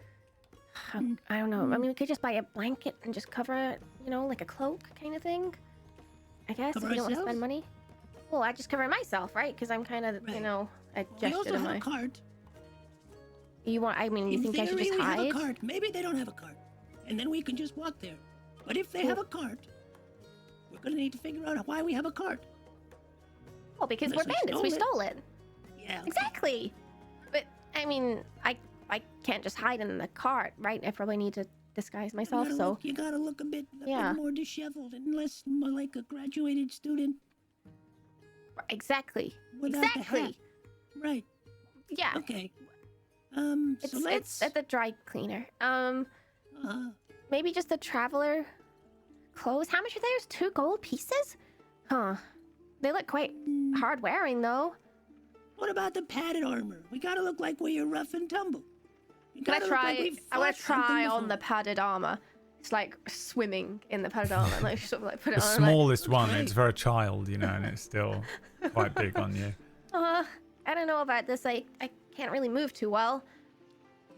I don't know. I mean, we could just buy a blanket and just cover it, you know, like a cloak kind of thing. I guess Cover if you don't want to ourselves? spend money. Well, I just cover myself, right? Because I'm kind of, you Right. know, We adjusted also in have my. a cart. You want? I mean, you In think I should theory, just we have hide? a cart. Maybe they don't have a cart, and then we can just walk there. But if they have a cart, we're gonna need to figure out why we have a cart. Oh, because Unless we're we bandits. We stole stole it. Yeah. okay. Exactly. But I mean, I can't just hide in the cart, right? I probably need to disguise myself. So You gotta look a bit Yeah. more disheveled and less more like a graduated student. exactly. Without the hat. Exactly. Right. Yeah. Okay. It's So let's. at the dry cleaner. uh, Maybe just the traveler clothes. How much are theirs? 2 gold pieces? Huh. They look quite hard wearing though. what about the padded armor? We gotta look like we're rough and tumble. We Can I gotta look try? like we've I want fought to try something on the before. padded armor. It's like swimming in the padded armor, like sort of like put it The on. smallest one, Right. it's for a child, you know, and it's still quite big on you. Like, I don't know about this. I can't really move too well.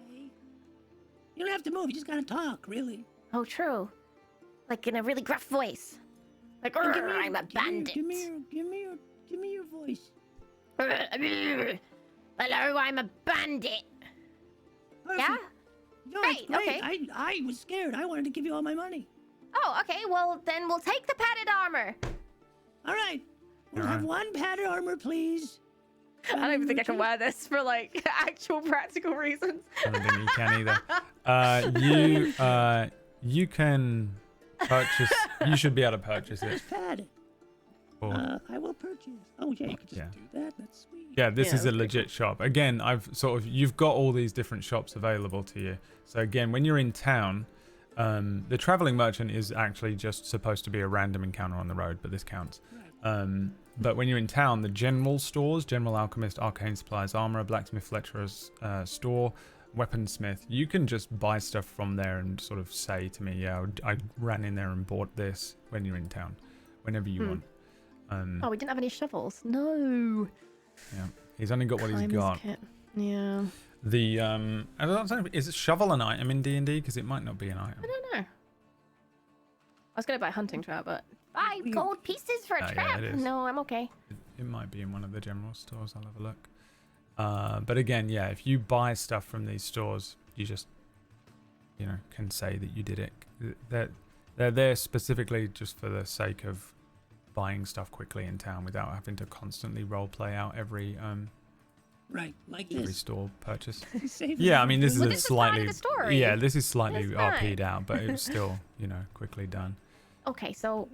Okay. You don't have to move. You just gotta talk, really. Oh, true. Like in a really gruff voice. Like, And "Grr, I'm a bandit. Give me your voice. Hello, I'm a bandit. Perfect. Yeah? No, that's Great, great. okay. I was scared. I wanted to give you all my money. Oh, okay. Well, then we'll take the padded armor. All right. We'll All have right. 1 padded armor, please. I don't even think I can wear this for like actual practical reasons. I don't think you can either. You can purchase. You should be able to purchase it. Just padded. For, I will purchase. Oh yeah, you can just Yeah. do that. That's sweet. yeah, this Yeah, is a that's legit shop. Again, you've got all these different shops available to you. So again, when you're in town, the traveling merchant is actually just supposed to be a random encounter on the road, but this counts. But when you're in town, the general stores, General Alchemist, Arcane Supplies, Armorer, Blacksmith, Lecturer's store, Weaponsmith, you can just buy stuff from there and sort of say to me, yeah, I ran in there and bought this when you're in town, whenever you want. Oh, we didn't have any shovels. No. Yeah, he's only got what he's Climbers got. kit. Yeah. The I don't know, is a shovel an item in D&D? Because it might not be an item. I don't know. I was gonna buy a hunting trap, but 5 gold pieces for a Oh, yeah, trap. it is. No, I'm okay. It might be in one of the general stores. I'll have a look. But again, yeah, if you buy stuff from these stores, you just, you know, can say that you did it. They're there specifically just for the sake of buying stuff quickly in town without having to constantly role play out every Right, like every this. store purchase. Save Yeah, it. I mean this is Well, a this is part of slightly the story. yeah, this is slightly It's RP'd fine. out, but it was still, you know, quickly done. Okay, so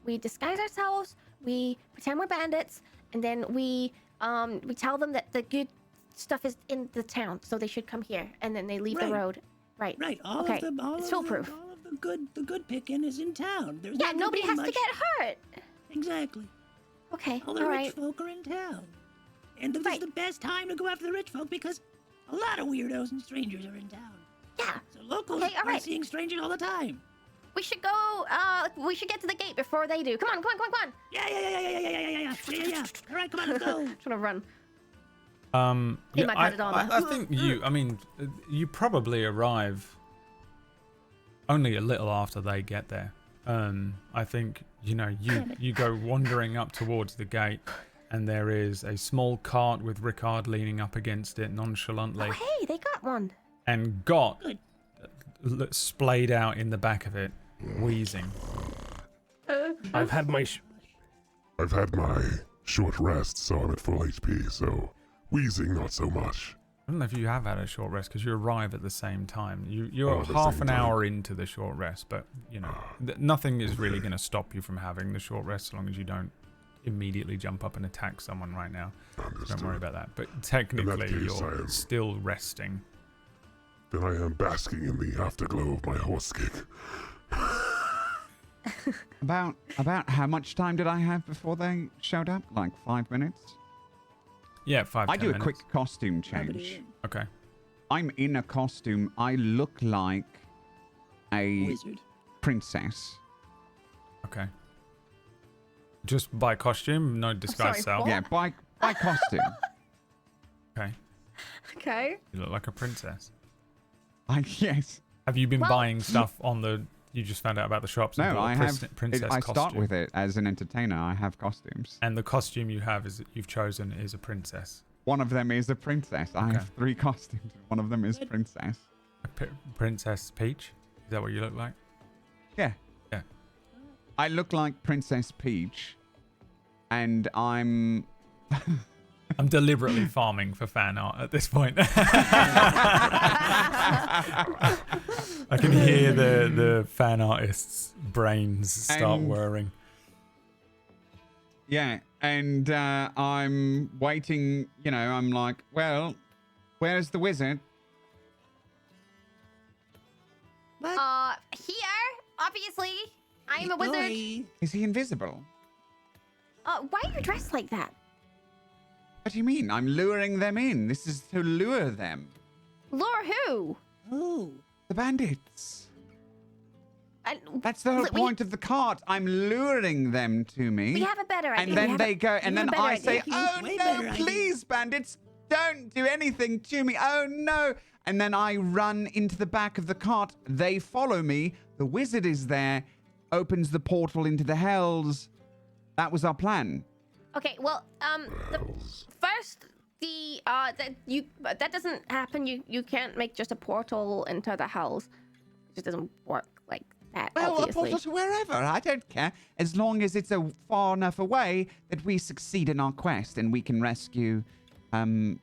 we disguise ourselves, we pretend we're bandits, and then we tell them that the good stuff is in the town, so they should come here, and then they leave the Right. road. Right. Right, all Okay, of the all it's of foolproof. The, all of the good picking is in town. There's Yeah, not gonna nobody be has much. to get hurt. Exactly. Okay, All the all rich right. folk are in town. And this Right. is the best time to go after the rich folk because a lot of weirdos and strangers are in town. Yeah, So locals Okay, all are right. seeing strangers all the time. we should go. We should get to the gate before they do. Come on. Yeah. All right, come on, let's go. Trying to run. Yeah, my padded armor. I think you probably arrive only a little after they get there. I think, you go wandering up towards the gate, and there is a small cart with Rickard leaning up against it nonchalantly. Oh, hey, they got one. And Gott Good. splayed out in the back of it, wheezing. I've had my short rest, so I'm at full HP, so wheezing not so much. I don't know if you have had a short rest because you arrive at the same time. You're at the half same an time. hour into the short rest, but nothing is really going to stop you from having the short rest so long as you don't immediately jump up and attack someone right now. So don't worry about that. But technically, case, you're still resting. Then I am basking in the afterglow of my horse kick. About how much time did I have before they showed up? Like 5 minutes? Yeah, 5 I 10 do a minutes. quick costume change. Okay. I'm in a costume. I look like a Wizard. princess. Okay. Just by costume, no disguise sorry, self. Yeah, by costume. Okay. Okay. You look like a princess. Yes. Have you been Well, buying stuff on the? You just found out about the shops. And No, bought a I have. princess I costume. start with it as an entertainer. I have costumes. And the costume you've chosen is a princess. One of them is a princess. I Okay. have 3 costumes. One of them is princess. Princess Peach. Is that what you look like? Yeah. Yeah. I look like Princess Peach, and I'm. I'm deliberately farming for fan art at this point. I can hear the fan artists' brains start And- whirring. Yeah, and I'm waiting. I'm like, well, where's the wizard? What? Here, obviously. I'm a wizard. Glory. Is he invisible? Why are you dressed like that? What do you mean? I'm luring them in. This is to lure them. Lure who? Oh. The bandits. And That's the whole we- point of the cart. I'm luring them to me. we have a better idea. and We then have they go, and we have then a better I say, idea. "Oh Way no, better idea." please, bandits, don't do anything to me. Oh no!" And then I run into the back of the cart. They follow me. The wizard is there, opens the portal into the hells. That was our plan. Okay, well, first that doesn't happen. You can't make just a portal into the hells. It just doesn't work like that. Well, a obviously. portal to wherever. I don't care. As long as it's far enough away that we succeed in our quest and we can rescue the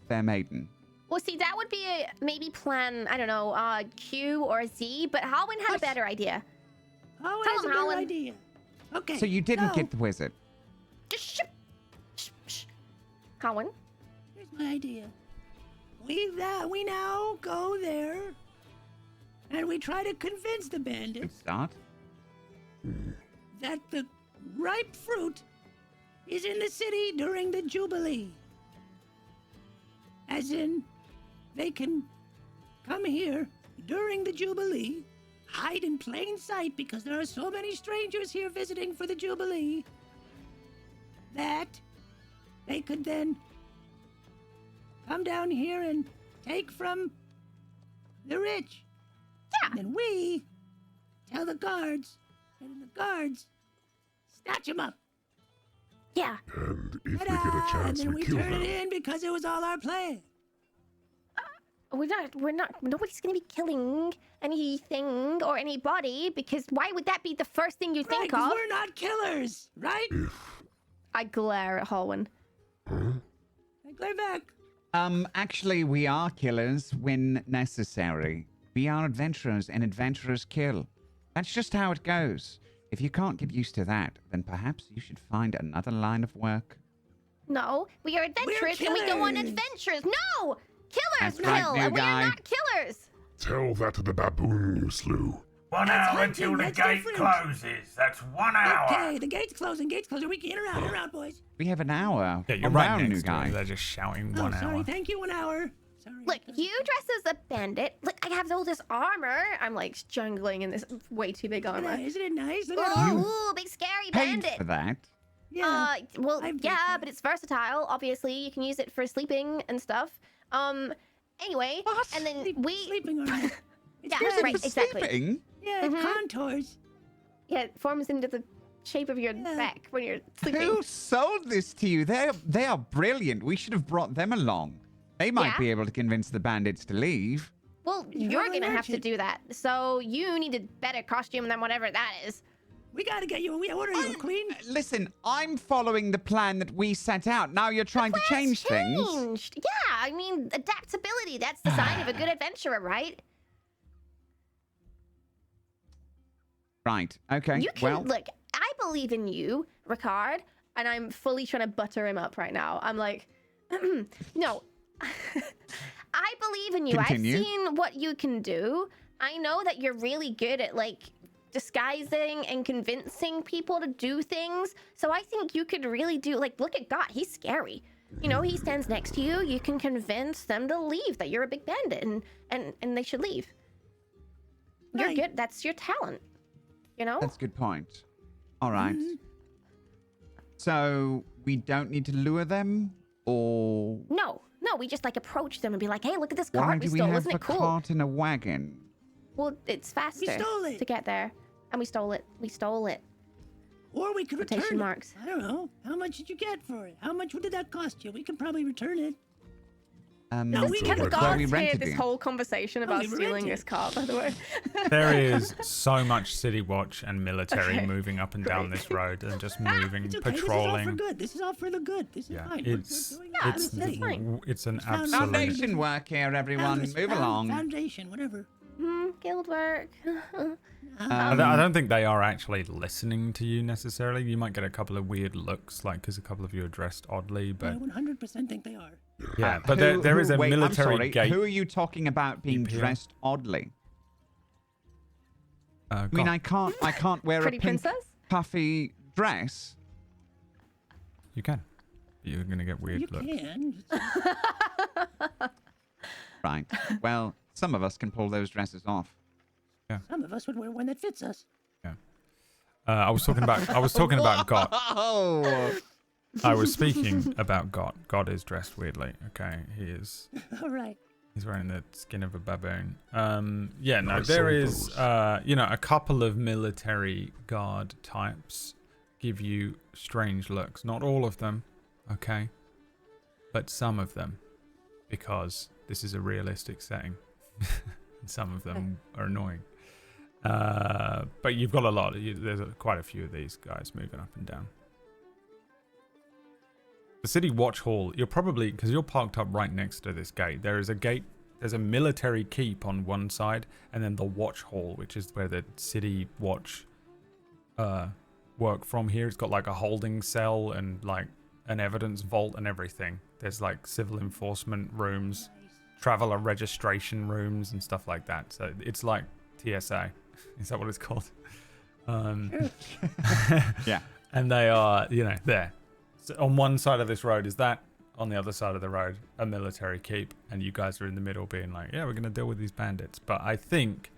fair maiden. Well, see, that would be a maybe plan. I don't know, Q or Z. But Halwyn had a better idea. Oh, Tell that's a him, better Alan. idea. Okay. So you didn't so, get the wizard. Just shh. Halwyn. Here's my idea. We now go there, and we try to convince the Good bandits start. that the ripe fruit is in the city during the Jubilee. As in, they can come here during the Jubilee, hide in plain sight because there are so many strangers here visiting for the Jubilee, that they could then come down here and take from the rich. Yeah. And then we tell the guards, and then the guards snatch them up. Yeah. And if we get a Ta-da! chance, and then we we kill turn them. it in because it was all our plan. We're not. Nobody's gonna be killing anything or anybody because why would that be the first thing you Right, think 'cause of? we're not killers, right? I glare at Halwyn. I glare back. Actually, we are killers when necessary. We are adventurers, and adventurers kill. That's just how it goes. If you can't get used to that, then perhaps you should find another line of work. No, we are adventurers and we go on killers. adventures. No, killers That's right, kill, new and we guy. are not killers. Tell that to the baboon you slew. 1 That's hour hunting, until the that's gate different. closes. That's 1 hour. Okay, the gate's closing. We can in or out, boys. We have an hour. Yeah, you're right around, new next to guy. it. They're just shouting Oh, 1 sorry. hour. Thank you, 1 hour. sorry. Look, you dress as a bandit. Look, I have all this armor. I'm like jungling in this way too big armor. Isn't it nice? Look at all. Ooh, big scary Paid bandit. for that. Yeah. Well, I've yeah, done but it's versatile. Obviously, you can use it for sleeping and stuff. Anyway, What? and then Sleeping armor. yeah, Use it right, for exactly. sleeping? Yeah, it contours. Yeah, it forms into the shape of your back when you're sleeping. Who sold this to you? They are brilliant. We should have brought them along. They might Yeah. be able to convince the bandits to leave. Well, You're you're the gonna have to merchant. do that. So you need a better costume than whatever that is. We gotta get you. What are you, a queen? Listen, I'm following the plan that we set out. Now you're trying to change things. Changed. Yeah, I mean, adaptability. That's the sign of a good adventurer, right? Right. Okay. You can well, look. I believe in you, Ricard, and I'm fully trying to butter him up right now. I'm like, no, I believe in you. Continue. I've seen what you can do. I know that you're really good at like disguising and convincing people to do things. So I think you could really do like, look at Gott. He's scary. You know, he stands next to you. You can convince them to leave, that you're a big bandit, and they should leave. You're Right. good. That's your talent. You know. that's a good point. All right. Mhm. So we don't need to lure them, or No, we just like approach them and be like, hey, look at this why cart do we we stole. have Isn't a it cool? cart and a wagon? Well, it's faster stole it. to get there. And we stole it. We stole it. Or we could Quotation return marks. it. I don't know. How much did you get for it? How much did that cost you? We could probably return it. No, we where can God's we heard rented this you. whole conversation about we stealing rented. this car, by the way. There is so much city watch and military Okay, moving up and down great. this road and just moving, It's okay. patrolling. This is all for the good. This is Yeah, fine. it's We're doing Yeah, it. it's this is fine. it's an Found- absolute. Foundation work here, everyone. Move along. Foundation, whatever. Guild work. I don't think they are actually listening to you necessarily. You might get a couple of weird looks, like because a couple of you are dressed oddly, I but 100% think they are. yeah. But there is a wait, I'm military sorry, gate. Who are you talking about being here. dressed oddly? I Gott. mean, I can't wear Pretty a pink princess? puffy dress. You can. You're gonna get weird You looks. can. Right. Well, some of us can pull those dresses off. Some of us would wear one that fits us. I was talking about Gott. Oh. I was speaking about Gott. Gott is dressed weirdly. Okay, All right. he's wearing the skin of a baboon. Yeah, no, Nice there old is pose. a couple of military guard types give you strange looks. Not all of them, okay, but some of them, because this is a realistic setting. And some of them are annoying. But you've got a lot. There's quite a few of these guys moving up and down. The city watch hall, you're probably, because you're parked up right next to this gate, there is a gate, there's a military keep on one side, and then the watch hall, which is where the city watch work from here. It's got like a holding cell and like an evidence vault and everything. There's like civil enforcement rooms, traveler registration rooms and stuff like that. So it's like TSA. Is that what it's called? Yeah. And they are, there. So on one side of this road is that. On the other side of the road, a military keep. And you guys are in the middle being like, yeah, we're going to deal with these bandits. But I think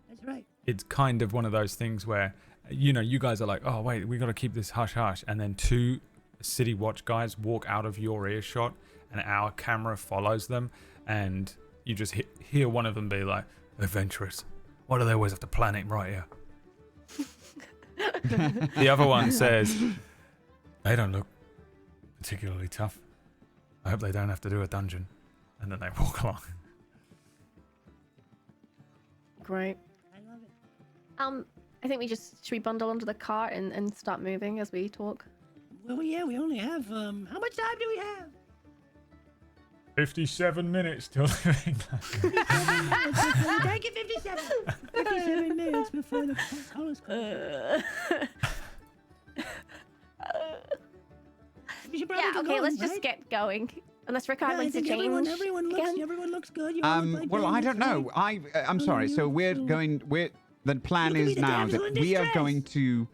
That's right. it's kind of one of those things where, you guys are like, oh, wait, we got to keep this hush-hush. And then two city watch guys walk out of your earshot and our camera follows them. And you just hear one of them be like, adventurers. Why do they always have to plan it right here? The other one says, they don't look particularly tough. I hope they don't have to do a dungeon. And then they walk along. Great. I love it. I think should we bundle onto the cart and start moving as we talk? Well, yeah, we only have, how much time do we have? 57 minutes till living. Thank you, 57. 57 minutes before the hall is closed. We should probably Yeah, get okay, going, let's just right? get going. Unless Ricard Yeah, I wants to think change everyone again. looks good. You all look like Well, I bandits, don't know. right? I'm sorry. So the plan You could be is the now damsel that in we are distress. going to.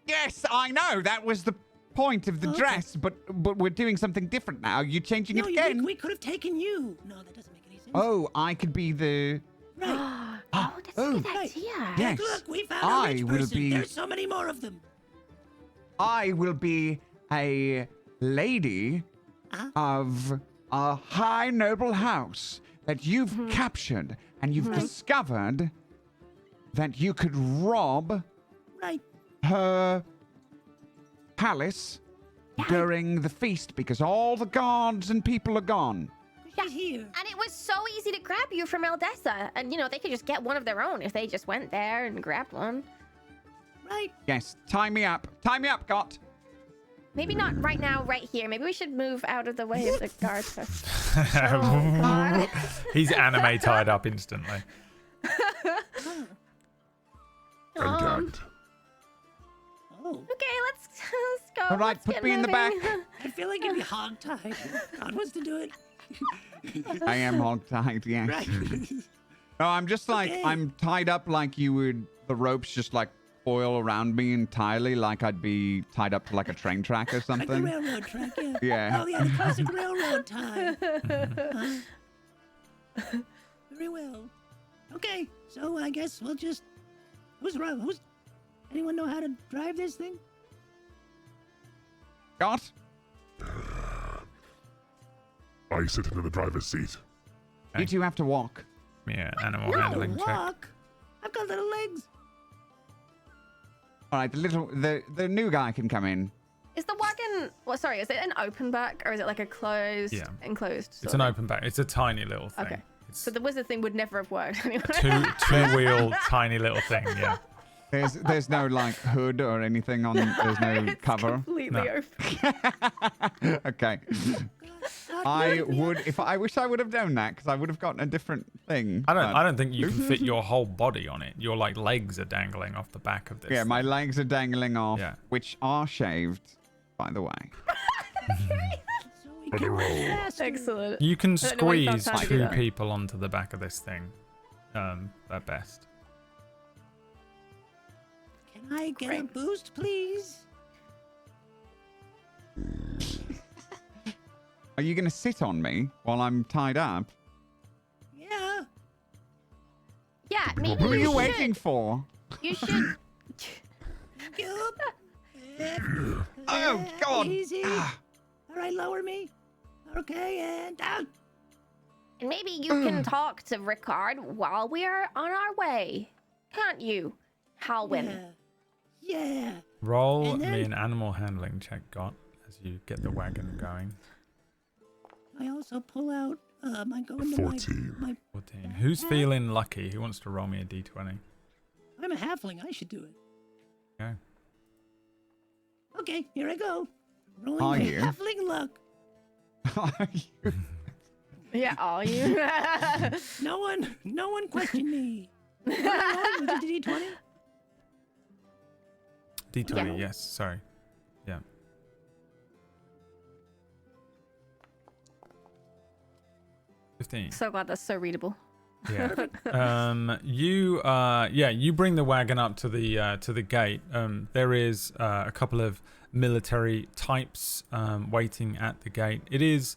Yes, I know. That was the point of the Okay. dress, but we're doing something different now. You're changing No, it again. we could have taken you. No, that doesn't make any sense. Oh, I could be the... Right. Oh, that's a Oh. good Right. idea. Yes. Look, we found I a rich will person. be- There's so many more of them. I will be a lady of a high noble house that you've captured, and you've discovered that you could rob Right. her palace during the feast because all the guards and people are gone. She's here. And it was so easy to grab you from Eldessa. And, you know, they could just get one of their own if they just went there and grabbed one. Right. Yes, tie me up. Tie me up, Gott. Maybe not right now, right here. Maybe we should move out of the way of the guards. He's anime tied up instantly. And gagged. Oh, Okay, let's go. All right, Let's put get me in the back. moving. I feel like it'd be hog-tied. God wants to do it. I am hog-tied, yes. Right. No, I'm just like, Okay. I'm tied up like you would, the ropes just like coil around me entirely like I'd be tied up to like a train track or Like the something. railroad track, yeah. Yeah. Oh, yeah, the classic railroad tie. Very well. Okay, so I guess we'll just... Who's... Anyone know how to drive this thing? Gott? I sit in the driver's seat. You two have to walk. Yeah, animal No, handling check. walk. I've got little legs. All right, the new guy can come in. Is the wagon... Well, sorry, is it an open back or is it like a closed, Yeah. enclosed? It's sort an of- open back. It's a tiny little thing. Okay. It's So the wizard thing would never have worked anyway. two-wheel tiny little thing. Yeah. There's no like hood or anything on. There's no It's cover. completely No. open. Okay. I would if I wish I would have known that because I would have gotten a different thing. I but- don't think you can fit your whole body on it. Your like legs are dangling off the back of this. Yeah, my legs are dangling off, Yeah. which are shaved, by the way. So we can run faster. Excellent. You can I don't know why you found squeeze time to do two that. people onto the back of this thing, at best. Can I get a boost, please? Are you going to sit on me while I'm tied up? Yeah. Yeah, maybe What are you should. waiting for? You should. Yup. Oh, God. Easy. Ah. All right, lower me. Okay, and down. And maybe you can talk to Ricard while we're on our way. Can't you, Halwyn? Yeah. Roll And then- me an animal handling check, Gott, as you get the wagon going. I also pull out. I go into 14. my. 14. Who's feeling lucky? Who wants to roll me a d20? I'm a halfling. I should do it. Okay. Okay, here I go. Rolling Are my you? halfling luck. Are you? Yeah, are you? No one question me. What am I rolling? Was it a D20? D20, yes, sorry. Yeah. So glad that's so readable. Yeah. You bring the wagon up to the gate. There is a couple of military types waiting at the gate. It is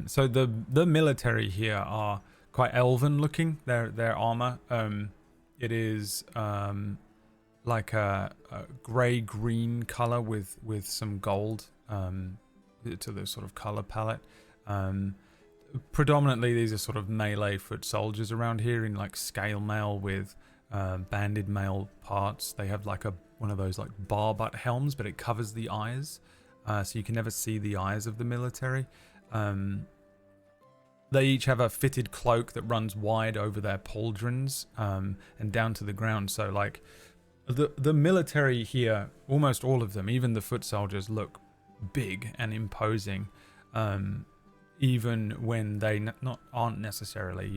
so the military here are quite elven looking. Their armor. It is like a grey green color with some gold to the sort of color palette. Predominantly these are sort of melee foot soldiers around here in like scale mail with banded mail parts. They have like one of those like bar butt helms, but it covers the eyes, so you can never see the eyes of the military. They each have a fitted cloak that runs wide over their pauldrons and down to the ground. So like the military here, almost all of them, even the foot soldiers, look big and imposing. Even when they aren't necessarily,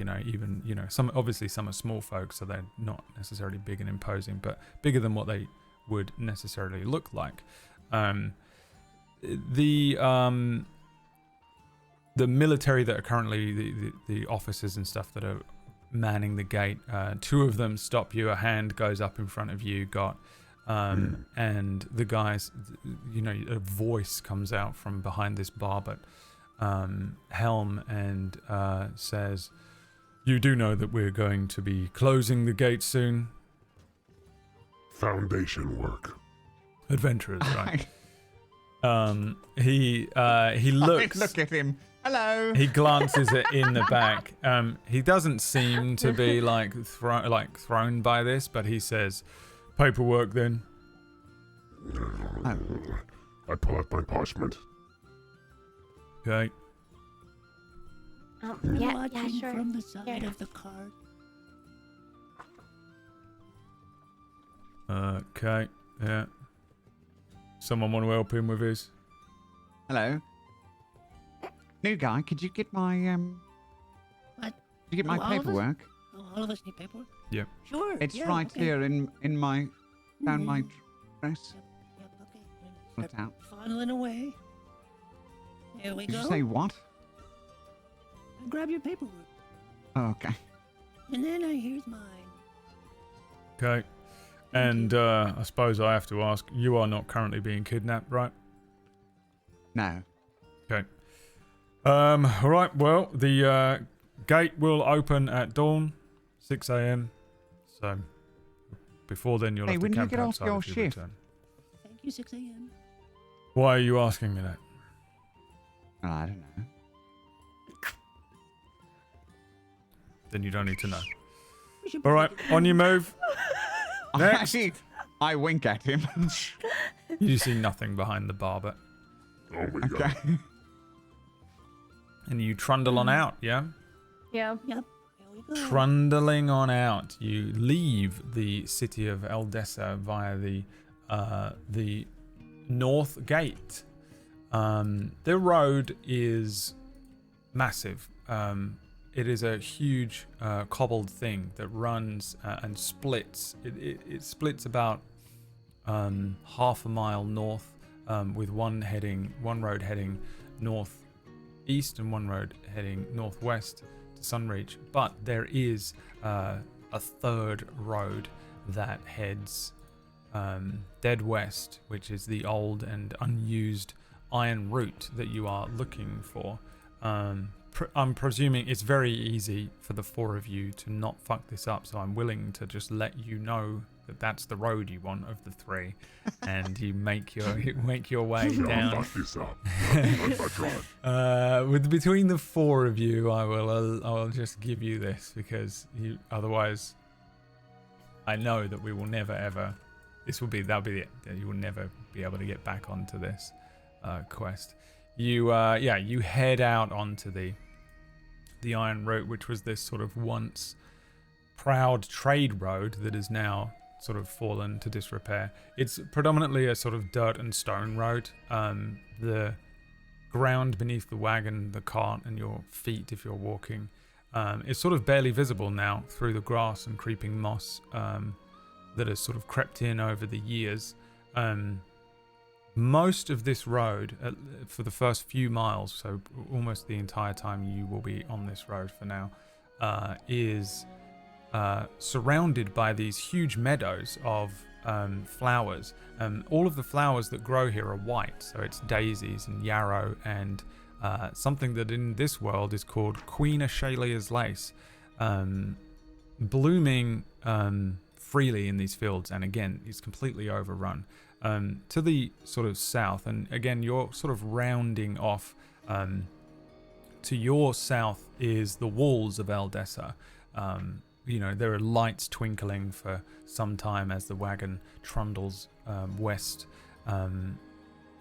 some are small folk, so they're not necessarily big and imposing, but bigger than what they would necessarily look like. The military that are currently the officers and stuff that are manning the gate, two of them stop you. A hand goes up in front of you, Gott, And the guys, a voice comes out from behind this barbed helm and says, "You do know that we're going to be closing the gate soon?" Foundation work. Adventurers, right? He looks. Look at him. Hello. He glances in the back. He doesn't seem to be thrown by this, but he says, "Paperwork, then." I pull out my parchment. Okay. Yeah, Watching sure. from the side Here. of the cart. Okay. Yeah. Someone want to help him with his? Hello. New guy, could you get my What? Could you get my Oh, all of us? paperwork? Oh, all of us need paperwork? Yep. Sure. It's yeah, right okay. here in my down my Mhm. dress. Yep, okay. Pull it Start out. Funneling away. There we Did go. you say what? Grab your paperwork. Oh, okay. And then here's mine. Okay. And I suppose I have to ask, you are not currently being kidnapped, right? No. Okay. All right. Well, the gate will open at dawn, 6 a.m. So before then, you'll Hey, have to when do you camp get off outside your if you shift? return. Thank you, 6 a.m. Why are you asking me that? Oh, I don't know. Then you don't need to know. We should All right, on your move. Next. I wink at him. You see nothing behind the barber, Oh my god. Okay. and you trundle on out. Yeah. Yeah. Yep. Here we go. Trundling on out, you leave the city of Eldessa via the north gate. The road is massive. It is a huge cobbled thing that runs and splits. It splits about half a mile north, with one road heading northeast and one road heading northwest to Sunreach. But there is a third road that heads dead west, which is the old and unused iron route that you are looking for. I'm presuming it's very easy for the four of you to not fuck this up, so I'm willing to just let you know that that's the road you want of the three, and you make your way Yeah, down. fuck this up. I tried. With between the four of you, I will just give you this because otherwise, I know that we will never ever. That'll be it. You will never be able to get back onto this quest. You head out onto the iron route, which was this sort of once proud trade road that is now sort of fallen to disrepair. It's predominantly a sort of dirt and stone road. The ground beneath the wagon, the cart, and your feet if you're walking is sort of barely visible now through the grass and creeping moss that has sort of crept in over the years. Most of this road, for the first few miles, so almost the entire time you will be on this road for now, is surrounded by these huge meadows of flowers. All of the flowers that grow here are white, so it's daisies and yarrow and something that in this world is called Queen Ashalia's lace, blooming freely in these fields, and again, it's completely overrun. To the sort of south, and again, you're sort of rounding off. To your south is the walls of Eldessa. There are lights twinkling for some time as the wagon trundles west.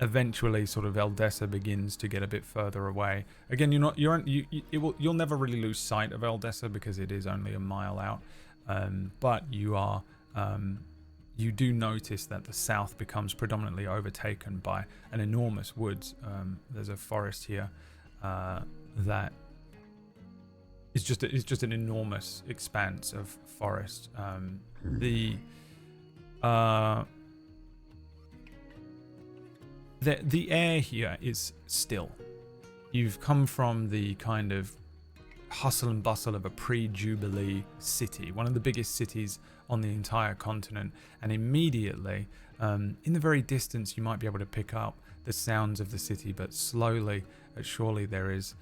Eventually, sort of Eldessa begins to get a bit further away. Again, you'll never really lose sight of Eldessa because it is only a mile out. But you do notice that the south becomes predominantly overtaken by an enormous woods. There's a forest here that is just an enormous expanse of forest. The air here is still. You've come from the kind of hustle and bustle of a pre-Jubilee city, one of the biggest cities on the entire continent, and immediately in the very distance you might be able to pick up the sounds of the city, but slowly but surely there is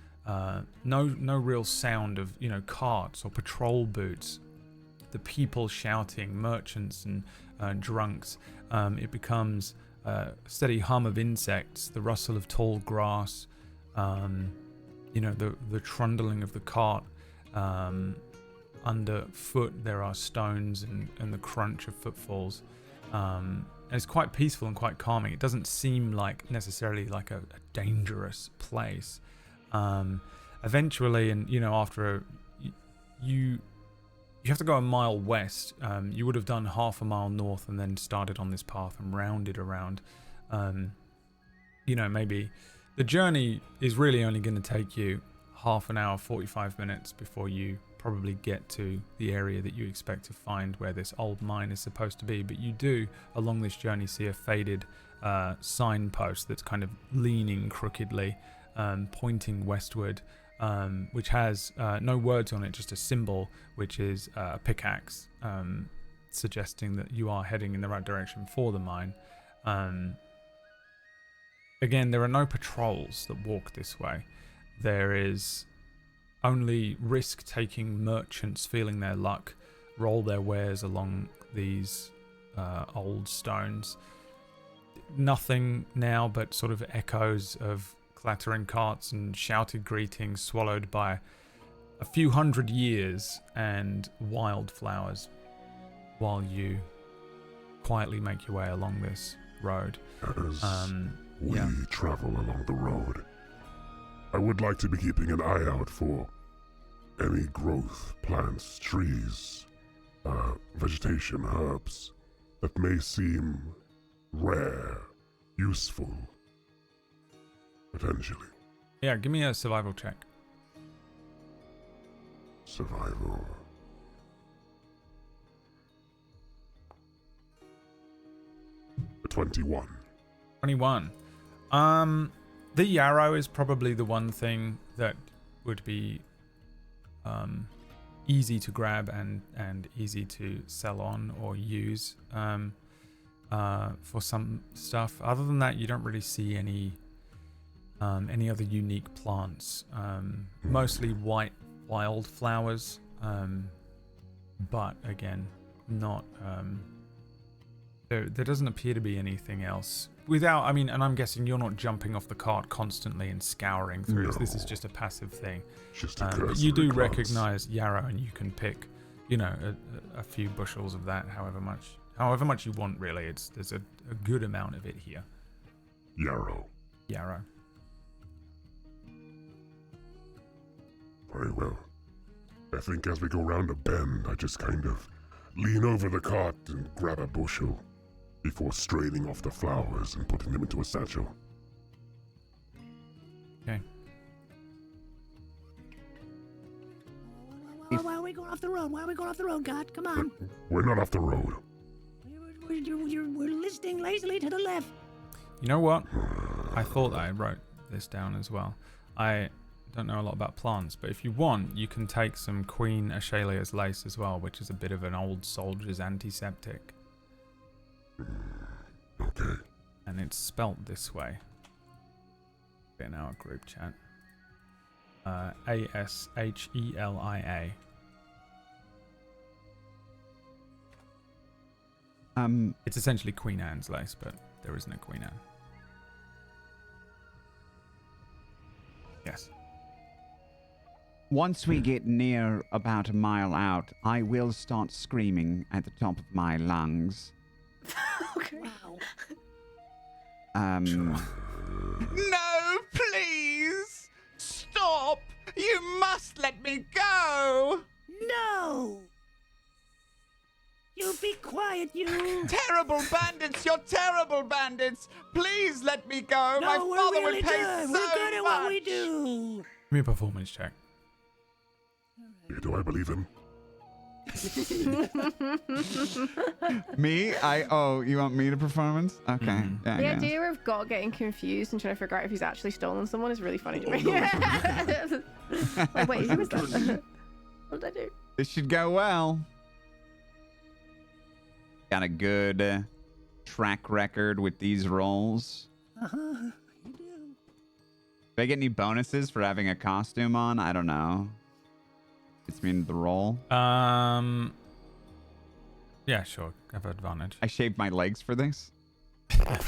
no real sound of carts or patrol boots, the people shouting, merchants and drunks. It becomes a steady hum of insects, the rustle of tall grass, the trundling of the cart. Underfoot there are stones and the crunch of footfalls. And it's quite peaceful and quite calming. It doesn't seem like necessarily like a dangerous place. Eventually, and after you have to go a mile west. You would have done half a mile north and then started on this path and rounded around. Maybe the journey is really only going to take you half an hour, 45 minutes before you probably get to the area that you expect to find where this old mine is supposed to be. But you do, along this journey, see a faded signpost that's kind of leaning crookedly, pointing westward, which has no words on it, just a symbol, which is a pickaxe, suggesting that you are heading in the right direction for the mine. Again, there are no patrols that walk this way. There is only risk-taking merchants feeling their luck roll their wares along these old stones. Nothing now but sort of echoes of clattering carts and shouted greetings swallowed by a few hundred years and wildflowers while you quietly make your way along this road. As we travel along the road, I would like to be keeping an eye out for any growth, plants, trees, vegetation, herbs that may seem rare, useful, potentially. Yeah, give me a survival check. Survival. A 21. 21. The yarrow is probably the one thing that would be easy to grab and easy to sell on or use for some stuff. Other than that, you don't really see any other unique plants. Mostly white wildflowers, but again, not. There doesn't appear to be anything else. And I'm guessing you're not jumping off the cart constantly and scouring through. No. This is just a passive thing. Just a But you do cursory glance. recognize yarrow, and you can pick, a few bushels of that, however much you want. Really, there's a good amount of it here. Yarrow. Yarrow. Very well. I think as we go round a bend, I just kind of lean over the cart and grab a bushel before straining off the flowers and putting them into a satchel. Okay. Why are we going off the road? Why are we going off the road, Gott? Come on. We're not off the road. We're listening lazily to the left. You know what? I thought I wrote this down as well. I don't know a lot about plants, but if you want, you can take some Queen Ashalia's lace as well, which is a bit of an old soldier's antiseptic. Okay. And it's spelt this way in our group chat. Ashelia. It's essentially Queen Anne's lace, but there isn't a Queen Anne. Yes. Once we get near about a mile out, I will start screaming at the top of my lungs. Okay. Wow. No, please! Stop! You must let me go! No! You be quiet, you. Terrible bandits! You're terrible bandits! Please let me go! No, My we're father really would pay good. so We're good at what we much. do. Give me a performance check. Do I believe him? Me? You want me to performance? Okay. Mhm. Yeah, The yeah. idea of God getting confused and trying to figure out if he's actually stolen someone is really funny to me. Like, wait, who was that? What did I do? This should go well. got a good track record with these rolls. You do. Do I get any bonuses for having a costume on? I don't know. It's mean the roll. Yeah, sure. Have advantage. I shaved my legs for this. I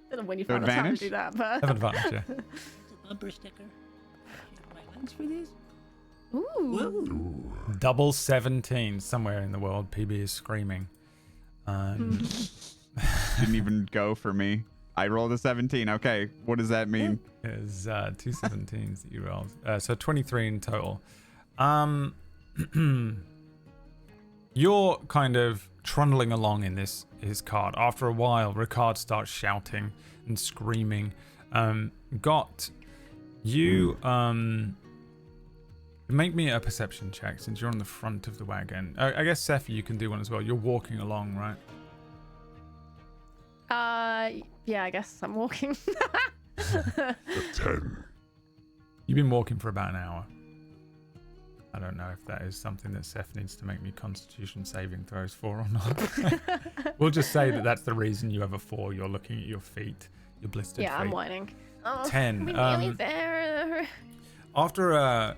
don't know when you No found the time to advantage? do that, but Have advantage, yeah. It's a bumper sticker. Shave my legs for this? ooh. Whoa. Double 17 somewhere in the world. PB is screaming. Didn't even go for me. I rolled a 17. Okay, what does that mean? There's 2 17s that you rolled. So 23 in total. You're kind of trundling along in his cart. After a while, Ricard starts shouting and screaming. Gott, you make me a perception check since you're on the front of the wagon. I guess Seth, you can do one as well. You're walking along, right? Yeah, I guess I'm walking. A 10. You've been walking for about an hour. I don't know if that is something that Seth needs to make me Constitution saving throws for or not. We'll just say that that's the reason you have a 4. You're looking at your feet, your blistered Yeah, feet. I'm whining. Oh, 10. we're nearly there. After a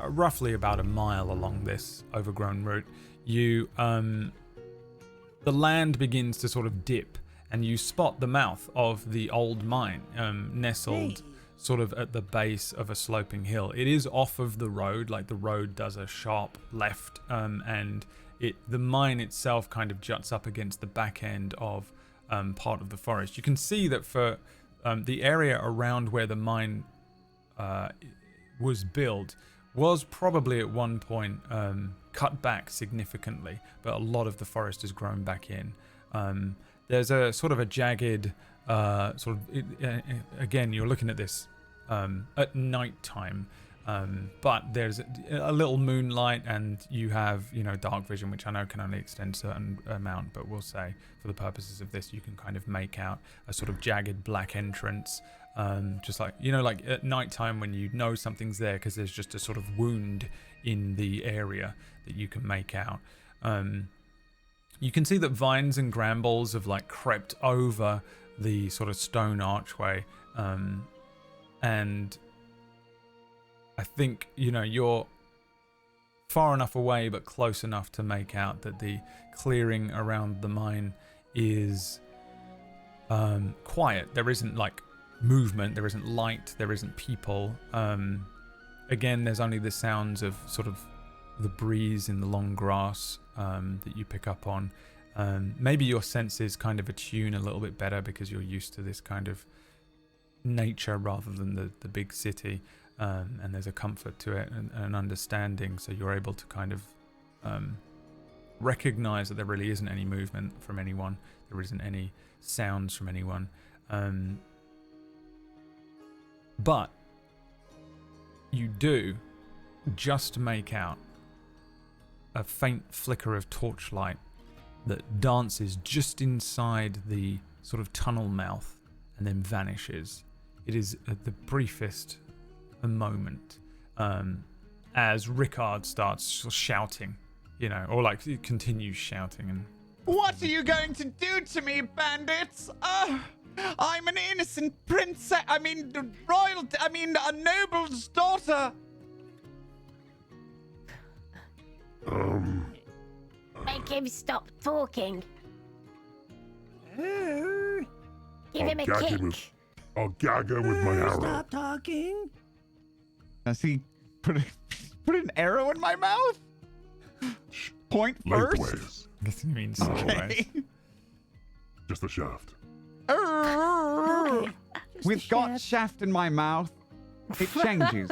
roughly about a mile along this overgrown route, you the land begins to sort of dip, and you spot the mouth of the old mine, nestled sort of at the base of a sloping hill. It is off of the road, like the road does a sharp left, and the mine itself kind of juts up against the back end of part of the forest. You can see that for the area around where the mine was built was probably at one point cut back significantly, but a lot of the forest has grown back in. There's a sort of a jagged again, you're looking at this at night time, but there's a little moonlight, and you have dark vision, which I know can only extend a certain amount, but we'll say for the purposes of this you can kind of make out a sort of jagged black entrance, just like like at night time when you know something's there because there's just a sort of wound in the area that you can make out. You can see that vines and brambles have crept over the sort of stone archway, and I think you're far enough away but close enough to make out that the clearing around the mine is quiet. There isn't movement, there isn't light, there isn't people. Again, there's only the sounds of sort of the breeze in the long grass that you pick up on. Maybe your senses kind of attune a little bit better because you're used to this kind of nature rather than the big city, and there's a comfort to it and an understanding, so you're able to kind of recognize that there really isn't any movement from anyone, there isn't any sounds from anyone, but you do just make out a faint flicker of torchlight that dances just inside the sort of tunnel mouth and then vanishes. It is at the briefest a moment, as Ricard starts shouting, or continues shouting. And What are you going to do to me, bandits? I'm an innocent princess. I mean, a noble's daughter. Make him stop talking. Hey, Give him a kick. I'll gag him with my arrow. stop talking. Does he put an arrow in my mouth? Point first. Lengthways. I guess he means sideways. Just a shaft. Okay. Just With a Gott shaft. shaft in my mouth, it changes.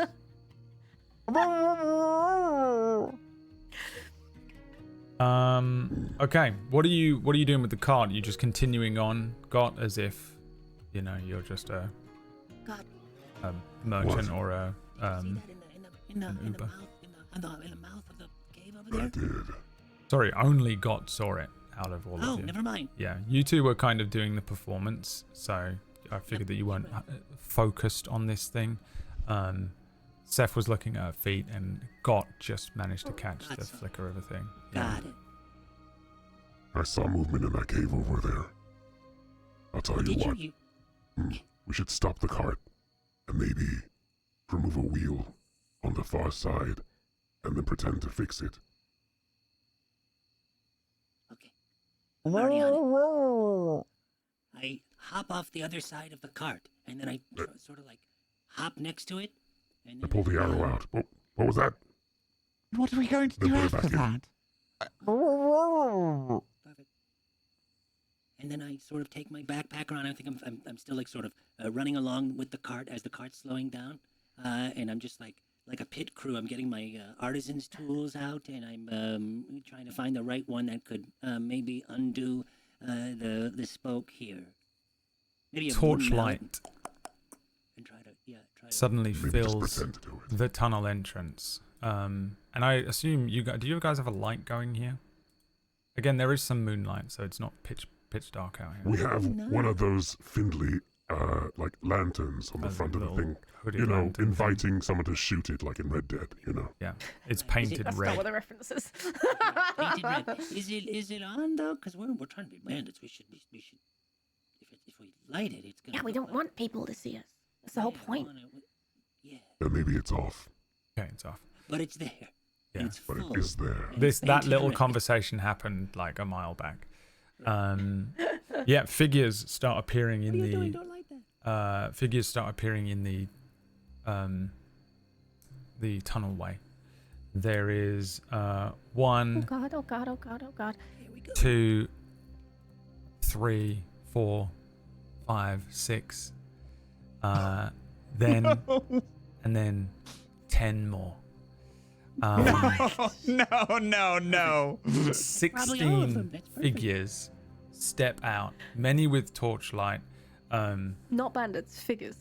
Okay. What are you doing with the cart? Are you just continuing on, Gott, as if you're just a God, merchant What? or a see that in the Uber. mouth of the cave over I there? did. Sorry, only Gott saw it out of all Oh, of you. never mind. Yeah, you two were kind of doing the performance, so I figured that you weren't focused on this thing. Seth was looking at her feet, and Gott just managed to catch the Gotcha. flicker of a thing. Yeah. Got it. I saw movement in that cave over there. I'll tell you Did what. you? We should stop the cart and maybe remove a wheel on the far side and then pretend to fix it. Okay. I'm already on it. I hop off the other side of the cart, and then I sort of like hop next to it. And I then pull the arrow out. Oh, what was that? What are we going to Then do put it after back that? Perfect. And then I sort of take my backpack around. I think I'm still like sort of running along with the cart as the cart's slowing down, and I'm just like a pit crew. I'm getting my artisan's tools out, and I'm trying to find the right one that could maybe undo the spoke here. Maybe a wooden mallet. Torchlight And try to suddenly Maybe just fills pretend to do it. the tunnel entrance. And I assume do you guys have a light going here? Again, there is some moonlight, so it's not pitch dark out here. We have one of those Findlay, like lanterns on the Those front of the little thing. hooded You know, lantern thing. inviting someone to shoot it like in Red Dead, you know. Yeah, it's painted That's red. not what the reference is. painted red. Is it on though? Because we're trying to be bandits. We should. If we light it, it's gonna. Yeah, we look don't like- want people to see us. That's the whole Yeah, point. Yeah, Then maybe it's off, Okay, it's off. but it's there. Yeah, And it's but full. it is there. and That painted little red. conversation happened like a mile back. Yeah, figures start appearing in What are you the doing? Don't light that. figures start appearing in the tunnelway. There is Oh one, god, oh god, oh god, oh god. Here we go. 2, 3, 4, 5, 6. Then and then 10 more. No. Probably all of 16 them. That's perfect. figures step out, many with torchlight. Not bandits, figures.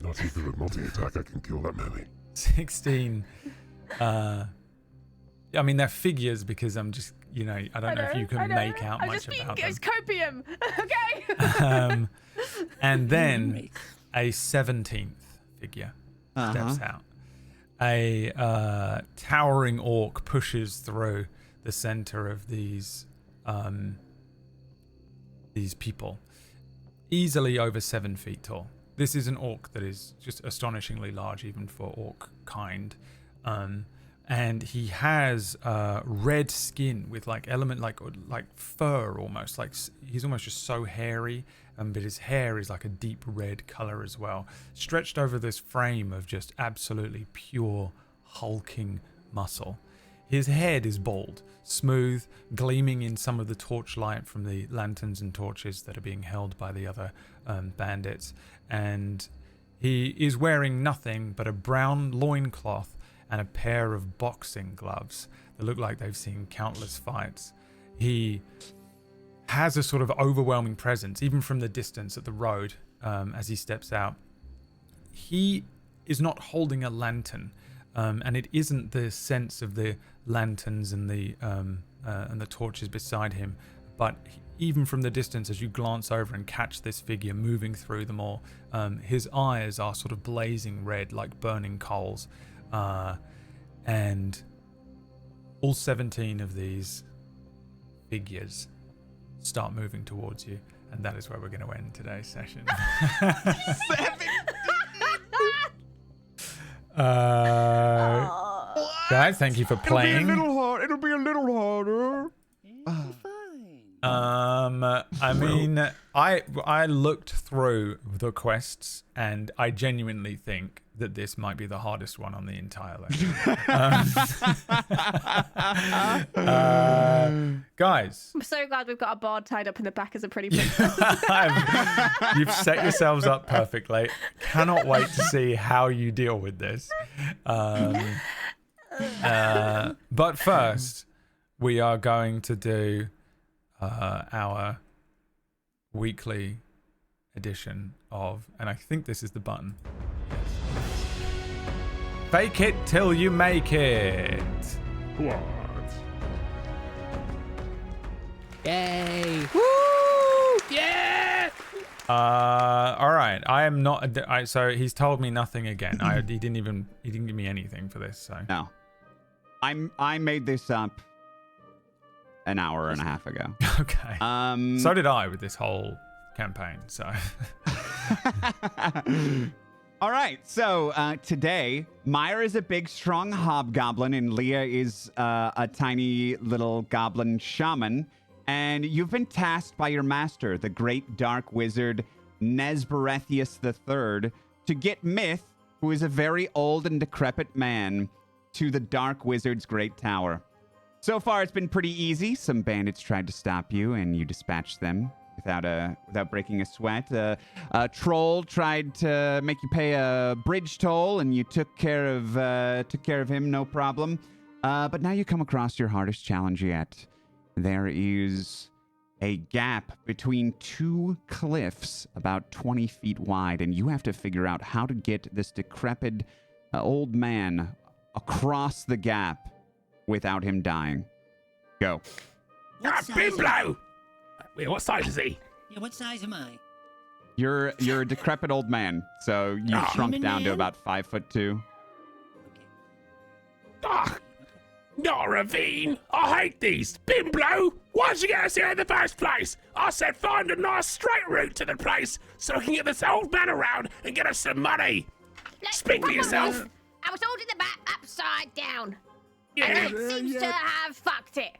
Not even with multi-attack, I can kill that many. 16. I mean, they're figures because I'm just, I don't know if you can make out much about them. It's copium. Okay. And then Great. a 17th figure steps out. A towering orc pushes through the center of these people, easily over 7 feet tall. This is an orc that is just astonishingly large, even for orc kind. And he has red skin with like fur almost. Like he's almost just so hairy, but his hair is like a deep red color as well, stretched over this frame of just absolutely pure hulking muscle. His head is bald, smooth, gleaming in some of the torchlight from the lanterns and torches that are being held by the other bandits. And he is wearing nothing but a brown loincloth and a pair of boxing gloves that look like they've seen countless fights. He has a sort of overwhelming presence, even from the distance at the road as he steps out. He is not holding a lantern, and it isn't the sense of the lanterns and the torches beside him, but even from the distance, as you glance over and catch this figure moving through them all, his eyes are sort of blazing red like burning coals. And all 17 of these figures start moving towards you, and that is where we're going to end today's session. Guys, thank you for playing. It'll be a little harder. Fine. I mean, I looked through the quests, and I genuinely think that this might be the hardest one on the entire list. Guys, I'm so glad we've got a bard tied up in the back as a pretty princess. you've set yourselves up perfectly. Cannot wait to see how you deal with this. But first, we are going to do our weekly edition of, and I think this is the button. Fake it till you make it. What? Yay! Woo! Yeah! All right. I am not. So he's told me nothing again. He didn't give me anything for this. So No. I made this up an hour and a half ago. Okay. So did I with this whole campaign. So. All right, so today, Myre is a big, strong hobgoblin, and Leah is a tiny little goblin shaman. And you've been tasked by your master, the great dark wizard Nesbarethius III, to get Myth, who is a very old and decrepit man, to the dark wizard's great tower. So far, it's been pretty easy. Some bandits tried to stop you, and you dispatched them without breaking a sweat. A troll tried to make you pay a bridge toll, and you took care of him, no problem. But now you come across your hardest challenge yet. There is a gap between two cliffs about 20 feet wide, and you have to figure out how to get this decrepit old man across the gap without him dying. Go. Bimblo! Wait, what size is he? Yeah, what size am I? You're a decrepit old man, so you shrunk down to about 5'2". Ah, not a ravine. I hate these. Bimblo, why'd you get us here in the first place? I said find a nice straight route to the place so we can get this old man around and get us some money. Speak for yourself. I was holding the map upside down. Yeah. And it seems to have fucked it.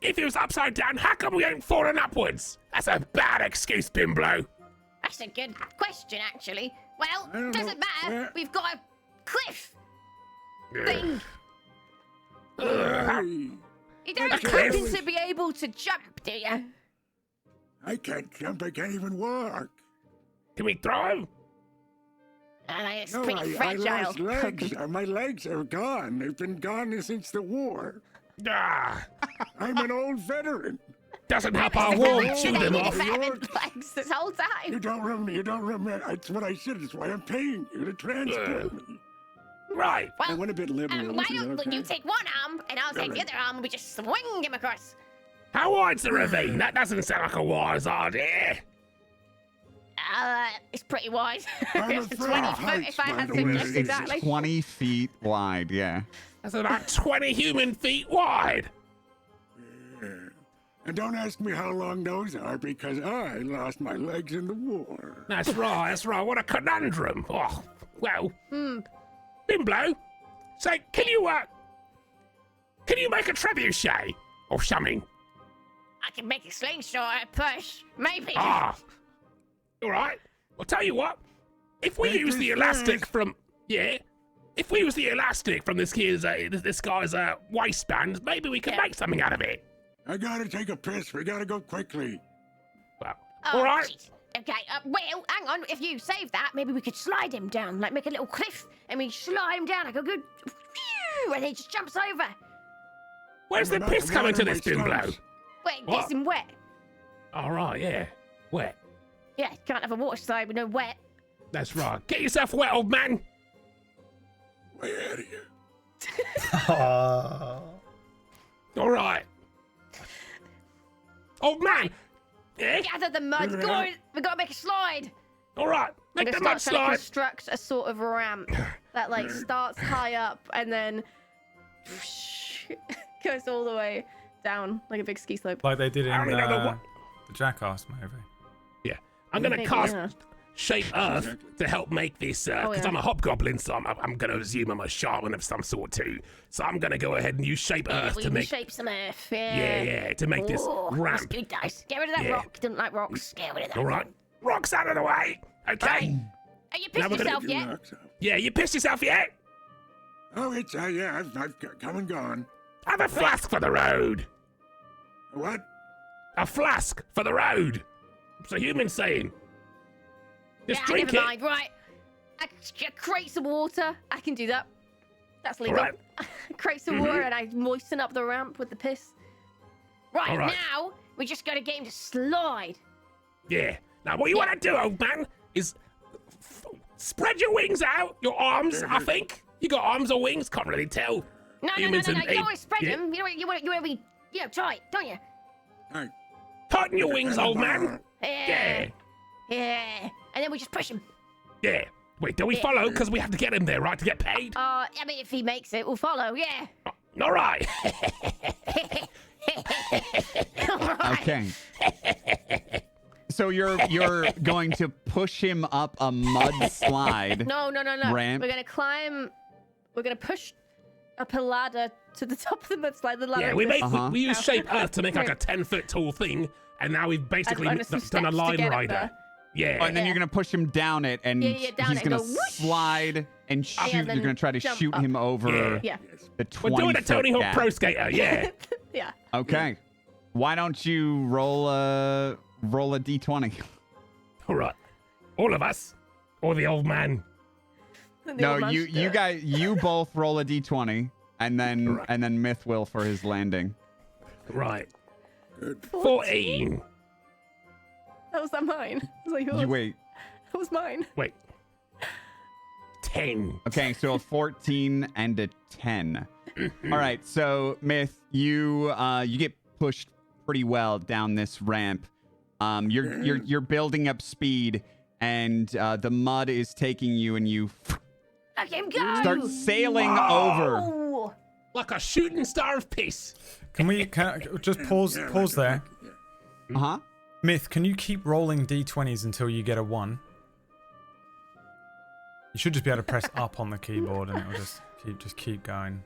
If it was upside down, how come we ain't fallen upwards? That's a bad excuse, Bimblo. That's a good question, actually. Well, doesn't matter. We've got a cliff thing. You don't happen to be able to jump, do you? I can't jump, I can't even walk. Can we throw him? It's No, pretty I fragile. lost legs. My legs are gone. They've been gone since the war. Ah, I'm an old veteran. doesn't help our war. Chew them off. Legs this whole time. You don't remember. That's what I said. That's why I'm paying you to transport me. Right. Well, I went a bit liberal. why is that don't okay? you take one arm and I'll take the other arm and we just swing him across? How wide's the ravine? That doesn't sound like a wise idea. It's pretty wide. I'm It's afraid 20 of foot heights, if I by had the to way. guess It's exactly. 20 feet wide, yeah. That's about 20 human feet wide. Yeah. And don't ask me how long those are because I lost my legs in the war. That's right. What a conundrum. Oh, well. Bimblo, say, can you make a trebuchet or something? I can make a slingshot and push. Maybe. Ah. All right. Well, tell you what. If we use the elastic from if we use the elastic from this guy's waistband, maybe we can make something out of it. I gotta take a piss. We gotta go quickly. Well, Oh, all right. jeez. Okay, well, hang on. If you save that, maybe we could slide him down, like make a little cliff, and we slide him down like a good, and he just jumps over. Where's the piss coming to this, Bimblo? Wait, What? gets him wet. All right, yeah. Wet. Yeah, can't have a water slide with no wet. That's right. Get yourself wet, old man. Way out of here. All right. Old man. Yeah? Gather the mud. Go on. We gotta make a slide. All right. Make the mud Trying to slide. construct a sort of ramp that like starts high up and then goes all the way down like a big ski slope. Like they did in I don't even know the Jackass movie. Yeah. I'm going to Maybe, cast yeah. Shape Earth to help make this, because yeah. I'm a hobgoblin, so I'm going to assume I'm a shaman of some sort too. So I'm going to go ahead and use Shape Earth We to can make... shape some earth. Yeah, to make this Ooh, that's ramp. good, dice. Get rid of that Yeah. rock. Didn't like rocks. Get rid of that. All right. Rocks out of the way. Okay. Are you Now pissed we're gonna yourself You yet? knocked off. Yeah, you pissed yourself yet? Oh, it's yeah. I've come and gone. Have a flask for the road. What? A flask for the road. It's a human saying. Just Yeah, drink never it. mind. Right. I create some water. I can do that. That's legal. All right. Create some water and I moisten up the ramp with the piss. Right, All right. now we just gotta get him to slide. Yeah. Now, what you want to do, old man, is spread your wings out, your arms, I think. You got arms or wings? Can't really tell. No. Humans You and don't want to spread yeah. him. You want to be, tight, don't you? All right. Tighten your wings, old man. Yeah. Yeah. Yeah. And then we just push him. Yeah. Wait, do we follow? Because we have to get him there, right, to get paid? I mean, if he makes it, we'll follow, yeah. All right. Okay. So you're going to push him up a mudslide. No. Ramp. We're gonna climb. We're gonna push up a ladder to the top of the mudslide. The ladder. Yeah, we exists. we use shape Earth to make like a 10-foot tall thing, and now we've basically And some done a steps to line get up rider. there. Yeah. Oh, and then you're gonna push him down it, and Yeah, down he's it, gonna go whoosh. slide and shoot. and then You're gonna try to jump shoot up. him over Yeah. the We're 20 doing a Tony Hawk gap. Pro Skater. Yeah. Yeah. Okay. Why don't you roll a d20? All right. All of us, or the old man. No, you both roll a d20, and then Myth will for his landing. Right. 14. That was that mine. Was that yours? You wait. That was mine. Wait. 10. Okay, so a 14 and a 10. All right, so Myth, you get pushed pretty well down this ramp. You're building up speed, and the mud is taking you, and you Let him go. start sailing over. Oh. Like a shooting star of peace. Can just pause there? Uh-huh. Myth, can you keep rolling d20s until you get a 1? You should just be able to press up on the keyboard and it'll just keep going.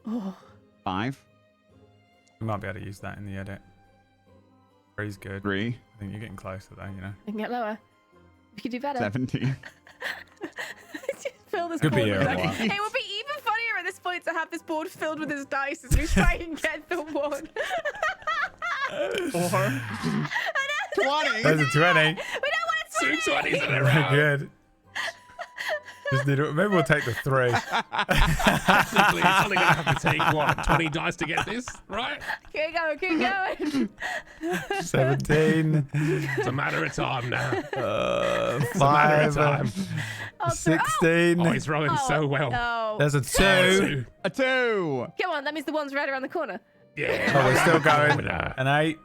Oh. 5, We might be able to use that in the edit. 3's good. 3, I think you're getting closer though, you know. I can get lower. We could do better. 17. Fill this Could be board here with a it. while. It would be even funnier at this point to have this board filled with his dice as we try and get the one. 4. 20. There's a 20. We don't want to 2 20s in a Very row. good. Just need maybe we'll take the 3. Technically, it's only going to have to take, what, 20 dice to get this, right? Keep going. 17. It's a matter of time now. It's a matter 5. of time. 16. Oh, he's rolling so well. Oh. There's a 2. A 2. Come on, that means the one's right around the corner. Yeah. Oh, we're still going. Nah. An 8.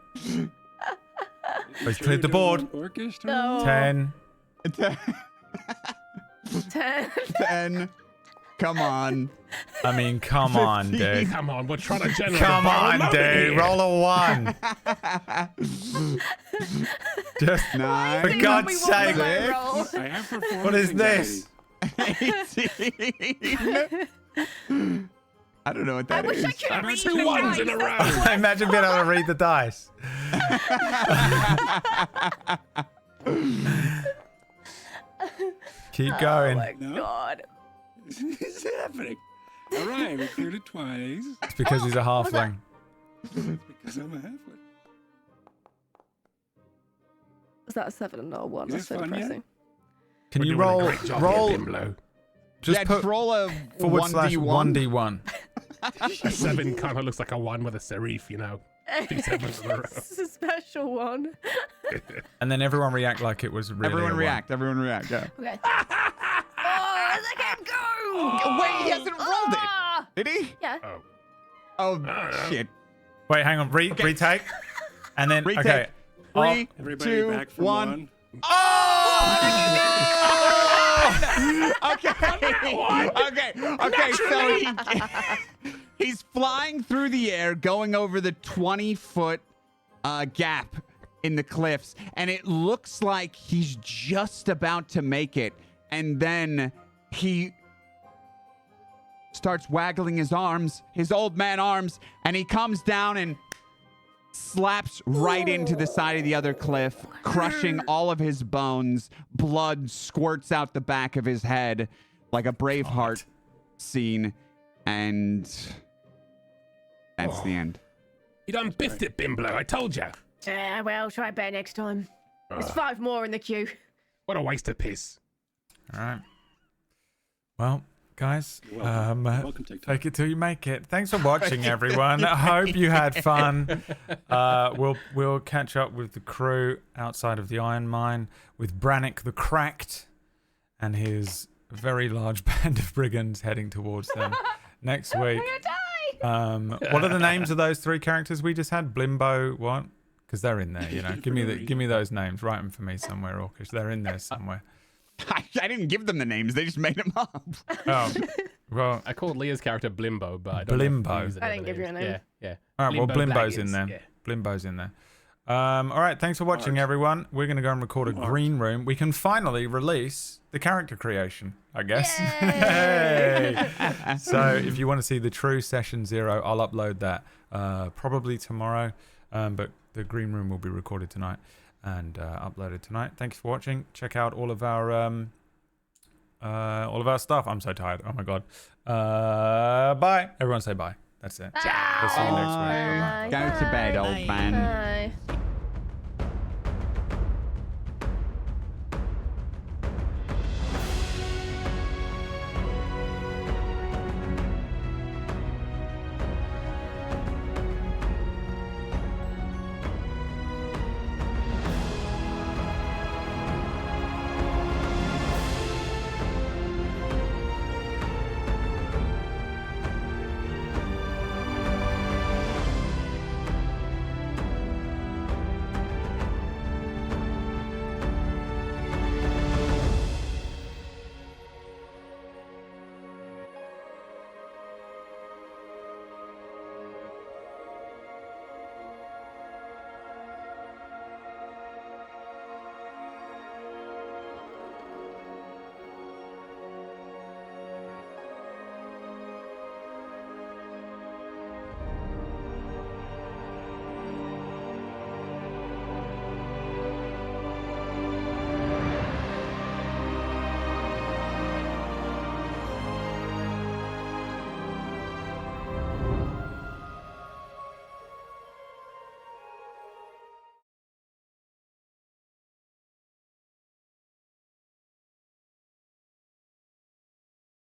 We've cleared the board. Orchestra? No. 10. 10. 10. Come on. I mean, come on, dude. Come on, we're trying to generate Come a on, moment dude. here. Roll a 1. Just 9. For God's We want sake. the low roll. I have performance What is anxiety. this? 18. I don't know what that I wish is. I could That's read 2 the 1s in a dice. row. Imagine being able to read the dice. Keep going. Oh my No? god. It's happening. All right, we cleared it twice. It's because he's a halfling. Because I'm a halfling. Was that a 7 and not a 1? Is That's it so fun yet? depressing. Can We're you doing a roll? great job Roll. here, Bimbo. Just Yeah, put roll a / 1d1. 1d1. A 7 kind of looks like a 1 with a serif, you know. 2 7s in a row. This is a special one. And then everyone react like it was really Everyone a 1. react. Everyone react. Go. Okay. Oh, let him go! Wait, he hasn't rolled it. Ah! Did he? Yeah. Oh. Oh, shit. Wait, hang on. Retake. And then, Retake. okay. 3, Everybody 2, back from 1. 1. Okay. Okay. So he's flying through the air, going over the 20-foot gap in the cliffs, and it looks like he's just about to make it. And then he starts waggling his arms, his old man arms, and he comes down and slaps right into the side of the other cliff, crushing all of his bones. Blood squirts out the back of his head like a Braveheart scene, and that's the end. You done biffed it, Bimblo. I told you. Yeah, well, try better next time. There's 5 more in the queue. What a waste of piss. All right. Well, guys, You're welcome. Welcome, TikTok. take it till you make it. Thanks for watching, everyone. I hope you had fun. We'll catch up with the crew outside of the iron mine with Brannick the Cracked and his very large band of brigands heading towards them next week. I'm gonna die! What are the names of those 3 characters we just had? Blimbo, what? Because they're in there, you know. Give me those names. Write them for me somewhere, Orcish. They're in there somewhere. I didn't give them the names. They just made them up. Oh, Well, I called Leah's character Blimbo, but I don't Blimbo. know if we use it I in didn't the give you a names. name. Yeah. all right. Well, Blimbo Blimbo's in Blaggins, there. yeah. Blimbo's in there. All right. Thanks for watching, everyone. We're gonna go and record a green room. We can finally release the character creation, I guess. Yay! So if you want to see the true session 0, I'll upload that probably tomorrow. But the green room will be recorded tonight and uploaded tonight. Thanks for watching. Check out all of our stuff. I'm so tired. Oh my god. Bye. Everyone say bye. That's it. We'll see you next week. Bye-bye. Go to bed, old man. Bye.